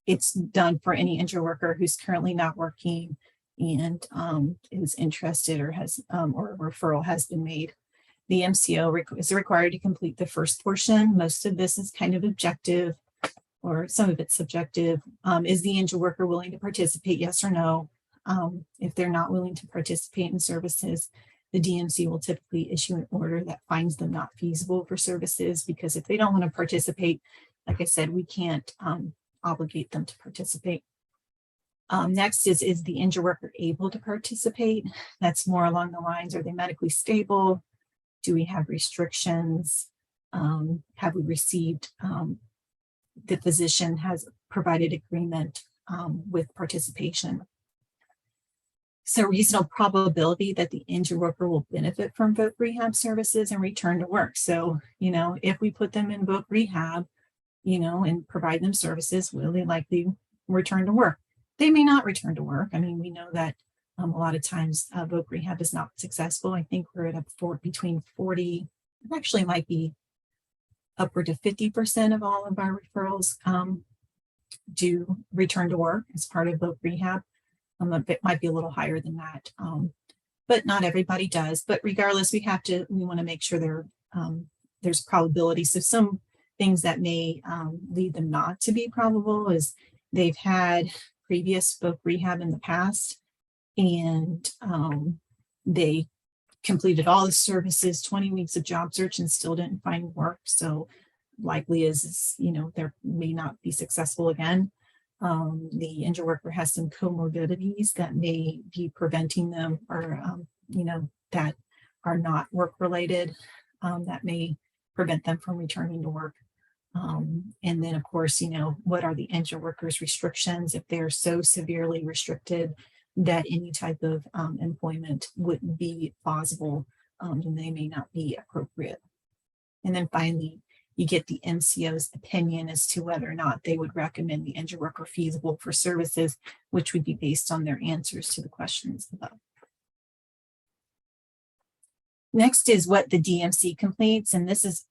It's done for any injured worker who's currently not working and is interested or has or a referral has been made. The MCO is required to complete the first portion. Most of this is kind of objective, or some of it's subjective. Is the injured worker willing to participate? Yes or no. If they're not willing to participate in services, the DMC will typically issue an order that finds them not feasible for services, because if they don't want to participate, like I said, we can't obligate them to participate. Next is the injured worker able to participate? That's more along the lines, are they medically stable? Do we have restrictions? Have we received, the physician has provided agreement with participation? So reasonable probability that the injured worker will benefit from voc rehab services and return to work. So, if we put them in voc rehab, and provide them services, will they likely return to work? They may not return to work. I mean, we know that a lot of times voc rehab is not successful. I think we're at between 40, it actually might be upward to 50% of all of our referrals do return to work as part of voc rehab. It might be a little higher than that, but not everybody does. But regardless, we want to make sure there's probability. So some things that may lead them not to be probable is they've had previous voc rehab in the past, and they completed all the services, 20 weeks of job search, and still didn't find work. So likely is they may not be successful again. The injured worker has some comorbidities that may be preventing them, or that are not work related, that may prevent them from returning to work. And then of course, what are the injured workers' restrictions? If they're so severely restricted that any type of employment wouldn't be plausible, then they may not be appropriate. And then finally, you get the MCO's opinion as to whether or not they would recommend the injured worker feasible for services, which would be based on their answers to the questions above. Next is what the DMC completes, and this is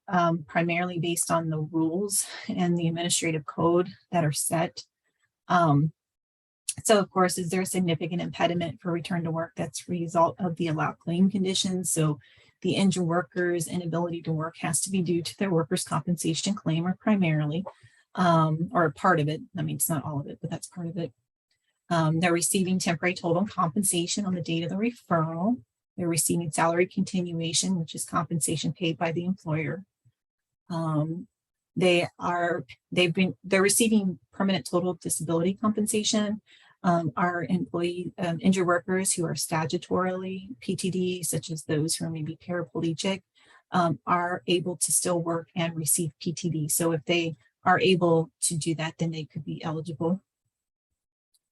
primarily based on the rules and the administrative code that are set. So of course, is there a significant impediment for return to work that's a result of the allowed claim conditions? So the injured worker's inability to work has to be due to their workers' compensation claim, or primarily, or a part of it. I mean, it's not all of it, but that's part of it. They're receiving temporary total compensation on the date of the referral. They're receiving salary continuation, which is compensation paid by the employer. They're receiving permanent total disability compensation. Our employee injured workers who are statutorily PTD, such as those who are maybe paraplegic, are able to still work and receive PTD. So if they are able to do that, then they could be eligible.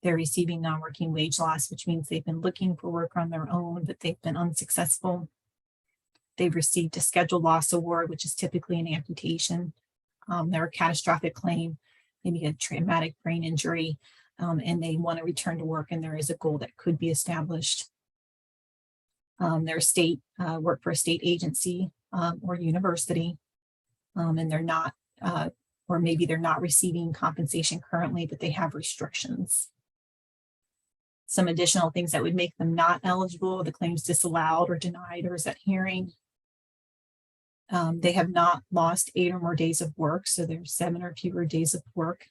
They're receiving non-working wage loss, which means they've been looking for work on their own, but they've been unsuccessful. They've received a scheduled loss award, which is typically an amputation. They're a catastrophic claim, maybe a traumatic brain injury, and they want to return to work, and there is a goal that could be established. They're work for a state agency or university, and they're not, or maybe they're not receiving compensation currently, but they have restrictions. Some additional things that would make them not eligible: the claims disallowed or denied or is at hearing. They have not lost 8 or more days of work, so there's 7 or fewer days of work.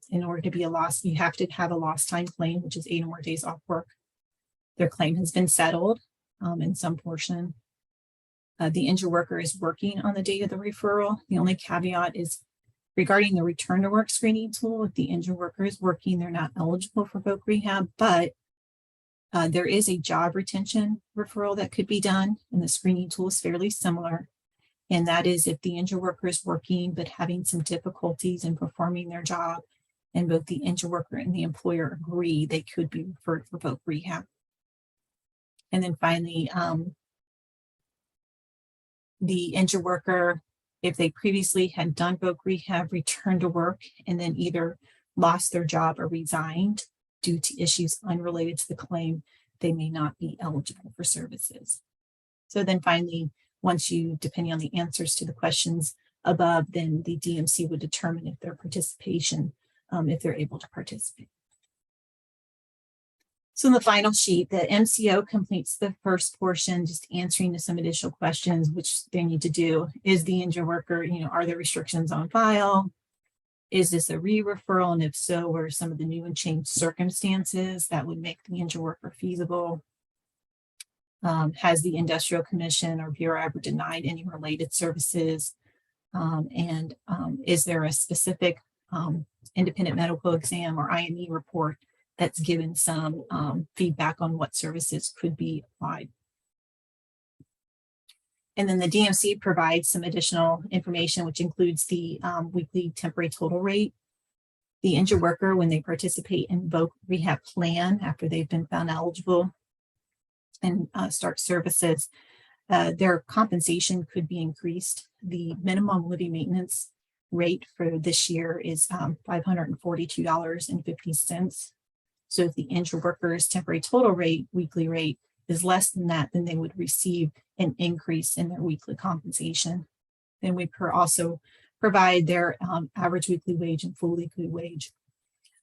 In order to be a loss, you have to have a lost time claim, which is 8 or more days off work. Their claim has been settled in some portion. The injured worker is working on the date of the referral. The only caveat is regarding the return to work screening tool. If the injured worker is working, they're not eligible for voc rehab, but there is a job retention referral that could be done, and the screening tool is fairly similar. And that is if the injured worker is working but having some difficulties in performing their job, and both the injured worker and the employer agree, they could be referred for voc rehab. And then finally, the injured worker, if they previously had done voc rehab, returned to work, and then either lost their job or resigned due to issues unrelated to the claim, they may not be eligible for services. So then finally, once you, depending on the answers to the questions above, then the DMC would determine if their participation, if they're able to participate. So in the final sheet, the MCO completes the first portion, just answering to some additional questions, which they need to do. Is the injured worker, are there restrictions on file? Is this a re-referral? And if so, what are some of the new and changed circumstances that would make the injured worker feasible? Has the Industrial Commission or Bureau ever denied any related services? Is there a specific independent medical exam or IME report that's given some feedback on what services could be applied? And then the DMC provides some additional information, which includes the weekly temporary total rate. The injured worker, when they participate in VOC rehab plan after they've been found eligible and start services, their compensation could be increased. The minimum living maintenance rate for this year is $542.50. So if the injured worker's temporary total rate, weekly rate, is less than that, then they would receive an increase in their weekly compensation. Then we also provide their average weekly wage and full weekly wage.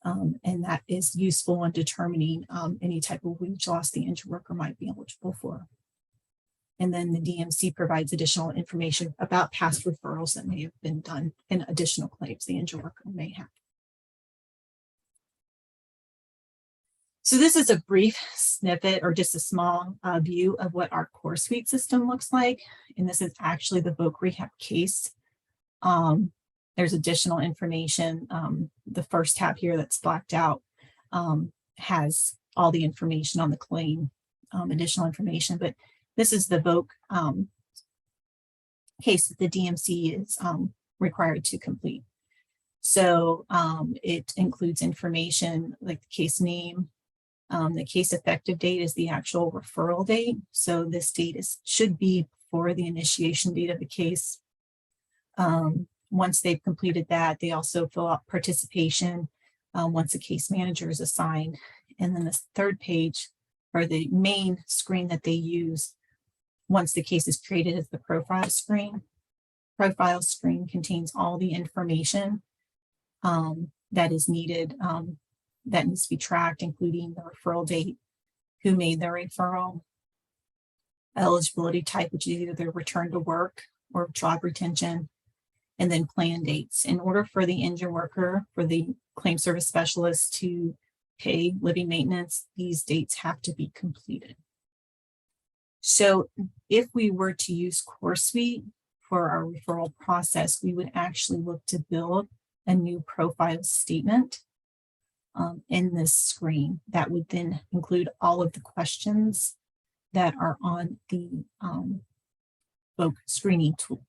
And that is useful in determining any type of wage loss the injured worker might be eligible for. And then the DMC provides additional information about past referrals that may have been done and additional claims the injured worker may have. So this is a brief snippet or just a small view of what our core suite system looks like. And this is actually the VOC rehab case. There's additional information. The first tab here that's blacked out has all the information on the claim, additional information, but this is the VOC case that the DMC is required to complete. So it includes information like the case name. The case effective date is the actual referral date. So this date should be before the initiation date of the case. Once they've completed that, they also fill out participation once a case manager is assigned. And then the third page, or the main screen that they use once the case is created, is the profile screen. Profile screen contains all the information that is needed, that needs to be tracked, including the referral date, who made the referral, eligibility type, which is either their return to work or job retention, and then plan dates. In order for the injured worker, for the claim service specialist to pay living maintenance, these dates have to be completed. So if we were to use Core Suite for our referral process, we would actually look to build a new profile statement in this screen that would then include all of the questions that are on the VOC screening tool.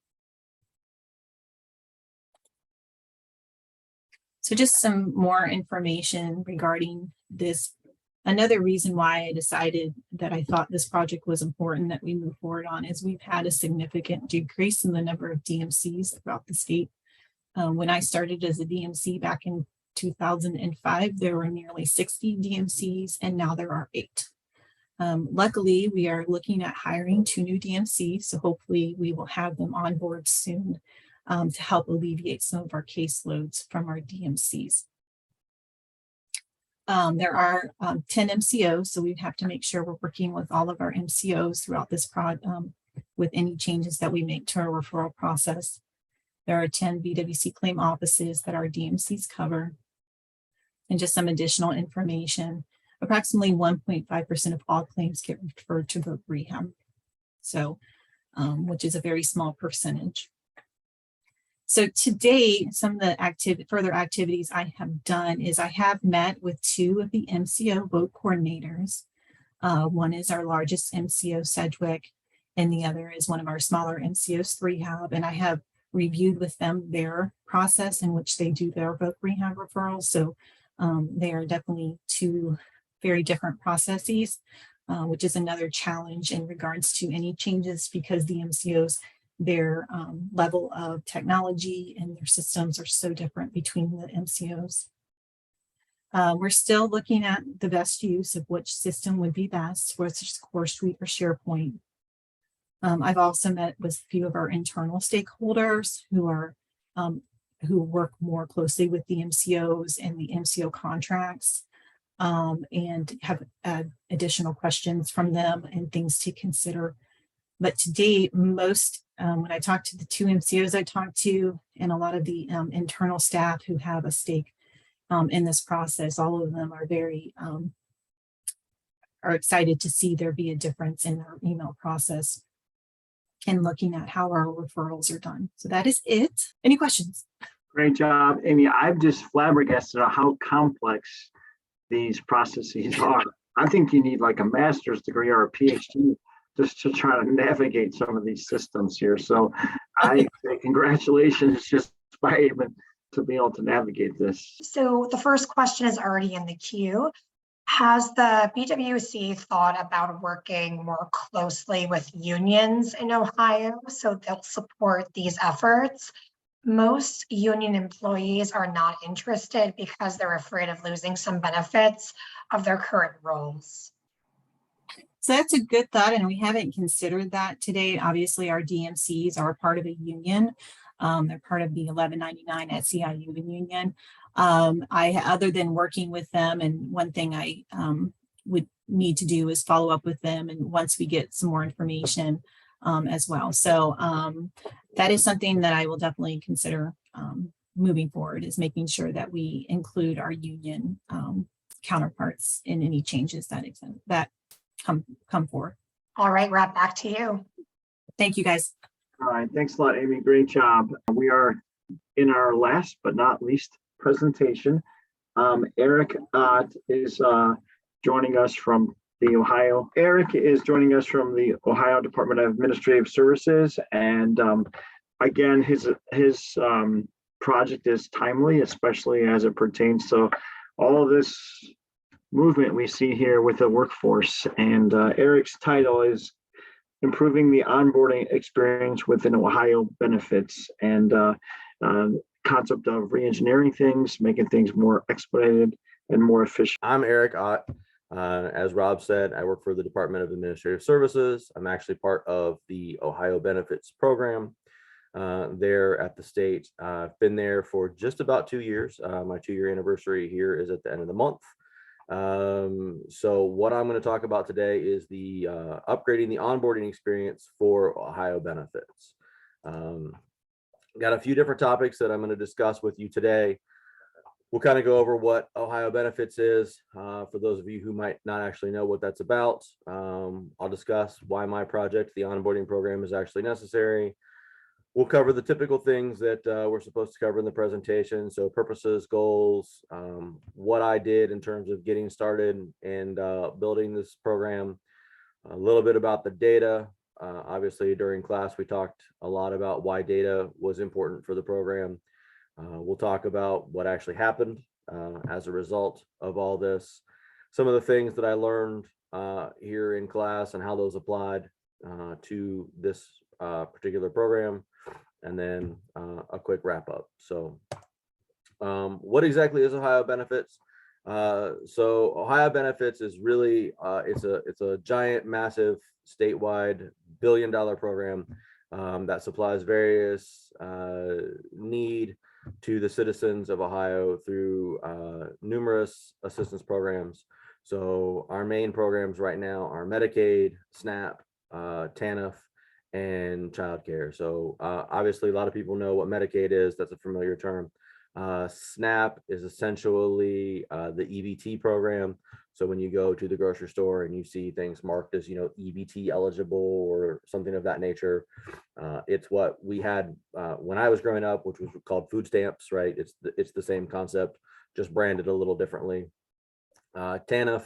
So just some more information regarding this. Another reason why I decided that I thought this project was important that we move forward on is we've had a significant decrease in the number of DMCs throughout the state. When I started as a DMC back in 2005, there were nearly 60 DMCs, and now there are 8. Luckily, we are looking at hiring 2 new DMCs, so hopefully we will have them on board soon to help alleviate some of our caseloads from our DMCs. There are 10 MCOs, so we have to make sure we're working with all of our MCOs throughout this with any changes that we make to our referral process. There are 10 BWC claim offices that our DMCs cover. And just some additional information, approximately 1.5% of all claims get referred to VOC rehab. So, which is a very small percentage. So today, some of the further activities I have done is I have met with 2 of the MCO VOC coordinators. One is our largest MCO, Sedgwick, and the other is one of our smaller MCOs, Rehab. And I have reviewed with them their process in which they do their VOC rehab referrals. So they are definitely 2 very different processes, which is another challenge in regards to any changes because the MCOs, their level of technology and their systems are so different between the MCOs. We're still looking at the best use of which system would be best, whether it's Core Suite or SharePoint. I've also met with a few of our internal stakeholders who work more closely with the MCOs and the MCO contracts. and have additional questions from them and things to consider. But to date, most, when I talked to the 2 MCOs I talked to and a lot of the internal staff who have a stake in this process, all of them are very are excited to see there be a difference in our email process and looking at how our referrals are done. So that is it. Any questions? Great job, Amy. I'm just flabbergasted at how complex these processes are. I think you need like a master's degree or a PhD just to try to navigate some of these systems here. So I say congratulations just by even to be able to navigate this. So the first question is already in the queue. Has the BWC thought about working more closely with unions in Ohio so they'll support these efforts? Most union employees are not interested because they're afraid of losing some benefits of their current roles. So that's a good thought, and we haven't considered that today. Obviously, our DMCs are part of a union. They're part of the 1199 SEIU union. Other than working with them, and one thing I would need to do is follow up with them, and once we get some more information as well. So that is something that I will definitely consider moving forward, is making sure that we include our union counterparts in any changes that come forward. All right, Rob, back to you. Thank you, guys. All right, thanks a lot, Amy. Great job. We are in our last but not least presentation. Eric is joining us from the Ohio. Eric is joining us from the Ohio Department of Administrative Services, and again, his project is timely, especially as it pertains to all of this movement we see here with the workforce. And Eric's title is Improving the Onboarding Experience Within Ohio Benefits, and concept of re-engineering things, making things more expedited and more efficient. I'm Eric Ott. As Rob said, I work for the Department of Administrative Services. I'm actually part of the Ohio Benefits Program there at the state. I've been there for just about 2 years. My 2-year anniversary here is at the end of the month. So what I'm going to talk about today is the upgrading the onboarding experience for Ohio Benefits. Got a few different topics that I'm going to discuss with you today. We'll kind of go over what Ohio Benefits is for those of you who might not actually know what that's about. I'll discuss why my project, the onboarding program, is actually necessary. We'll cover the typical things that we're supposed to cover in the presentation. So purposes, goals, what I did in terms of getting started and building this program, a little bit about the data. Obviously, during class, we talked a lot about why data was important for the program. We'll talk about what actually happened as a result of all this, some of the things that I learned here in class and how those applied to this particular program, and then a quick wrap up. So what exactly is Ohio Benefits? So Ohio Benefits is really, it's a giant, massive, statewide billion-dollar program that supplies various need to the citizens of Ohio through numerous assistance programs. So our main programs right now are Medicaid, SNAP, TANF, and childcare. So obviously a lot of people know what Medicaid is. That's a familiar term. SNAP is essentially the EBT program. So when you go to the grocery store and you see things marked as, EBT eligible or something of that nature, it's what we had when I was growing up, which was called food stamps, right? It's the same concept, just branded a little differently. TANF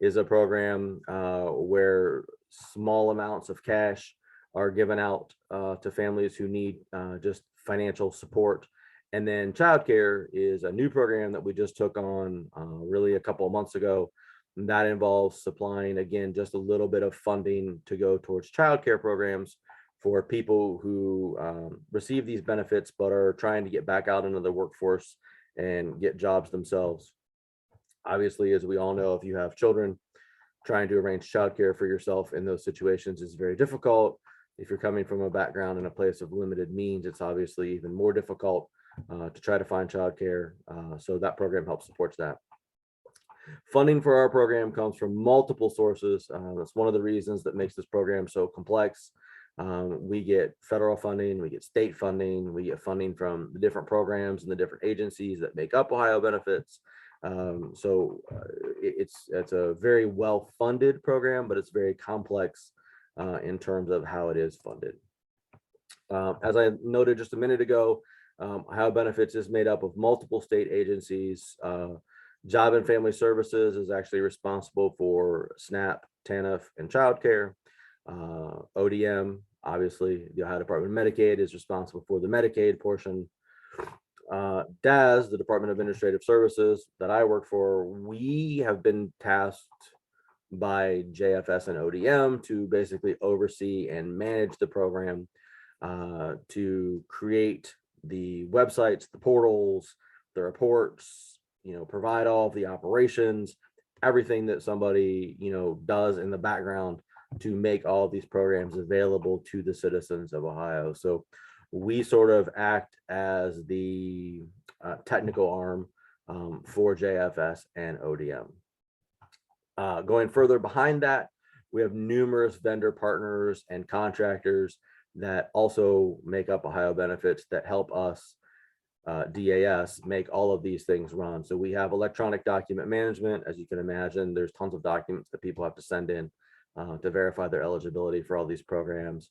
is a program where small amounts of cash are given out to families who need just financial support. And then childcare is a new program that we just took on really a couple of months ago. And that involves supplying, again, just a little bit of funding to go towards childcare programs for people who receive these benefits but are trying to get back out into the workforce and get jobs themselves. Obviously, as we all know, if you have children, trying to arrange childcare for yourself in those situations is very difficult. If you're coming from a background in a place of limited means, it's obviously even more difficult to try to find childcare. So that program helps support that. Funding for our program comes from multiple sources. That's one of the reasons that makes this program so complex. We get federal funding, we get state funding, we get funding from the different programs and the different agencies that make up Ohio Benefits. It's a very well-funded program, but it's very complex in terms of how it is funded. As I noted just a minute ago, Ohio Benefits is made up of multiple state agencies. Job and Family Services is actually responsible for SNAP, TANF, and childcare. ODM, obviously, the Ohio Department of Medicaid is responsible for the Medicaid portion. DAS, the Department of Administrative Services that I work for, we have been tasked by JFS and ODM to basically oversee and manage the program, to create the websites, the portals, the reports, provide all of the operations, everything that somebody, does in the background to make all of these programs available to the citizens of Ohio. So we sort of act as the technical arm for JFS and ODM. Going further behind that, we have numerous vendor partners and contractors that also make up Ohio Benefits that help us, DAS, make all of these things run. So we have electronic document management. As you can imagine, there's tons of documents that people have to send in to verify their eligibility for all these programs.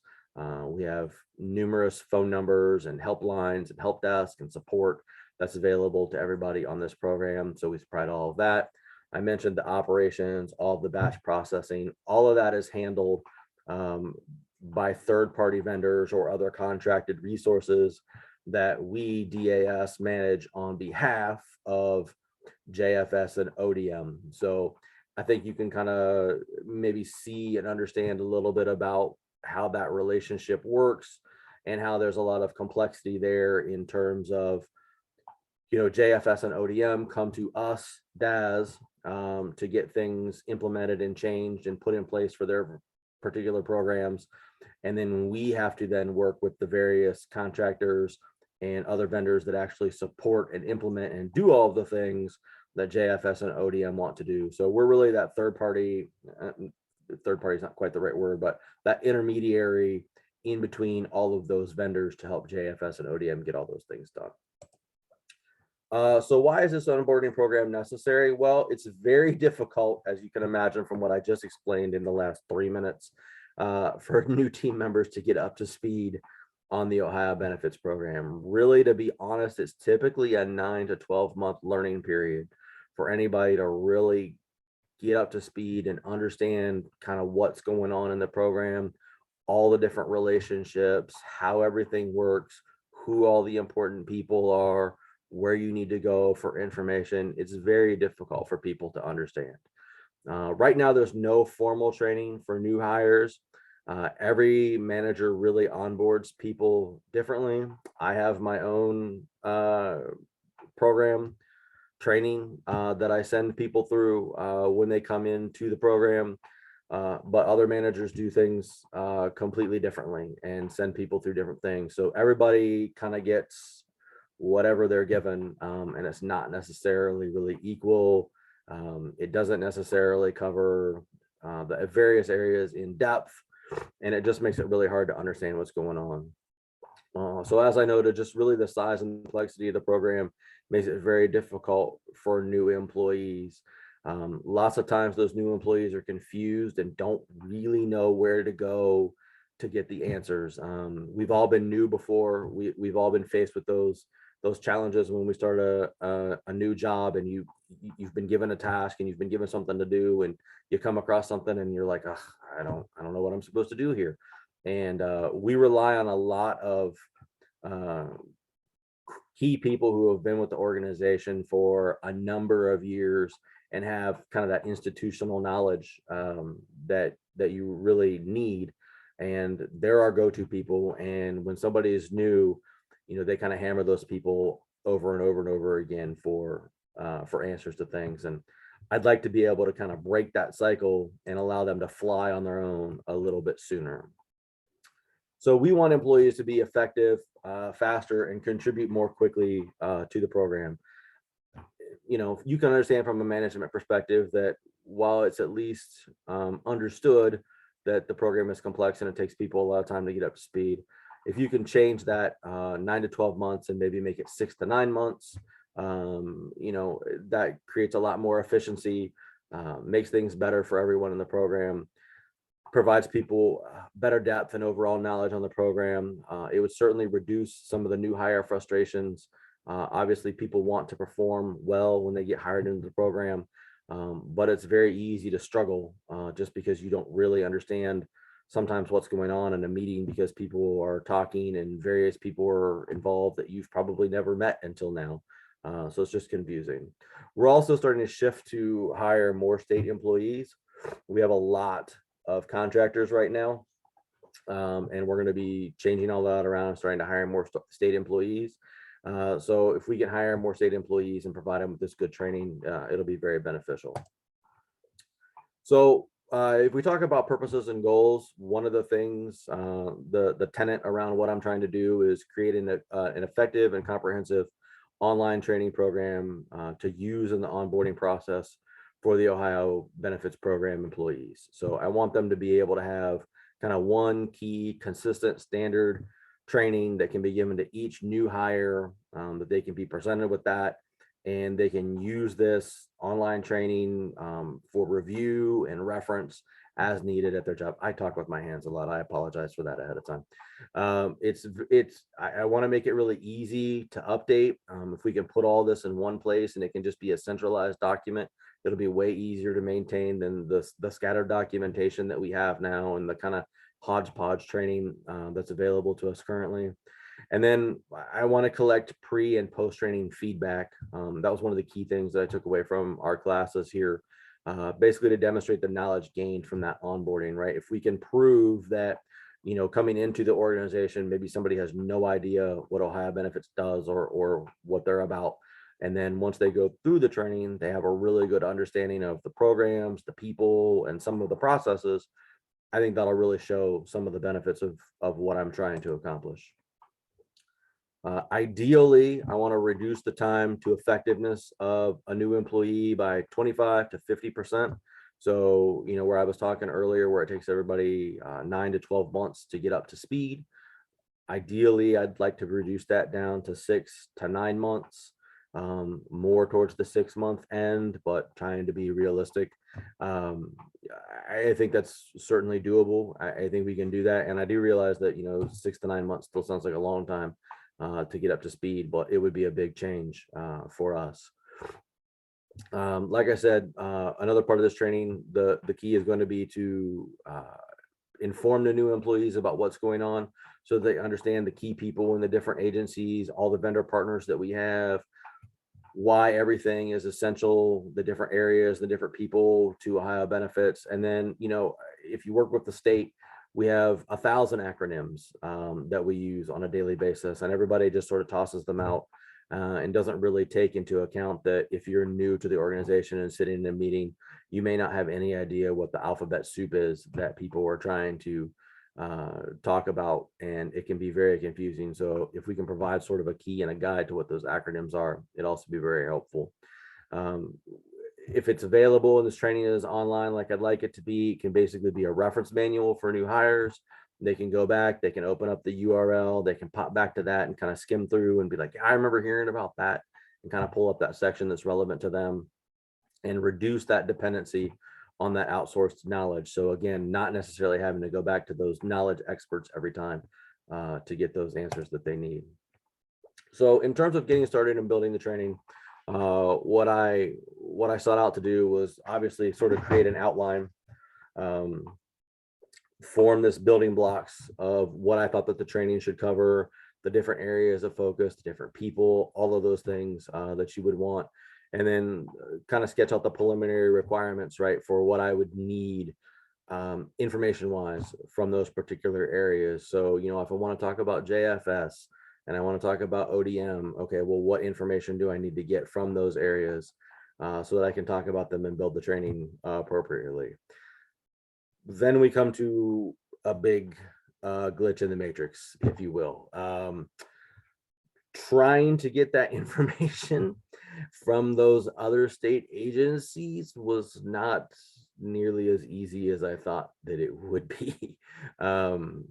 We have numerous phone numbers and helplines and help desk and support that's available to everybody on this program. So we provide all of that. I mentioned the operations, all of the batch processing, all of that is handled by third-party vendors or other contracted resources that we DAS manage on behalf of JFS and ODM. So I think you can kind of maybe see and understand a little bit about how that relationship works and how there's a lot of complexity there in terms of, JFS and ODM come to us, DAS, to get things implemented and changed and put in place for their particular programs. And then we have to then work with the various contractors and other vendors that actually support and implement and do all of the things that JFS and ODM want to do. So we're really that third party is not quite the right word, but that intermediary in between all of those vendors to help JFS and ODM get all those things done. So why is this onboarding program necessary? Well, it's very difficult, as you can imagine from what I just explained in the last 3 minutes, for new team members to get up to speed on the Ohio Benefits program. Really, to be honest, it's typically a 9 to 12 month learning period for anybody to really get up to speed and understand kind of what's going on in the program, all the different relationships, how everything works, who all the important people are, where you need to go for information. It's very difficult for people to understand. Right now, there's no formal training for new hires. Every manager really onboards people differently. I have my own program training that I send people through when they come into the program, but other managers do things completely differently and send people through different things. So everybody kind of gets whatever they're given, and it's not necessarily really equal. It doesn't necessarily cover the various areas in depth, and it just makes it really hard to understand what's going on. So as I noted, just really the size and complexity of the program makes it very difficult for new employees. Lots of times those new employees are confused and don't really know where to go to get the answers. We've all been new before. We've all been faced with those challenges when we start a new job, and you've been given a task and you've been given something to do, and you come across something and you're like, I don't know what I'm supposed to do here. And we rely on a lot of key people who have been with the organization for a number of years and have kind of that institutional knowledge that you really need. And they're our go-to people. And when somebody is new, they kind of hammer those people over and over and over again for answers to things. And I'd like to be able to kind of break that cycle and allow them to fly on their own a little bit sooner. So we want employees to be effective, faster, and contribute more quickly to the program. you can understand from a management perspective that while it's at least understood that the program is complex and it takes people a lot of time to get up to speed, if you can change that 9 to 12 months and maybe make it 6 to 9 months, that creates a lot more efficiency, makes things better for everyone in the program, provides people better depth and overall knowledge on the program. It would certainly reduce some of the new hire frustrations. Obviously, people want to perform well when they get hired into the program, but it's very easy to struggle just because you don't really understand sometimes what's going on in a meeting because people are talking and various people are involved that you've probably never met until now. So it's just confusing. We're also starting to shift to hire more state employees. We have a lot of contractors right now, and we're going to be changing all that around, starting to hire more state employees. So if we can hire more state employees and provide them with this good training, it'll be very beneficial. So if we talk about purposes and goals, one of the things, the tenet around what I'm trying to do is creating an effective and comprehensive online training program to use in the onboarding process for the Ohio Benefits Program employees. So I want them to be able to have kind of one key, consistent, standard training that can be given to each new hire, that they can be presented with that, and they can use this online training for review and reference as needed at their job. I talk with my hands a lot. I apologize for that ahead of time. I want to make it really easy to update. If we can put all this in one place and it can just be a centralized document, it'll be way easier to maintain than the scattered documentation that we have now and the kind of hodgepodge training that's available to us currently. And then I want to collect pre and post training feedback. That was one of the key things that I took away from our classes here, basically to demonstrate the knowledge gained from that onboarding, right? If we can prove that, coming into the organization, maybe somebody has no idea what Ohio Benefits does or what they're about. And then once they go through the training, they have a really good understanding of the programs, the people, and some of the processes. I think that'll really show some of the benefits of what I'm trying to accomplish. Ideally, I want to reduce the time to effectiveness of a new employee by 25 to 50%. So, where I was talking earlier, where it takes everybody 9 to 12 months to get up to speed. Ideally, I'd like to reduce that down to 6 to 9 months, more towards the 6-month end, but trying to be realistic. I think that's certainly doable. I think we can do that. And I do realize that, 6 to 9 months still sounds like a long time to get up to speed, but it would be a big change for us. Like I said, another part of this training, the key is going to be to inform the new employees about what's going on so they understand the key people in the different agencies, all the vendor partners that we have, why everything is essential, the different areas, the different people to Ohio Benefits. And then, if you work with the state, we have 1,000 acronyms that we use on a daily basis, and everybody just sort of tosses them out and doesn't really take into account that if you're new to the organization and sitting in a meeting, you may not have any idea what the alphabet soup is that people are trying to talk about, and it can be very confusing. So if we can provide sort of a key and a guide to what those acronyms are, it'll also be very helpful. If it's available and this training is online like I'd like it to be, it can basically be a reference manual for new hires. They can go back, they can open up the URL, they can pop back to that and kind of skim through and be like, I remember hearing about that, and kind of pull up that section that's relevant to them and reduce that dependency on that outsourced knowledge. So again, not necessarily having to go back to those knowledge experts every time to get those answers that they need. So in terms of getting started and building the training, what I sought out to do was obviously sort of create an outline, form this building blocks of what I thought that the training should cover, the different areas of focus, the different people, all of those things that you would want, and then kind of sketch out the preliminary requirements, right, for what I would need information wise from those particular areas. So, if I want to talk about JFS, and I want to talk about ODM, okay, well, what information do I need to get from those areas so that I can talk about them and build the training appropriately? Then we come to a big glitch in the matrix, if you will. Trying to get that information from those other state agencies was not nearly as easy as I thought that it would be. Kind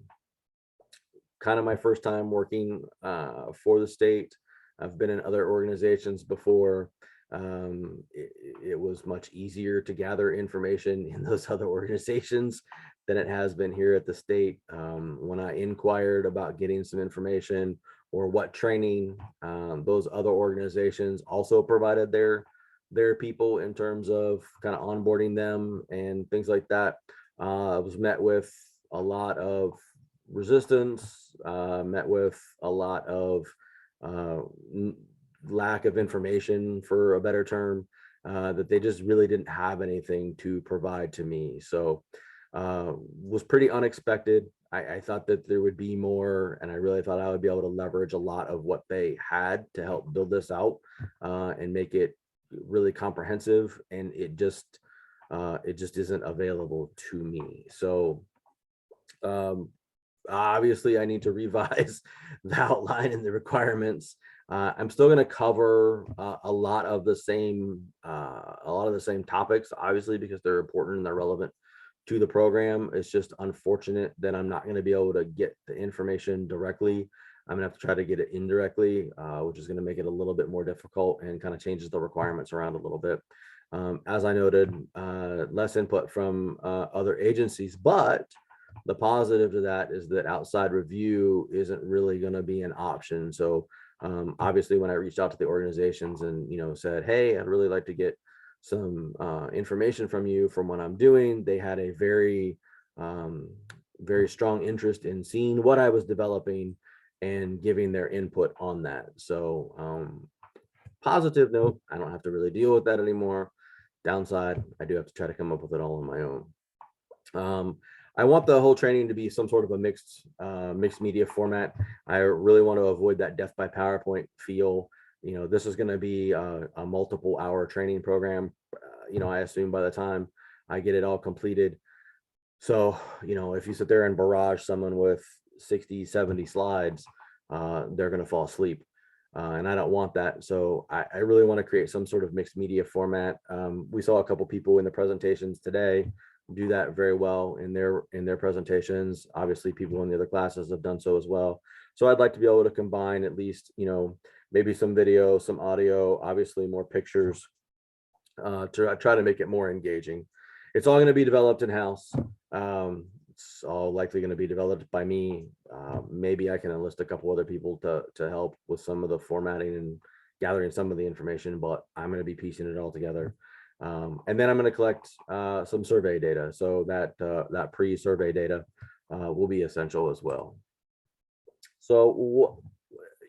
of my first time working for the state. I've been in other organizations before. It was much easier to gather information in those other organizations than it has been here at the state. When I inquired about getting some information or what training, those other organizations also provided their people in terms of kind of onboarding them and things like that. I was met with a lot of resistance, met with a lot of lack of information, for a better term, that they just really didn't have anything to provide to me. So was pretty unexpected. I thought that there would be more, and I really thought I would be able to leverage a lot of what they had to help build this out and make it really comprehensive, and it just isn't available to me. So obviously I need to revise the outline and the requirements. I'm still going to cover a lot of the same topics, obviously, because they're important and they're relevant to the program. It's just unfortunate that I'm not going to be able to get the information directly. I'm gonna have to try to get it indirectly, which is going to make it a little bit more difficult and kind of changes the requirements around a little bit. As I noted, less input from other agencies, but the positive to that is that outside review isn't really going to be an option. So obviously, when I reached out to the organizations and said, hey, I'd really like to get some information from you from what I'm doing, they had a very strong interest in seeing what I was developing and giving their input on that. So positive note, I don't have to really deal with that anymore. Downside, I do have to try to come up with it all on my own. I want the whole training to be some sort of a mixed media format. I really want to avoid that death by PowerPoint feel. This is going to be a multiple hour training program. I assume by the time I get it all completed. So, if you sit there and barrage someone with 60, 70 slides, they're going to fall asleep. And I don't want that. So I really want to create some sort of mixed media format. We saw a couple people in the presentations today do that very well in their presentations. Obviously, people in the other classes have done so as well. So I'd like to be able to combine at least, maybe some video, some audio, obviously more pictures, to try to make it more engaging. It's all going to be developed in-house. It's all likely going to be developed by me. Maybe I can enlist a couple other people to help with some of the formatting and gathering some of the information, but I'm going to be piecing it all together. And then I'm going to collect some survey data. So that pre-survey data will be essential as well. So,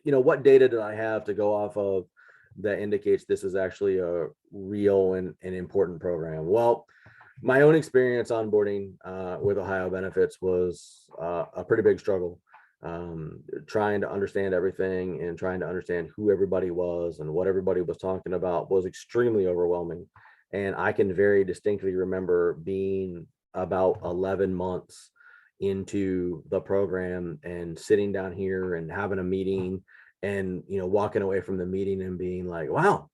what data did I have to go off of that indicates this is actually a real and important program? Well, my own experience onboarding with Ohio Benefits was a pretty big struggle. Trying to understand everything and trying to understand who everybody was and what everybody was talking about was extremely overwhelming. And I can very distinctly remember being about 11 months into the program and sitting down here and having a meeting and, walking away from the meeting and being like, wow,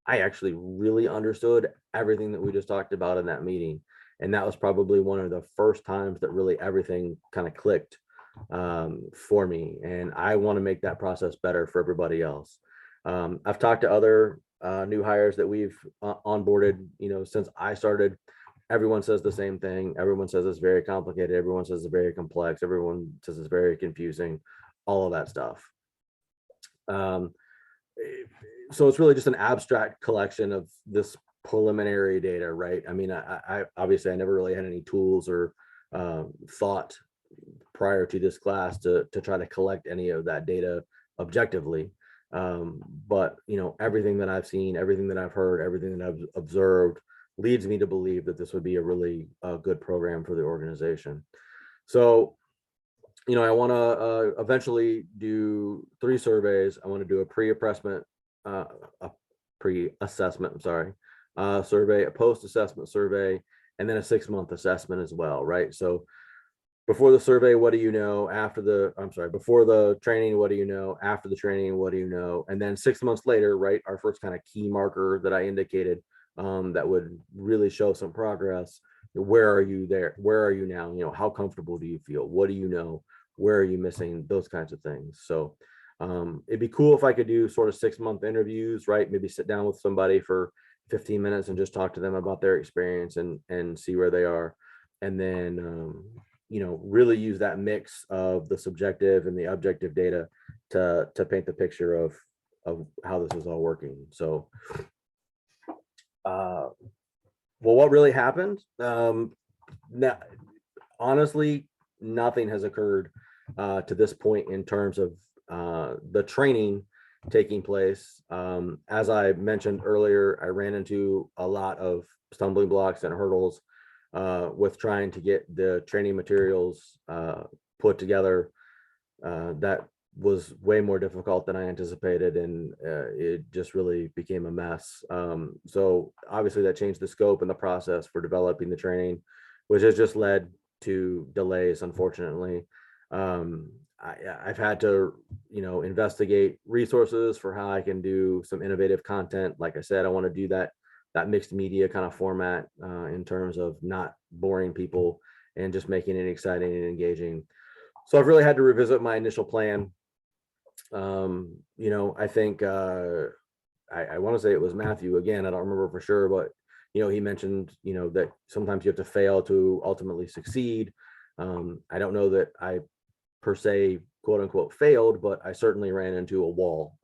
I actually really understood everything that we just talked about in that meeting. And that was probably one of the first times that really everything kind of clicked for me. And I want to make that process better for everybody else. I've talked to other new hires that we've onboarded, since I started. Everyone says the same thing. Everyone says it's very complicated. Everyone says it's very complex. Everyone says it's very confusing, all of that stuff. So it's really just an abstract collection of this preliminary data, right? I mean, I obviously I never really had any tools or thought prior to this class to try to collect any of that data objectively. But everything that I've seen, everything that I've heard, everything that I've observed leads me to believe that this would be a really good program for the organization. So, I want to eventually do 3 surveys. I want to do a pre-assessment, survey, a post-assessment survey, and then a 6-month assessment as well, right? So before the survey, what do you know? Before the training, what do you know? After the training, what do you know? And then 6 months later, right, our first kind of key marker that I indicated that would really show some progress. Where are you there? Where are you now? You know, how comfortable do you feel? What do you know? Where are you missing? Those kinds of things. So it'd be cool if I could do sort of 6-month interviews, right? Maybe sit down with somebody for 15 minutes and just talk to them about their experience and see where they are. And then, you know, really use that mix of the subjective and the objective data to paint the picture of how this is all working. So, well, what really happened? Now, honestly, nothing has occurred to this point in terms of the training taking place. As I mentioned earlier, I ran into a lot of stumbling blocks and hurdles with trying to get the training materials put together. That was way more difficult than I anticipated, and it just really became a mess. So obviously that changed the scope and the process for developing the training, which has just led to delays, unfortunately. I've had to, you know, investigate resources for how I can do some innovative content. Like I said, I want to do that mixed media kind of format in terms of not boring people and just making it exciting and engaging. So I've really had to revisit my initial plan. You know, I think I want to say it was Matthew again. I don't remember for sure, but you know, he mentioned, you know, that sometimes you have to fail to ultimately succeed. I don't know that I per se, quote unquote, failed, but I certainly ran into a wall.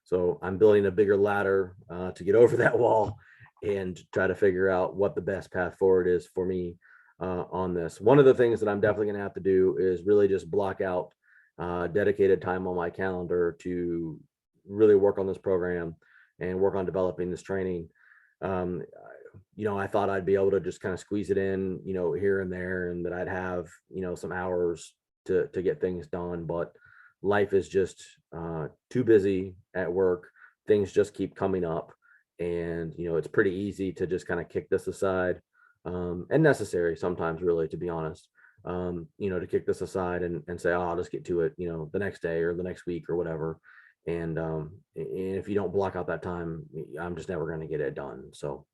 So I'm building a bigger ladder to get over that wall and try to figure out what the best path forward is for me on this. One of the things that I'm definitely going to have to do is really just block out dedicated time on my calendar to really work on this program and work on developing this training. You know, I thought I'd be able to just kind of squeeze it in, you know, here and there, and that I'd have, you know, some hours to get things done, but life is just too busy at work. Things just keep coming up, and you know, it's pretty easy to just kind of kick this aside, and necessary sometimes, really, to be honest. You know, to kick this aside and say, oh, I'll just get to it, you know, the next day or the next week or whatever. And if you don't block out that time, I'm just never going to get it done. So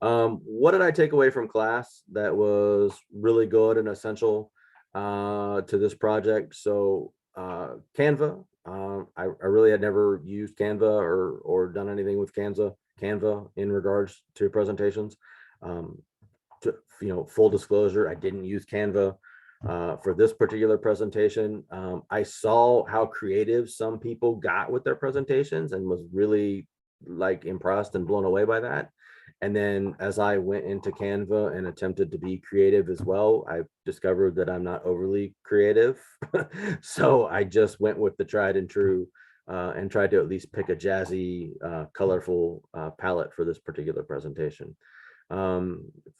what did I take away from class that was really good and essential to this project? So Canva, I really had never used Canva or done anything with Canva in regards to presentations. You know, full disclosure, I didn't use Canva for this particular presentation. I saw how creative some people got with their presentations and was really like impressed and blown away by that. And then as I went into Canva and attempted to be creative as well, I discovered that I'm not overly creative. So I just went with the tried and true and tried to at least pick a jazzy, colorful palette for this particular presentation.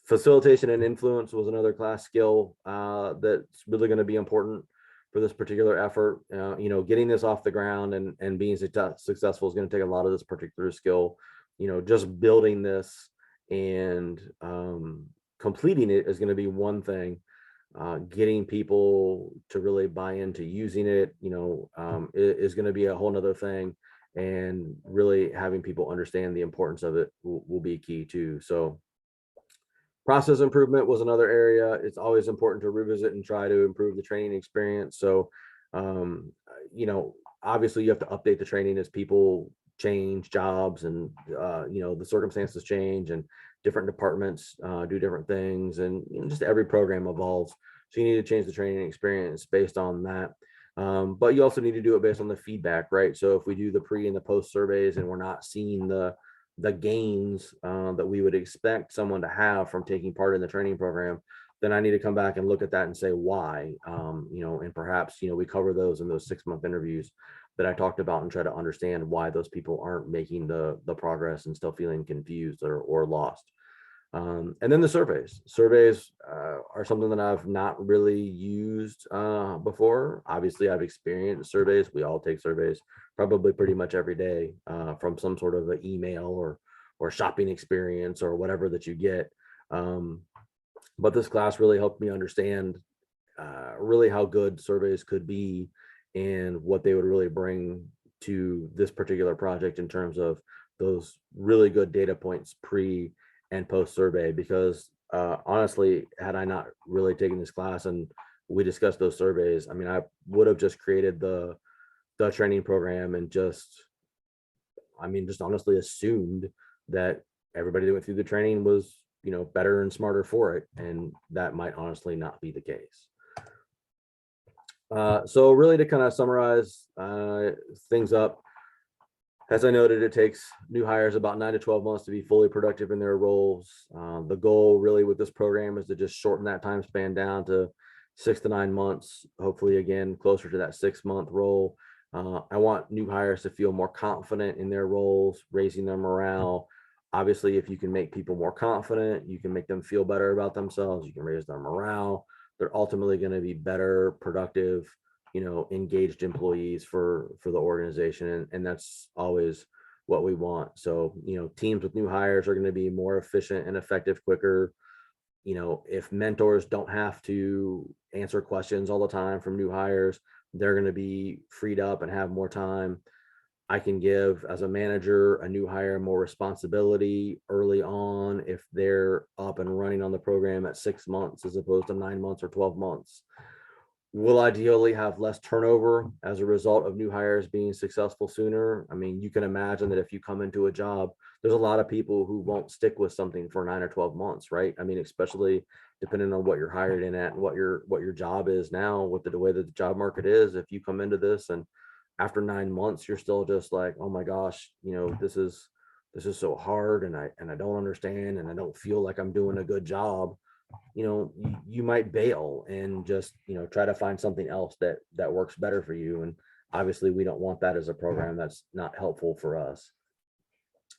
Facilitation and influence was another class skill that's really going to be important for this particular effort. You know, getting this off the ground and being successful is going to take a lot of this particular skill. You know, just building this and completing it is going to be one thing. Getting people to really buy into using it, you know, is going to be a whole nother thing. And really having people understand the importance of it will be key too. So process improvement was another area. It's always important to revisit and try to improve the training experience. So, you know, obviously you have to update the training as people change jobs and, you know, the circumstances change and different departments do different things, and you know, just every program evolves. So you need to change the training experience based on that. But you also need to do it based on the feedback, right? So if we do the pre and the post surveys and we're not seeing the gains that we would expect someone to have from taking part in the training program, then I need to come back and look at that and say why, you know, and perhaps, you know, we cover those in those 6-month interviews that I talked about and try to understand why those people aren't making the progress and still feeling confused or lost. And then the surveys are something that I've not really used before. Obviously I've experienced surveys. We all take surveys probably pretty much every day from some sort of an email or shopping experience or whatever that you get. But this class really helped me understand really how good surveys could be and what they would really bring to this particular project in terms of those really good data points pre and post survey. Because honestly, had I not really taken this class and we discussed those surveys, I mean, I would have just created the training program and just honestly assumed that everybody that went through the training was, you know, better and smarter for it. And that might honestly not be the case. So really to kind of summarize things up, as I noted, it takes new hires about 9 to 12 months to be fully productive in their roles. The goal really with this program is to just shorten that time span down to 6 to 9 months, hopefully again, closer to that 6-month role. I want new hires to feel more confident in their roles, raising their morale. Obviously, if you can make people more confident, you can make them feel better about themselves, you can raise their morale. They're ultimately going to be better, productive, you know, engaged employees for the organization. And that's always what we want. So, you know, teams with new hires are going to be more efficient and effective quicker. You know, if mentors don't have to answer questions all the time from new hires, they're going to be freed up and have more time. I can give, as a manager, a new hire more responsibility early on if they're up and running on the program at 6 months as opposed to 9 months or 12 months. We'll ideally have less turnover as a result of new hires being successful sooner. I mean, you can imagine that if you come into a job, there's a lot of people who won't stick with something for 9 or 12 months, right? I mean, especially depending on what you're hired in at and what your job is now with the way that the job market is. If you come into this and after 9 months, you're still just like, oh my gosh, you know, this is so hard and I don't understand and I don't feel like I'm doing a good job. You know, you might bail and just, you know, try to find something else that works better for you. And obviously we don't want that as a program. That's not helpful for us.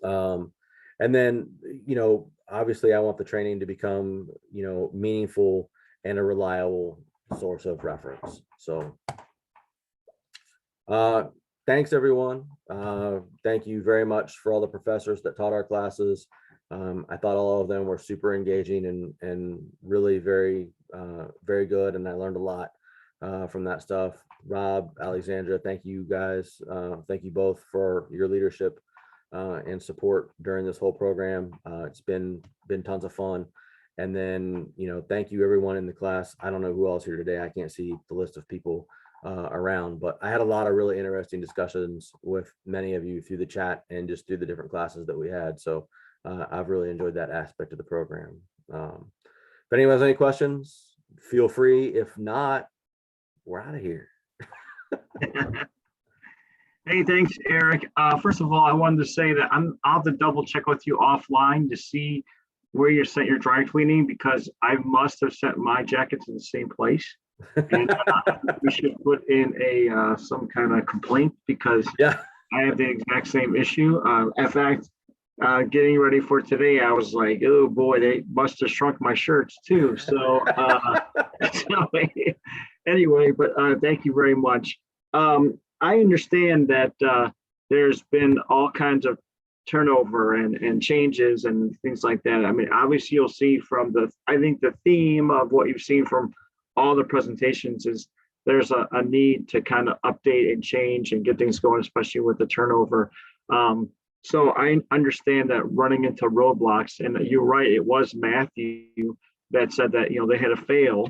And then, you know, obviously I want the training to become, you know, meaningful and a reliable source of reference. So thanks everyone. Thank you very much for all the professors that taught our classes. I thought all of them were super engaging and really very good. And I learned a lot from that stuff. Rob, Alexandra, thank you guys. Thank you both for your leadership and support during this whole program. It's been tons of fun. And then, you know, thank you everyone in the class. I don't know who else here today. I can't see the list of people around, but I had a lot of really interesting discussions with many of you through the chat and just through the different classes that we had. So I've really enjoyed that aspect of the program. If anyone has any questions, feel free. If not, we're out of here. Hey, thanks, Eric. First of all, I wanted to say that I'll have to double check with you offline to see where you sent your dry cleaning, because I must have sent my jacket to the same place. And we should put in a some kind of complaint, because Yeah. I have the exact same issue. In fact, getting ready for today, I was like, oh boy, they must have shrunk my shirts too. So, anyway, but thank you very much. I understand that there's been all kinds of turnover and changes and things like that. I mean, obviously you'll see from I think the theme of what you've seen from all the presentations is there's a need to kind of update and change and get things going, especially with the turnover. So I understand that running into roadblocks, and you're right, it was Matthew that said that, you know, they had to fail,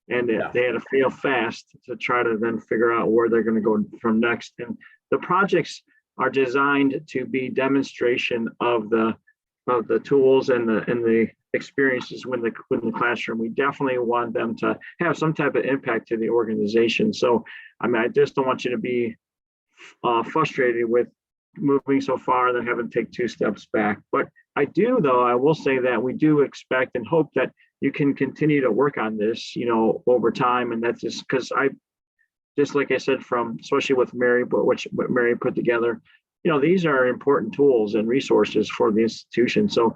and they had to fail fast to try to then figure out where they're going to go from next. And the projects are designed to be demonstration of the tools and the experiences in the classroom. We definitely want them to have some type of impact to the organization. So, I mean, I just don't want you to be frustrated with moving so far and then having to take 2 steps back. But I will say that we do expect and hope that you can continue to work on this, you know, over time. And that's just because just like I said, especially with Mary, but what Mary put together, you know, these are important tools and resources for the institution. So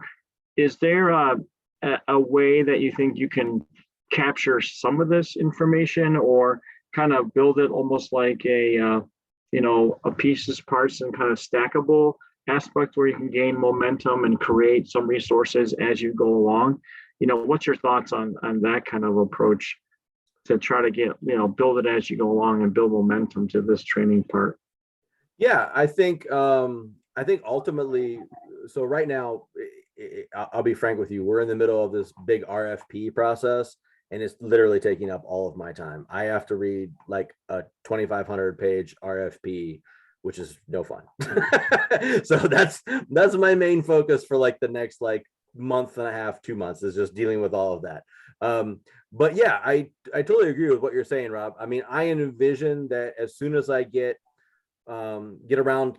is there a way that you think you can capture some of this information, or kind of build it almost like a pieces, parts, and kind of stackable aspect where you can gain momentum and create some resources as you go along? what's your thoughts on that kind of approach to try to get, build it as you go along and build momentum to this training part? Yeah, I think ultimately, so right now, I'll be frank with you, we're in the middle of this big RFP process, and it's literally taking up all of my time. I have to read like a 2,500 page RFP, which is no fun. So that's my main focus for like the next like month and a half, 2 months, is just dealing with all of that. But yeah, I totally agree with what you're saying, Rob. I mean, I envision that as soon as I get around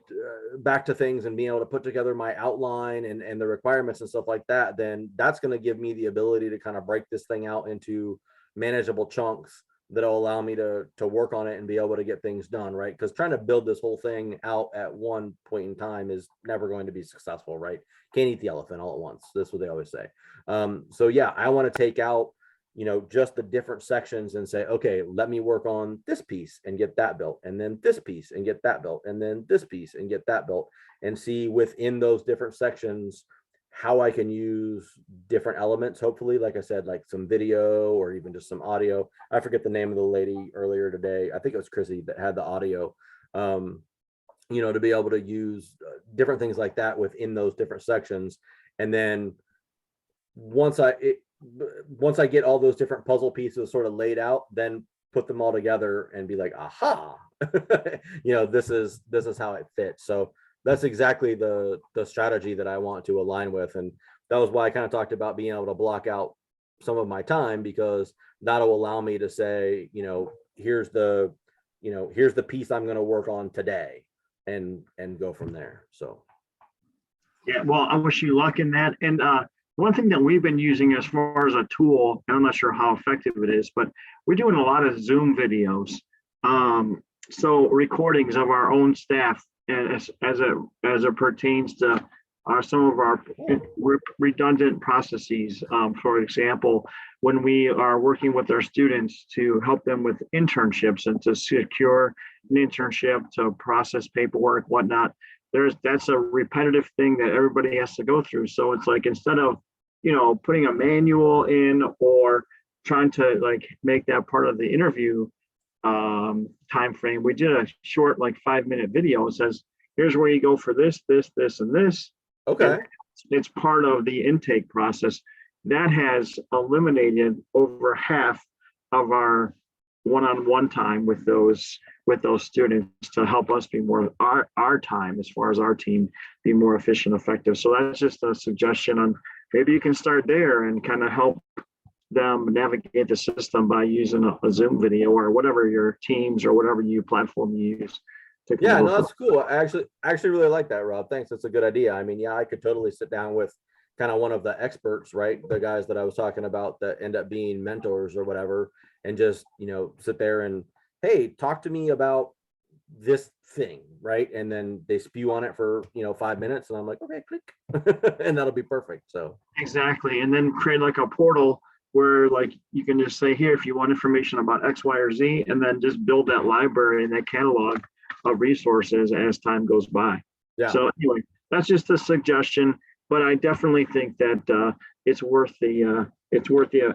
back to things and being able to put together my outline and the requirements and stuff like that, then that's going to give me the ability to kind of break this thing out into manageable chunks that'll allow me to work on it and be able to get things done, right? Because trying to build this whole thing out at one point in time is never going to be successful, right? Can't eat the elephant all at once. That's what they always say. So yeah, I want to take out just the different sections and say, okay, let me work on this piece and get that built, and then this piece and get that built, and then this piece and get that built, and see within those different sections how I can use different elements. Hopefully, like I said, like some video or even just some audio. I forget the name of the lady earlier today. I think it was Chrissy that had the audio, to be able to use different things like that within those different sections. And then once I get all those different puzzle pieces sort of laid out, then put them all together and be like, aha, this is how it fits. So that's exactly the strategy that I want to align with. And that was why I kind of talked about being able to block out some of my time, because that'll allow me to say, here's the piece I'm going to work on today, and go from there. So. Yeah, well, I wish you luck in that. And one thing that we've been using as far as a tool, and I'm not sure how effective it is, but we're doing a lot of Zoom videos. So recordings of our own staff, and as it pertains to some of our redundant processes. For example, when we are working with our students to help them with internships and to secure an internship, to process paperwork, whatnot, that's a repetitive thing that everybody has to go through. So it's like, instead of putting a manual in or trying to like make that part of the interview time frame, we did a short, like 5-minute video. It says, here's where you go for this, and this. Okay. And it's part of the intake process. That has eliminated over half of our one-on-one time with those students, to help us be more our time, as far as our team, be more efficient, effective. So that's just a suggestion on, maybe you can start there and kind of help them navigate the system by using a Zoom video or whatever your Teams or whatever platform you use. Yeah, no, that's cool. I actually really like that, Rob. Thanks. That's a good idea. I mean, yeah, I could totally sit down with kind of one of the experts, right? The guys that I was talking about that end up being mentors or whatever, and just, sit there and, hey, talk to me about this thing, right? And then they spew on it for 5 minutes, and I'm like, okay, click, and that'll be perfect. So exactly. And then create like a portal where like you can just say, here, if you want information about X, Y, or Z, and then just build that library and that catalog of resources as time goes by. Yeah. So anyway, that's just a suggestion, but I definitely think that it's worth the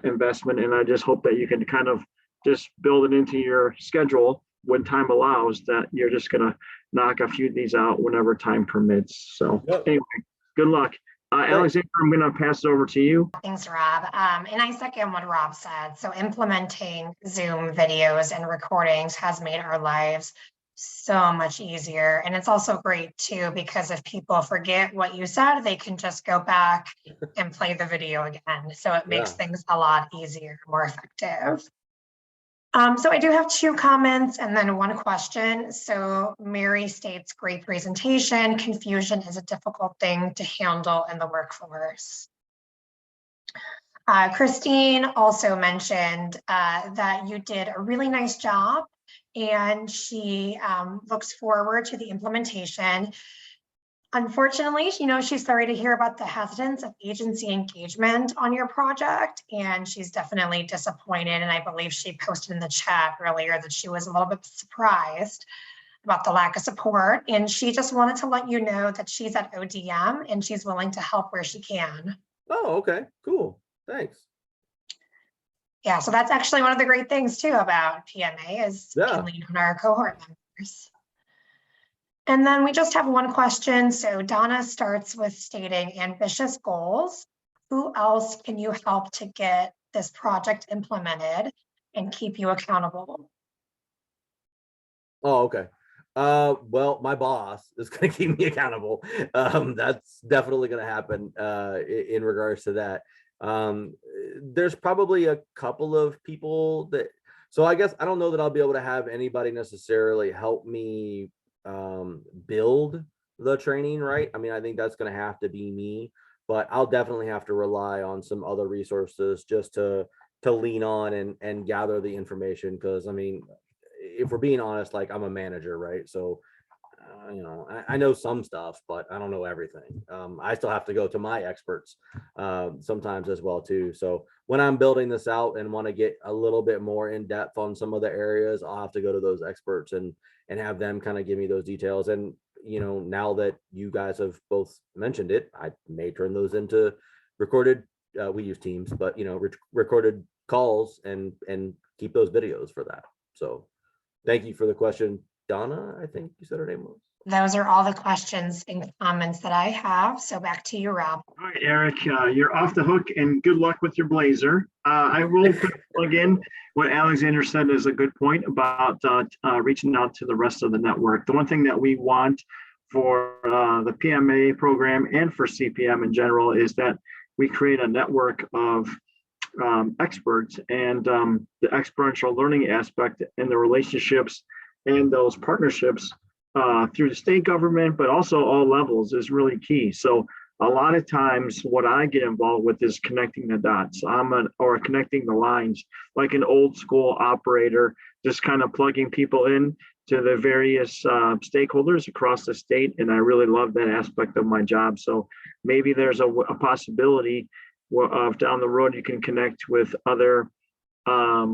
investment, and I just hope that you can kind of just build it into your schedule when time allows, that you're just gonna knock a few of these out whenever time permits. So Anyway, good luck. Alexander, I'm going to pass it over to you. Thanks, Rob. And I second what Rob said. So implementing Zoom videos and recordings has made our lives so much easier. And it's also great too, because if people forget what you said, they can just go back and play the video again. So it makes things a lot easier, more effective. So I do have 2 comments and then 1 question. So Mary states, great presentation. Confusion is a difficult thing to handle in the workforce. Christine also mentioned that you did a really nice job, and she looks forward to the implementation. Unfortunately, she's sorry to hear about the hesitance of agency engagement on your project, and she's definitely disappointed. And I believe she posted in the chat earlier that she was a little bit surprised about the lack of support. And she just wanted to let you know that she's at ODM and she's willing to help where she can. Oh, okay, cool. Thanks. Yeah, so that's actually one of the great things too about PMA is we Yeah. can lean on our cohort members. And then we just have one question. So Donna starts with stating ambitious goals. Who else can you help to get this project implemented and keep you accountable? Oh, okay. Well, my boss is going to keep me accountable. That's definitely going to happen in regards to that. There's probably a couple of people that, so I guess I don't know that I'll be able to have anybody necessarily help me build the training, right? I mean, I think that's going to have to be me, but I'll definitely have to rely on some other resources just to lean on and gather the information. Because I mean, if we're being honest, like I'm a manager, right? So you know, I know some stuff, but I don't know everything. I still have to go to my experts sometimes as well too. So when I'm building this out and want to get a little bit more in depth on some of the areas, I'll have to go to those experts and have them kind of give me those details. And you know, now that you guys have both mentioned it, I may turn those into recorded. We use Teams, but you know, recorded calls and keep those videos for that. So thank you for the question, Donna. I think you said her name was. Those are all the questions and comments that I have. So back to you, Rob. All right, Eric, you're off the hook and good luck with your blazer. I will plug in what Alexander said is a good point about reaching out to the rest of the network. The one thing that we want for the PMA program and for CPM in general is that we create a network of experts and the experiential learning aspect and the relationships and those partnerships through the state government, but also all levels is really key. So a lot of times what I get involved with is connecting the dots. Or connecting the lines, like an old school operator, just kind of plugging people in to the various stakeholders across the state. And I really love that aspect of my job. So maybe there's a possibility of down the road, you can connect with other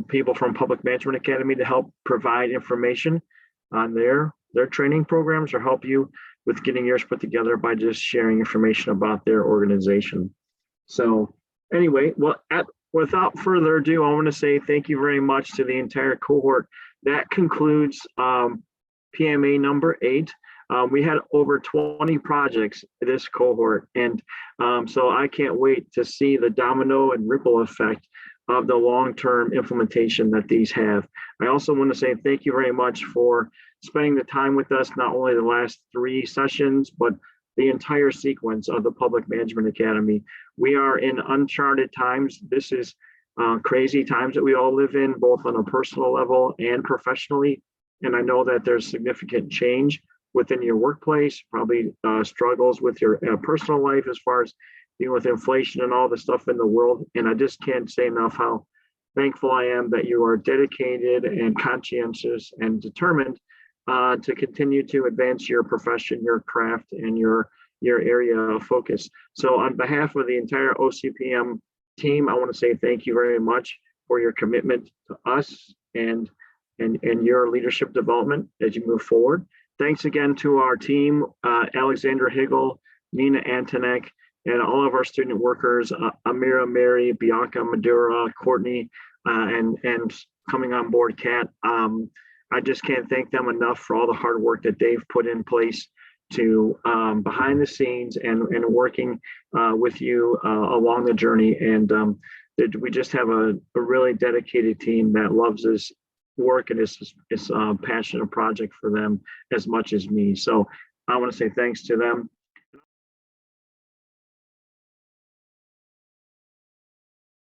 people from Public Management Academy to help provide information on their training programs or help you with getting yours put together by just sharing information about their organization. So anyway, well, without further ado, I want to say thank you very much to the entire cohort. That concludes PMA number 8. We had over 20 projects in this cohort. And so I can't wait to see the domino and ripple effect of the long-term implementation that these have. I also want to say thank you very much for spending the time with us, not only the last 3 sessions, but the entire sequence of the Public Management Academy. We are in uncharted times. This is crazy times that we all live in, both on a personal level and professionally. And I know that there's significant change within your workplace, probably struggles with your personal life as far as dealing with inflation and all the stuff in the world. And I just can't say enough how thankful I am that you are dedicated and conscientious and determined to continue to advance your profession, your craft, and your area of focus. So on behalf of the entire OCPM team, I want to say thank you very much for your commitment to us and your leadership development as you move forward. Thanks again to our team, Alexandra Higgle, Nina Antonek, and all of our student workers, Amira, Mary, Bianca, Madura, Courtney, and coming on board, Kat. I just can't thank them enough for all the hard work that they've put in place to behind the scenes and working with you along the journey. And we just have a really dedicated team that loves this work and is a passionate project for them as much as me. So I want to say thanks to them.